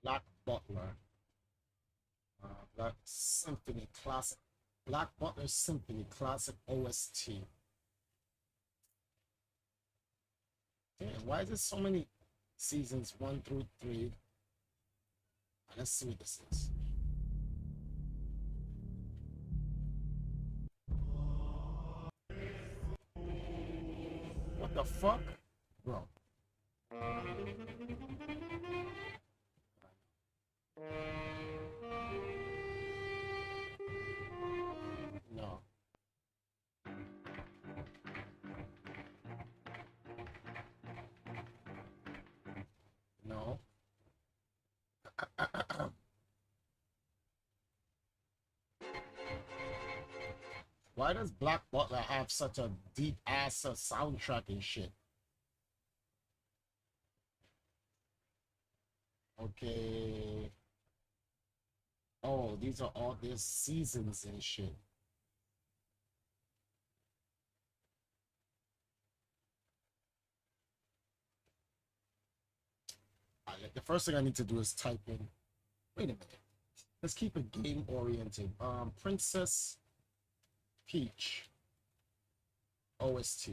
Black Butler. Black Symphony Classic. Black Butler Symphony Classic OST. Damn, why is there so many seasons 1 through 3? Let's see what this is. What the fuck? Bro. No. No. Why does Black Butler have such a deep ass soundtrack and shit? Okay. Oh, these are all their seasons and shit. The first thing I need to do is type in. Wait a minute. Let's keep it game oriented. Princess Peach OST.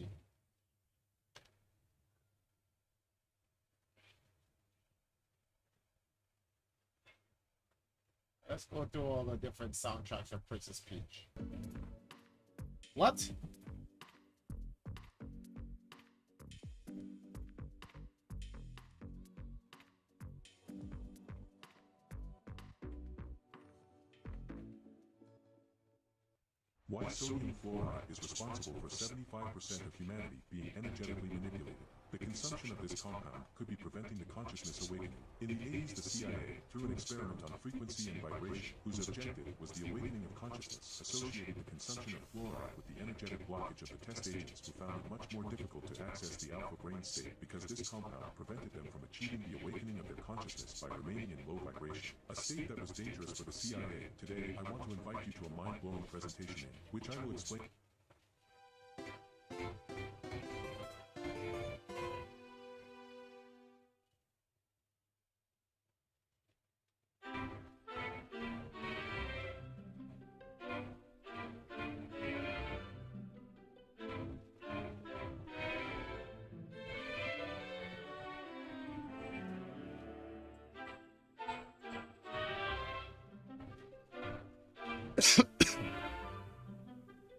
Let's go through all the different soundtracks of Princess Peach. What? Why sodium fluoride is responsible for 75% of humanity being energetically manipulated. The consumption of this compound could be preventing the consciousness awakening. In the 80s, the CIA, through an experiment on frequency and vibration, whose objective was the awakening of consciousness, associated the consumption of fluoride with the energetic blockage of the test agents who found it much more difficult to access the alpha brain state because this compound prevented them from achieving the awakening of their consciousness by remaining in low vibration, a state that was dangerous for the CIA. Today, I want to invite you to a mind-blowing presentation in which I will explain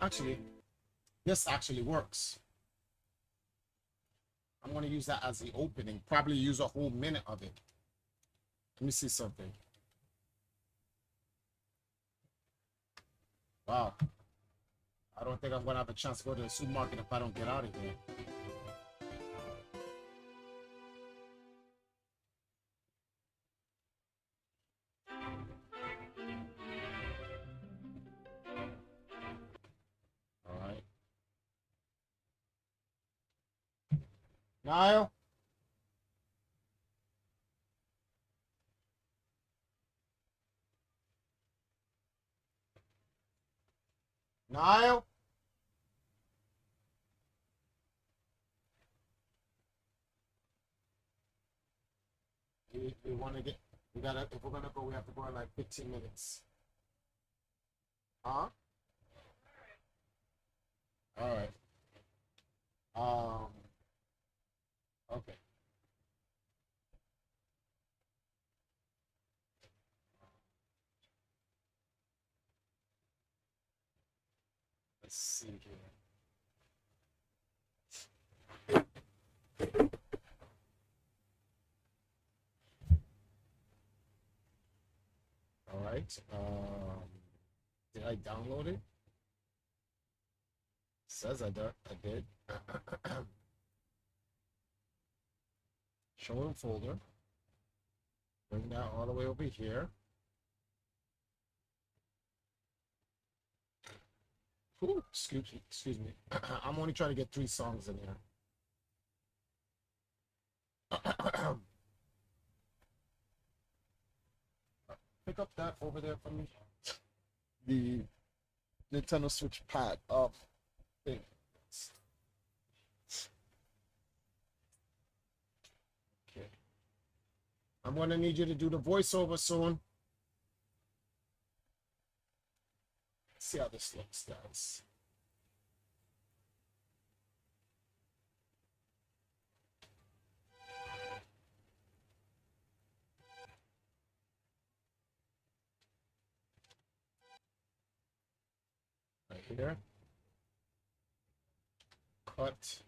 Actually, this actually works. I'm going to use that as the opening. Probably use a whole minute of it. Let me see something. Wow. I don't think I'm going to have a chance to go to the supermarket if I don't get out of here. All right. Niall? Niall? We want to get, we gotta, if we're gonna go, we have to go in like 15 minutes. Huh? All right. Okay. Let's see here. All right. Did I download it? Says I did. Show in folder. Bring that all the way over here. Ooh, excuse me. I'm only trying to get 3 songs in here. Pick up that over there for me. The Nintendo Switch pad thing. Okay. I'm gonna need you to do the voiceover soon. Let's see how this looks, guys. Right here. Cut.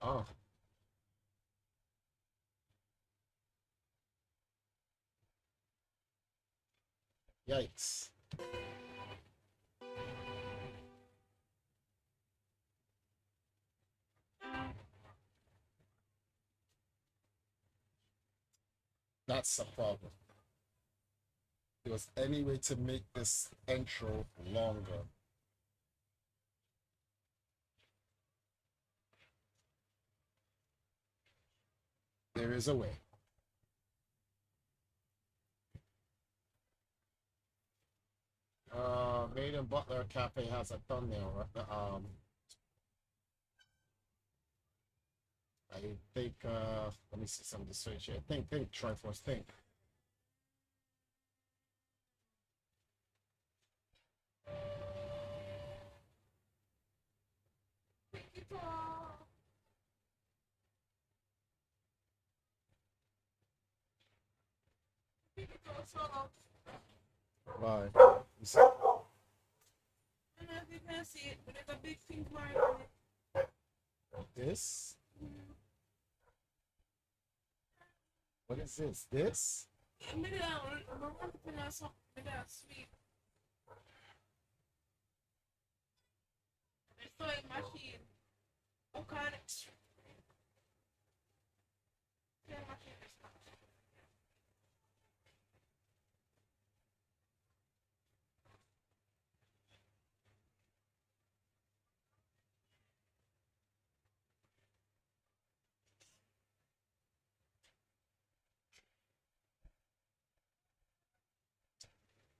Oh. Yikes. That's a problem. There was any way to make this intro longer. There is a way. Made in Butler Cafe has a thumbnail. I think, let me see some of the switch here. Think, Triforce, think. Bye. You see? I don't know if you can see it, but there's a big pink mark on it. This? What is this? This? Maybe I'm working on something that's sweet. It's sewing machine. Okay. Yeah, machine is not.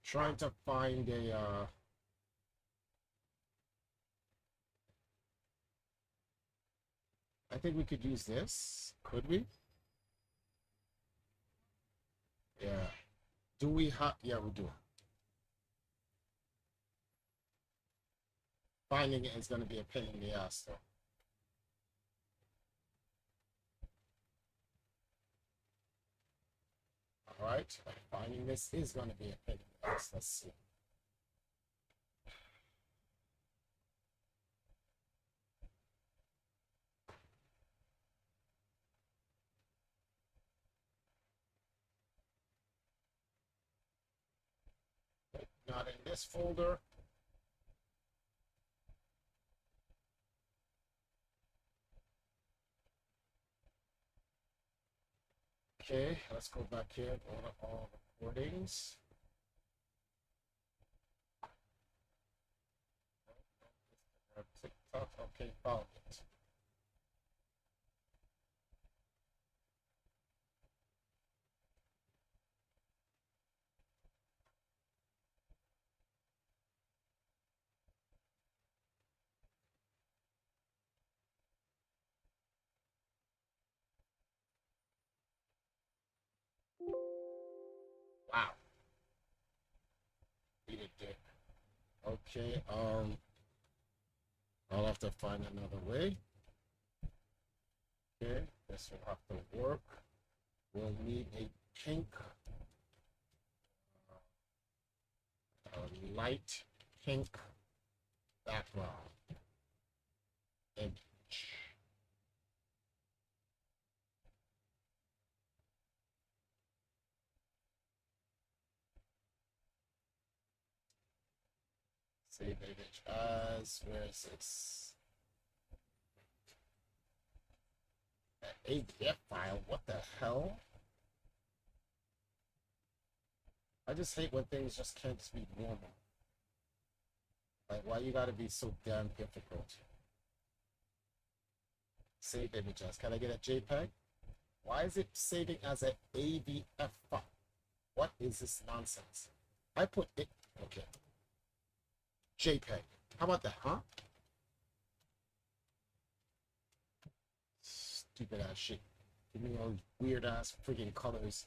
Trying to find a I think we could use this. Could we? Yeah. Do we have? Yeah, we do. Finding it is going to be a pain in the ass, though. right? Finding this is going to be a pain in the ass. Let's see. Not in this folder. Okay, let's go back here. Go to all recordings. TikTok. Okay, found it. Wow. He did it. Okay, I'll have to find another way. Okay, this will have to work. We'll need a pink, a light pink background image. Save image as, where is this? An ADF file, what the hell? I just hate when things just can't just be normal. Like, why you gotta be so damn difficult? Save images. Can I get a JPEG? Why is it saving as an AVF file? What is this nonsense? I put it, okay. JPEG. How about that, huh? Stupid ass shit. Give me all these weird ass freaking colors.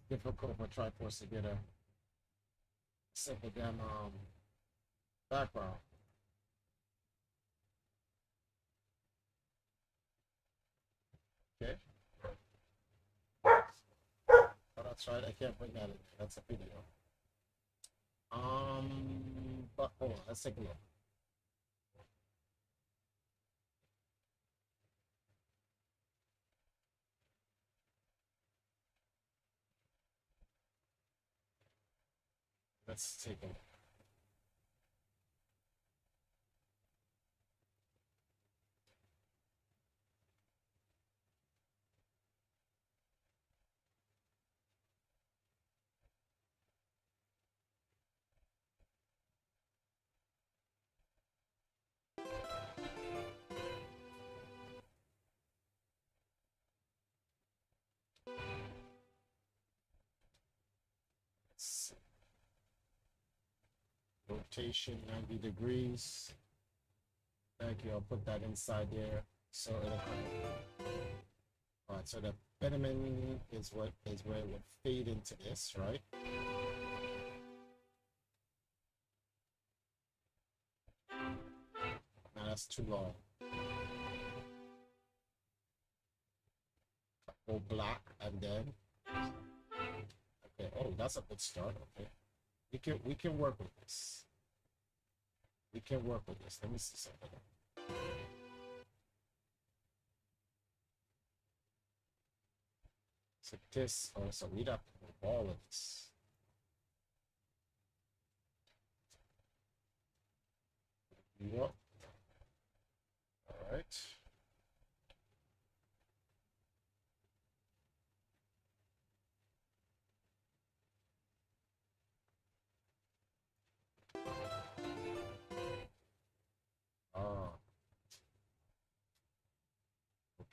Difficult for Triforce to get a simple damn background. Okay. Oh, that's right. I can't bring that in. That's a video. But hold on. Let's take a look. Let's take a look. Let's see. Rotation 90 degrees. Thank you. I'll put that inside there so it'll come. All right. So the Benjamin is where it would fade into this, right? Now that's too long. Go black and then. Okay. Oh, that's a good start. Okay. We can work with this. We can work with this. Let me see something. So this, oh, so we'd have to move all of this. Yep. All right.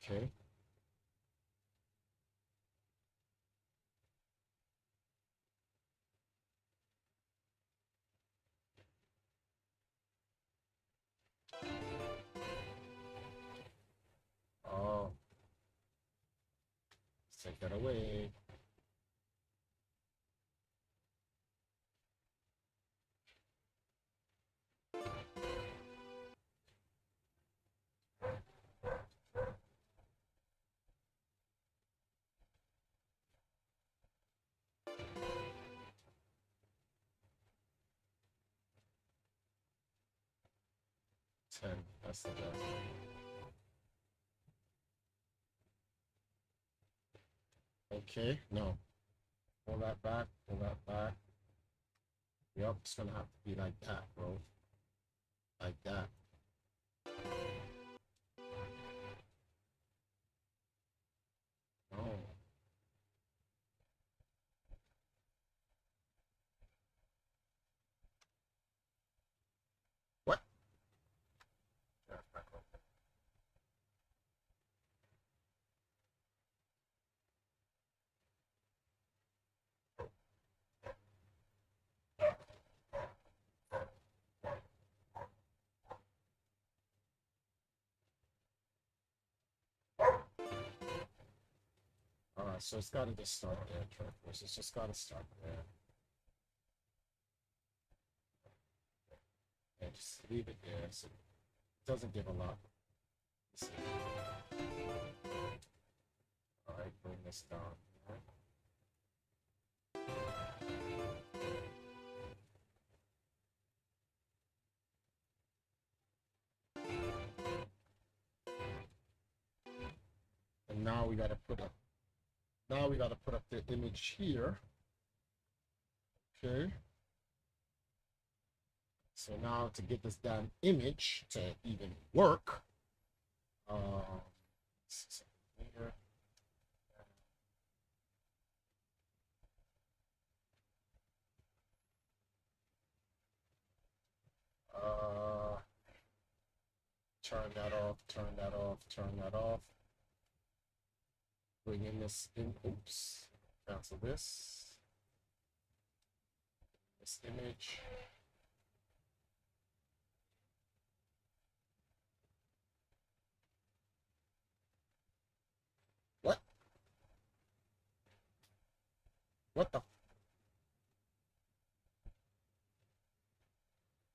Okay. Take that away. That's the best. Okay, no. Pull that back, pull that back. Yep, it's gonna have to be like that, bro. Like that. No. What? Alright, so it's gotta just start there, Trackers. It's just gotta start there. And just leave it there so it doesn't give a lot. Alright, bring this down here. And now we gotta put up the image here. Okay. So now to get this damn image to even work, here. Turn that off, turn that off, turn that off. Bring in this in, oops, cancel this image. What? What the?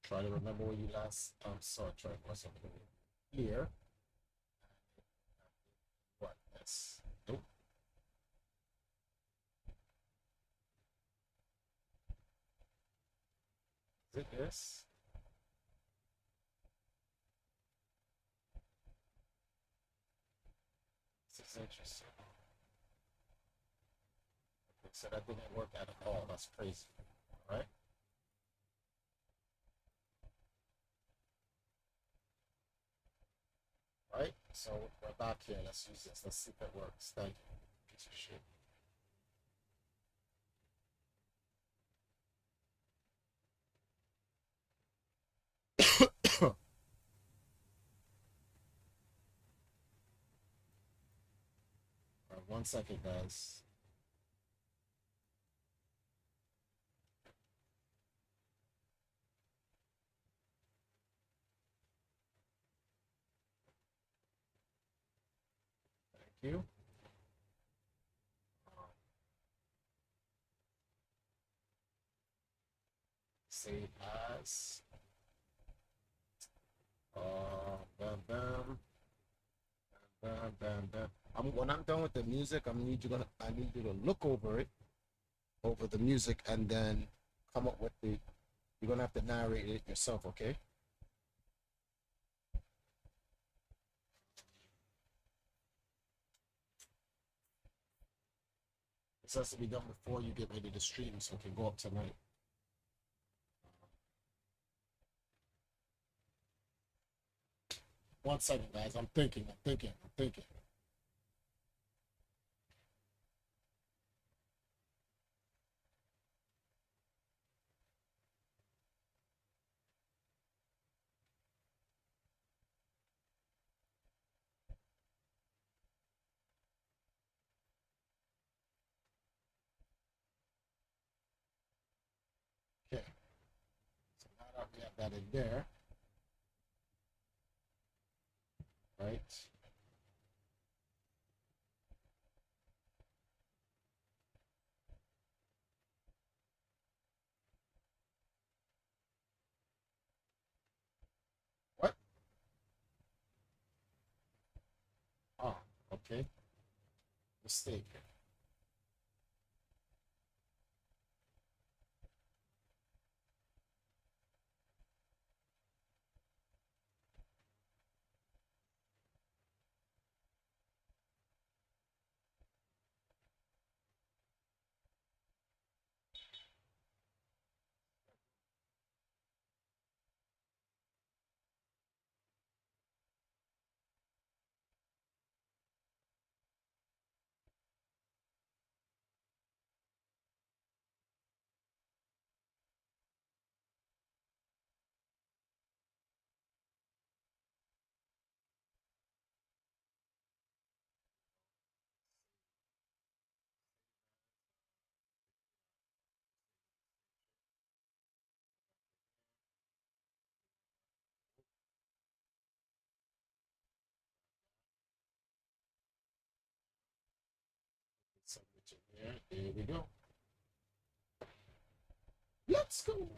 Try to remember where you last saw it. Try to put something here. What? That's nope. Is it this? This is interesting. Okay, so that didn't work at all. That's crazy. All right. Right? So we're back here. Let's use this. Let's see if it works. Thank you. Piece of shit. All right, 1 second, guys. Thank you. Save as. Bam, bam, bam, bam, bam. When I'm done with the music, I need you to look over it, over the music, and then come up with the. You're gonna have to narrate it yourself, okay? This has to be done before you get ready to stream, so it can go up tonight. One second, guys. I'm thinking. Okay. So now that we have that in there, right? Okay. Mistake. Submit it there. There we go. Let's go.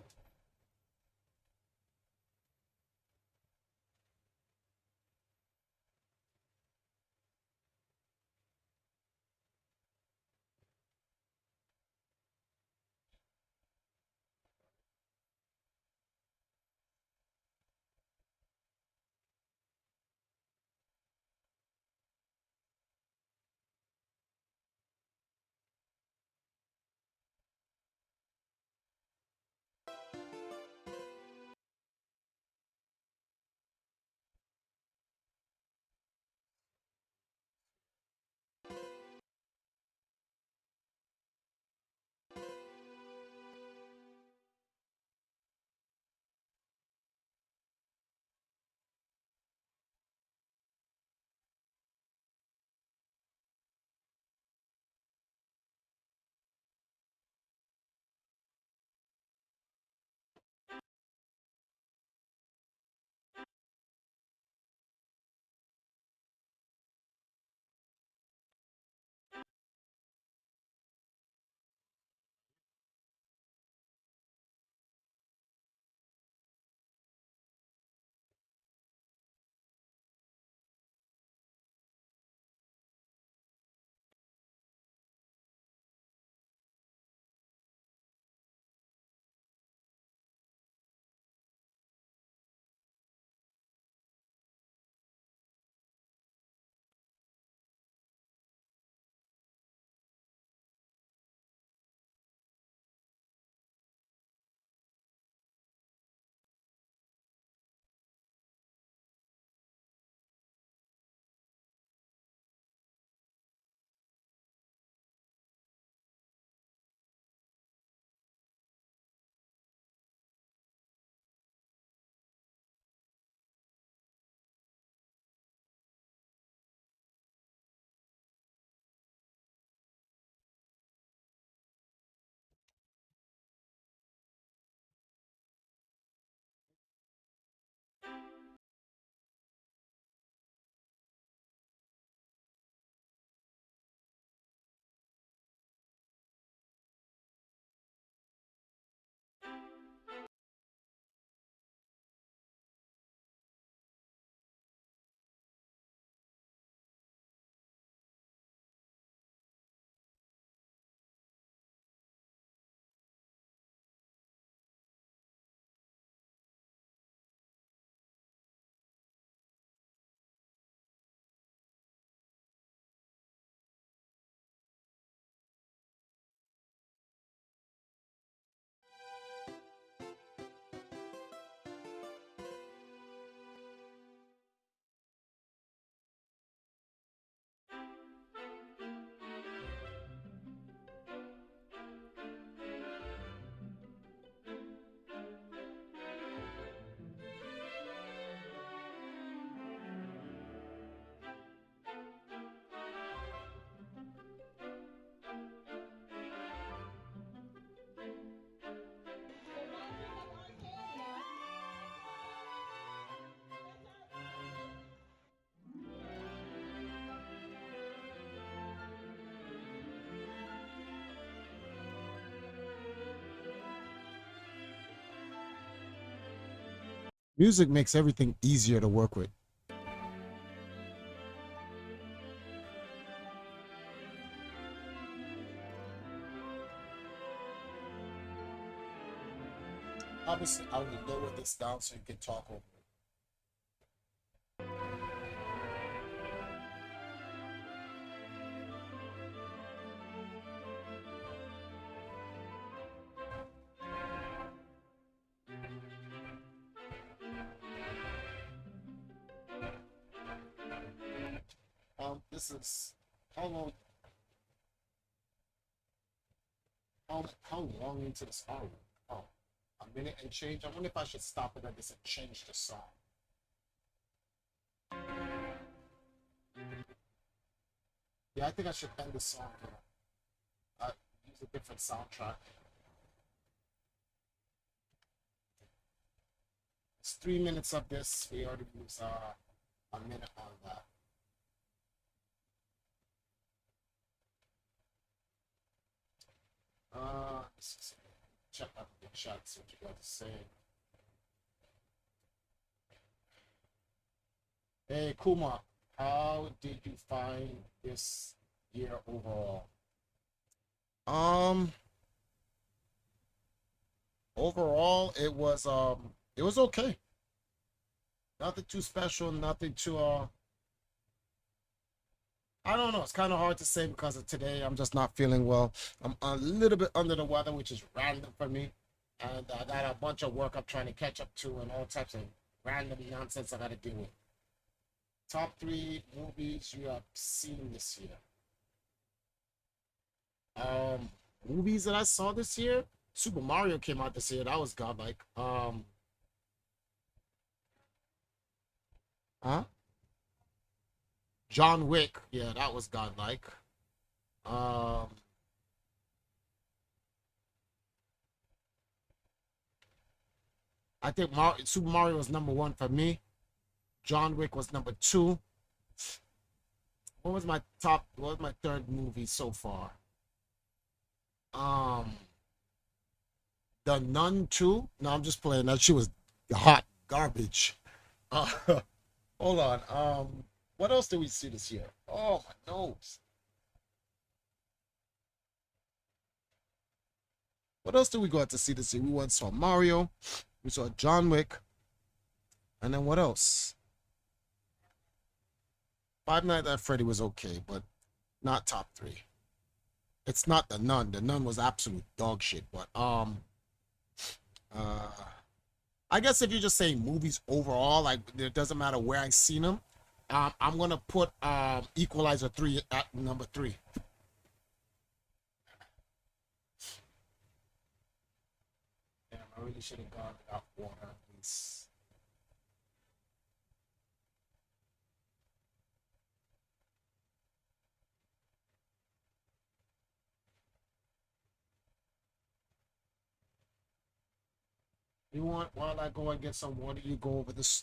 Music makes everything easier to work with. Obviously, I will lower this down so you can talk over it. This is how long? How long into this are we? Oh, a minute and change. I wonder if I should stop it at this and change the song. Yeah, I think I should end the song here. Use a different soundtrack. It's 3 minutes of this. We already used a minute on that. Let's check out the chat, see what you guys are saying. Hey, Kuma, how did you find this year overall? Overall, it was okay. Nothing too special, nothing too I don't know. It's kind of hard to say because of today. I'm just not feeling well. I'm a little bit under the weather, which is random for me. And I got a bunch of work I'm trying to catch up to and all types of random nonsense I got to deal with. Top 3 movies you have seen this year. Movies that I saw this year. Super Mario came out this year. That was godlike. Huh? John Wick, yeah, that was godlike. I think Super Mario was number 1 for me. John Wick was number 2. What was my 3rd movie so far? The Nun 2. No, I'm just playing. That shit was hot garbage. Hold on. What else did we see this year? Oh, my nose. What else did we go out to see this year? We went saw Mario. We saw John Wick. And then what else? Five Nights at Freddy was okay, but not top 3. It's not The Nun. The Nun was absolute dog shit. But I guess if you're just saying movies overall, like it doesn't matter where I seen them. I'm gonna put Equalizer 3 at number 3. Damn, I really should have gone without water at least. You want while I go and get some water, you go over this.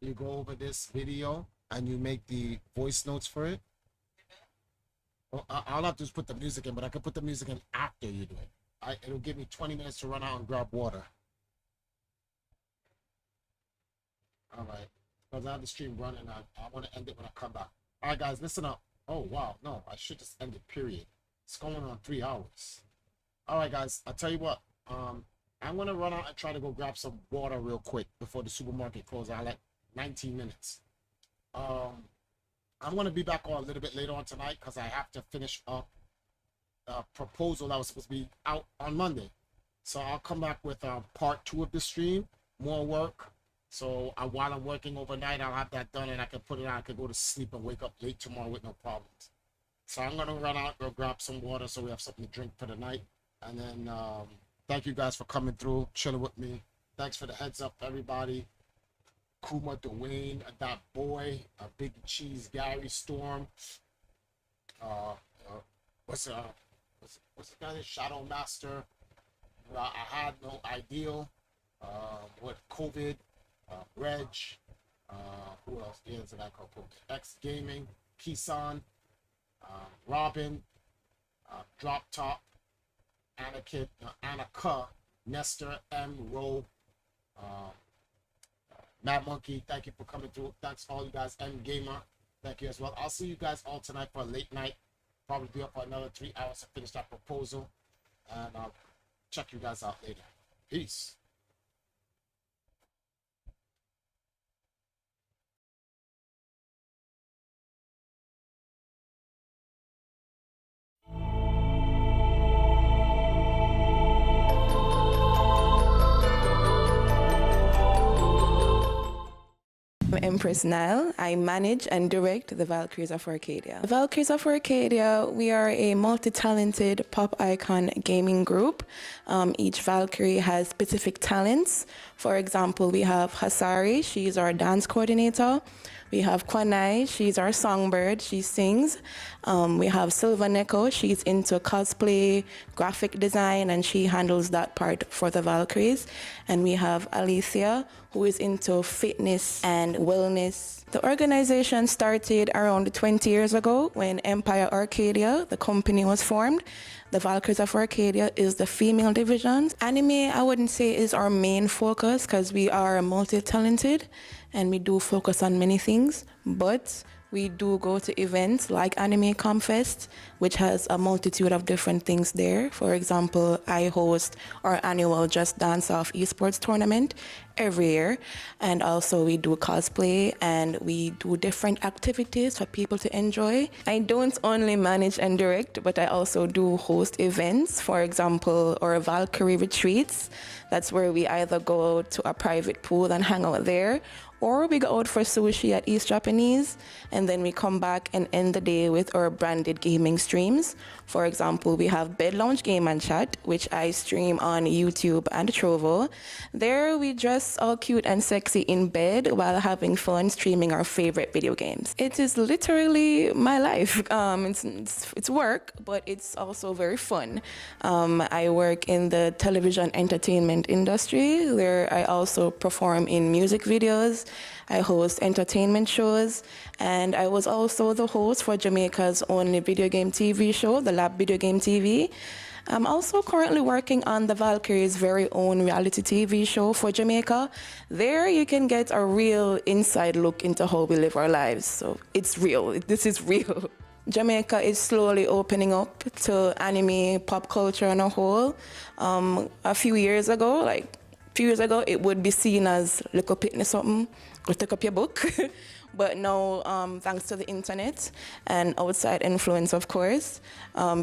You go over this video and you make the voice notes for it. Well, I'll have to just put the music in, but I can put the music in after you do it. It'll give me 20 minutes to run out and grab water. All right. Because I have the stream running. I want to end it when I come back. All right, guys, listen up. Oh, wow. No, I should just end it, period. It's going on 3 hours. All right, guys. I'll tell you what. I'm going to run out and try to go grab some water real quick before the supermarket closes. I like 19 minutes. I'm going to be back on a little bit later on tonight because I have to finish up a proposal that was supposed to be out on Monday. So I'll come back with part 2 of the stream, more work. So while I'm working overnight, I'll have that done and I can put it on. I can go to sleep and wake up late tomorrow with no problems. So I'm going to run out, go grab some water so we have something to drink for the night. And then thank you guys for coming through, chilling with me. Thanks for the heads up, everybody. Kuma, Dwayne, that boy, Big Cheese, Gary, Storm. What's the guy? Shadow Master. I had no ideal. What COVID? Reg. Who else? The ends of that called X Gaming. Kisan. Robin. Drop Top. Annika. Nestor. M. Rowe. Mad Monkey, thank you for coming through. Thanks all you guys. M Gamer, thank you as well. I'll see you guys all tonight for a late night. Probably be up for another 3 hours to finish that proposal. And I'll check you guys out later. Peace. Empress Nile. I manage and direct the Valkyries of Arcadia. The Valkyries of Arcadia, we are a multi-talented pop icon gaming group. Each Valkyrie has specific talents. For example, we have Hasari, she's our dance coordinator. We have Kwanai, she's our songbird, she sings. We have Silva Neko, she's into cosplay, graphic design, and she handles that part for the Valkyries. And we have Alicia, who is into fitness and wellness. The organization started around 20 years ago when Empire Arcadia, the company, was formed. The Valkyries of Arcadia is the female division. Anime, I wouldn't say is our main focus because we are multi-talented and we do focus on many things, but we do go to events like Anime Comfest, which has a multitude of different things there. For example, I host our annual Just Dance Off esports tournament every year. And also we do cosplay and we do different activities for people to enjoy. I don't only manage and direct, but I also do host events. For example, our Valkyrie retreats. That's where we either go to a private pool and hang out there, or we go out for sushi at East Japanese, and then we come back and end the day with our branded gaming streams. For example, we have Bed Lounge Game and Chat, which I stream on YouTube and Trovo. There we dress all cute and sexy in bed while having fun streaming our favorite video games. It is literally my life. It's work, but it's also very fun. I work in the television entertainment industry, where I also perform in music videos. I host entertainment shows, and I was also the host for Jamaica's only video game TV show, the Lab Video Game TV. I'm also currently working on the Valkyrie's very own reality TV show for Jamaica. There you can get a real inside look into how we live our lives. So it's real, this is real. Jamaica is slowly opening up to anime, pop culture on a whole. A few years ago, it would be seen as little pitney something, go take up your book. But now, thanks to the internet and outside influence, of course,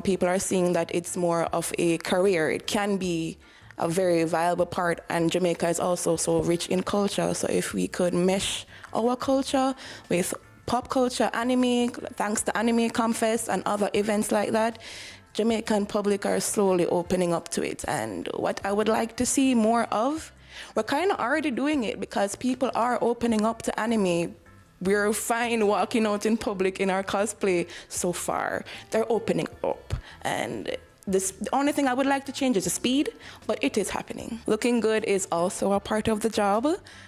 people are seeing that it's more of a career. It can be a very viable part, and Jamaica is also so rich in culture. So if we could mesh our culture with pop culture, anime, thanks to Anime Comfest and other events like that, Jamaican public are slowly opening up to it. And what I would like to see more of, we're kind of already doing it because people are opening up to anime. We're fine walking out in public in our cosplay so far. They're opening up. And the only thing I would like to change is the speed, but it is happening. Looking good is also a part of the job,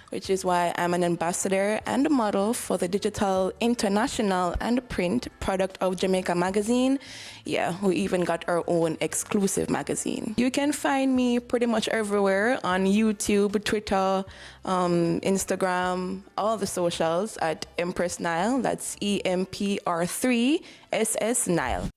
which is why I'm an ambassador and a model for the digital, international, and print product of Jamaica magazine. Yeah, we even got our own exclusive magazine. You can find me pretty much everywhere on YouTube, Twitter, Instagram, all the socials at Empress Nile. That's EMPR3SS Nile.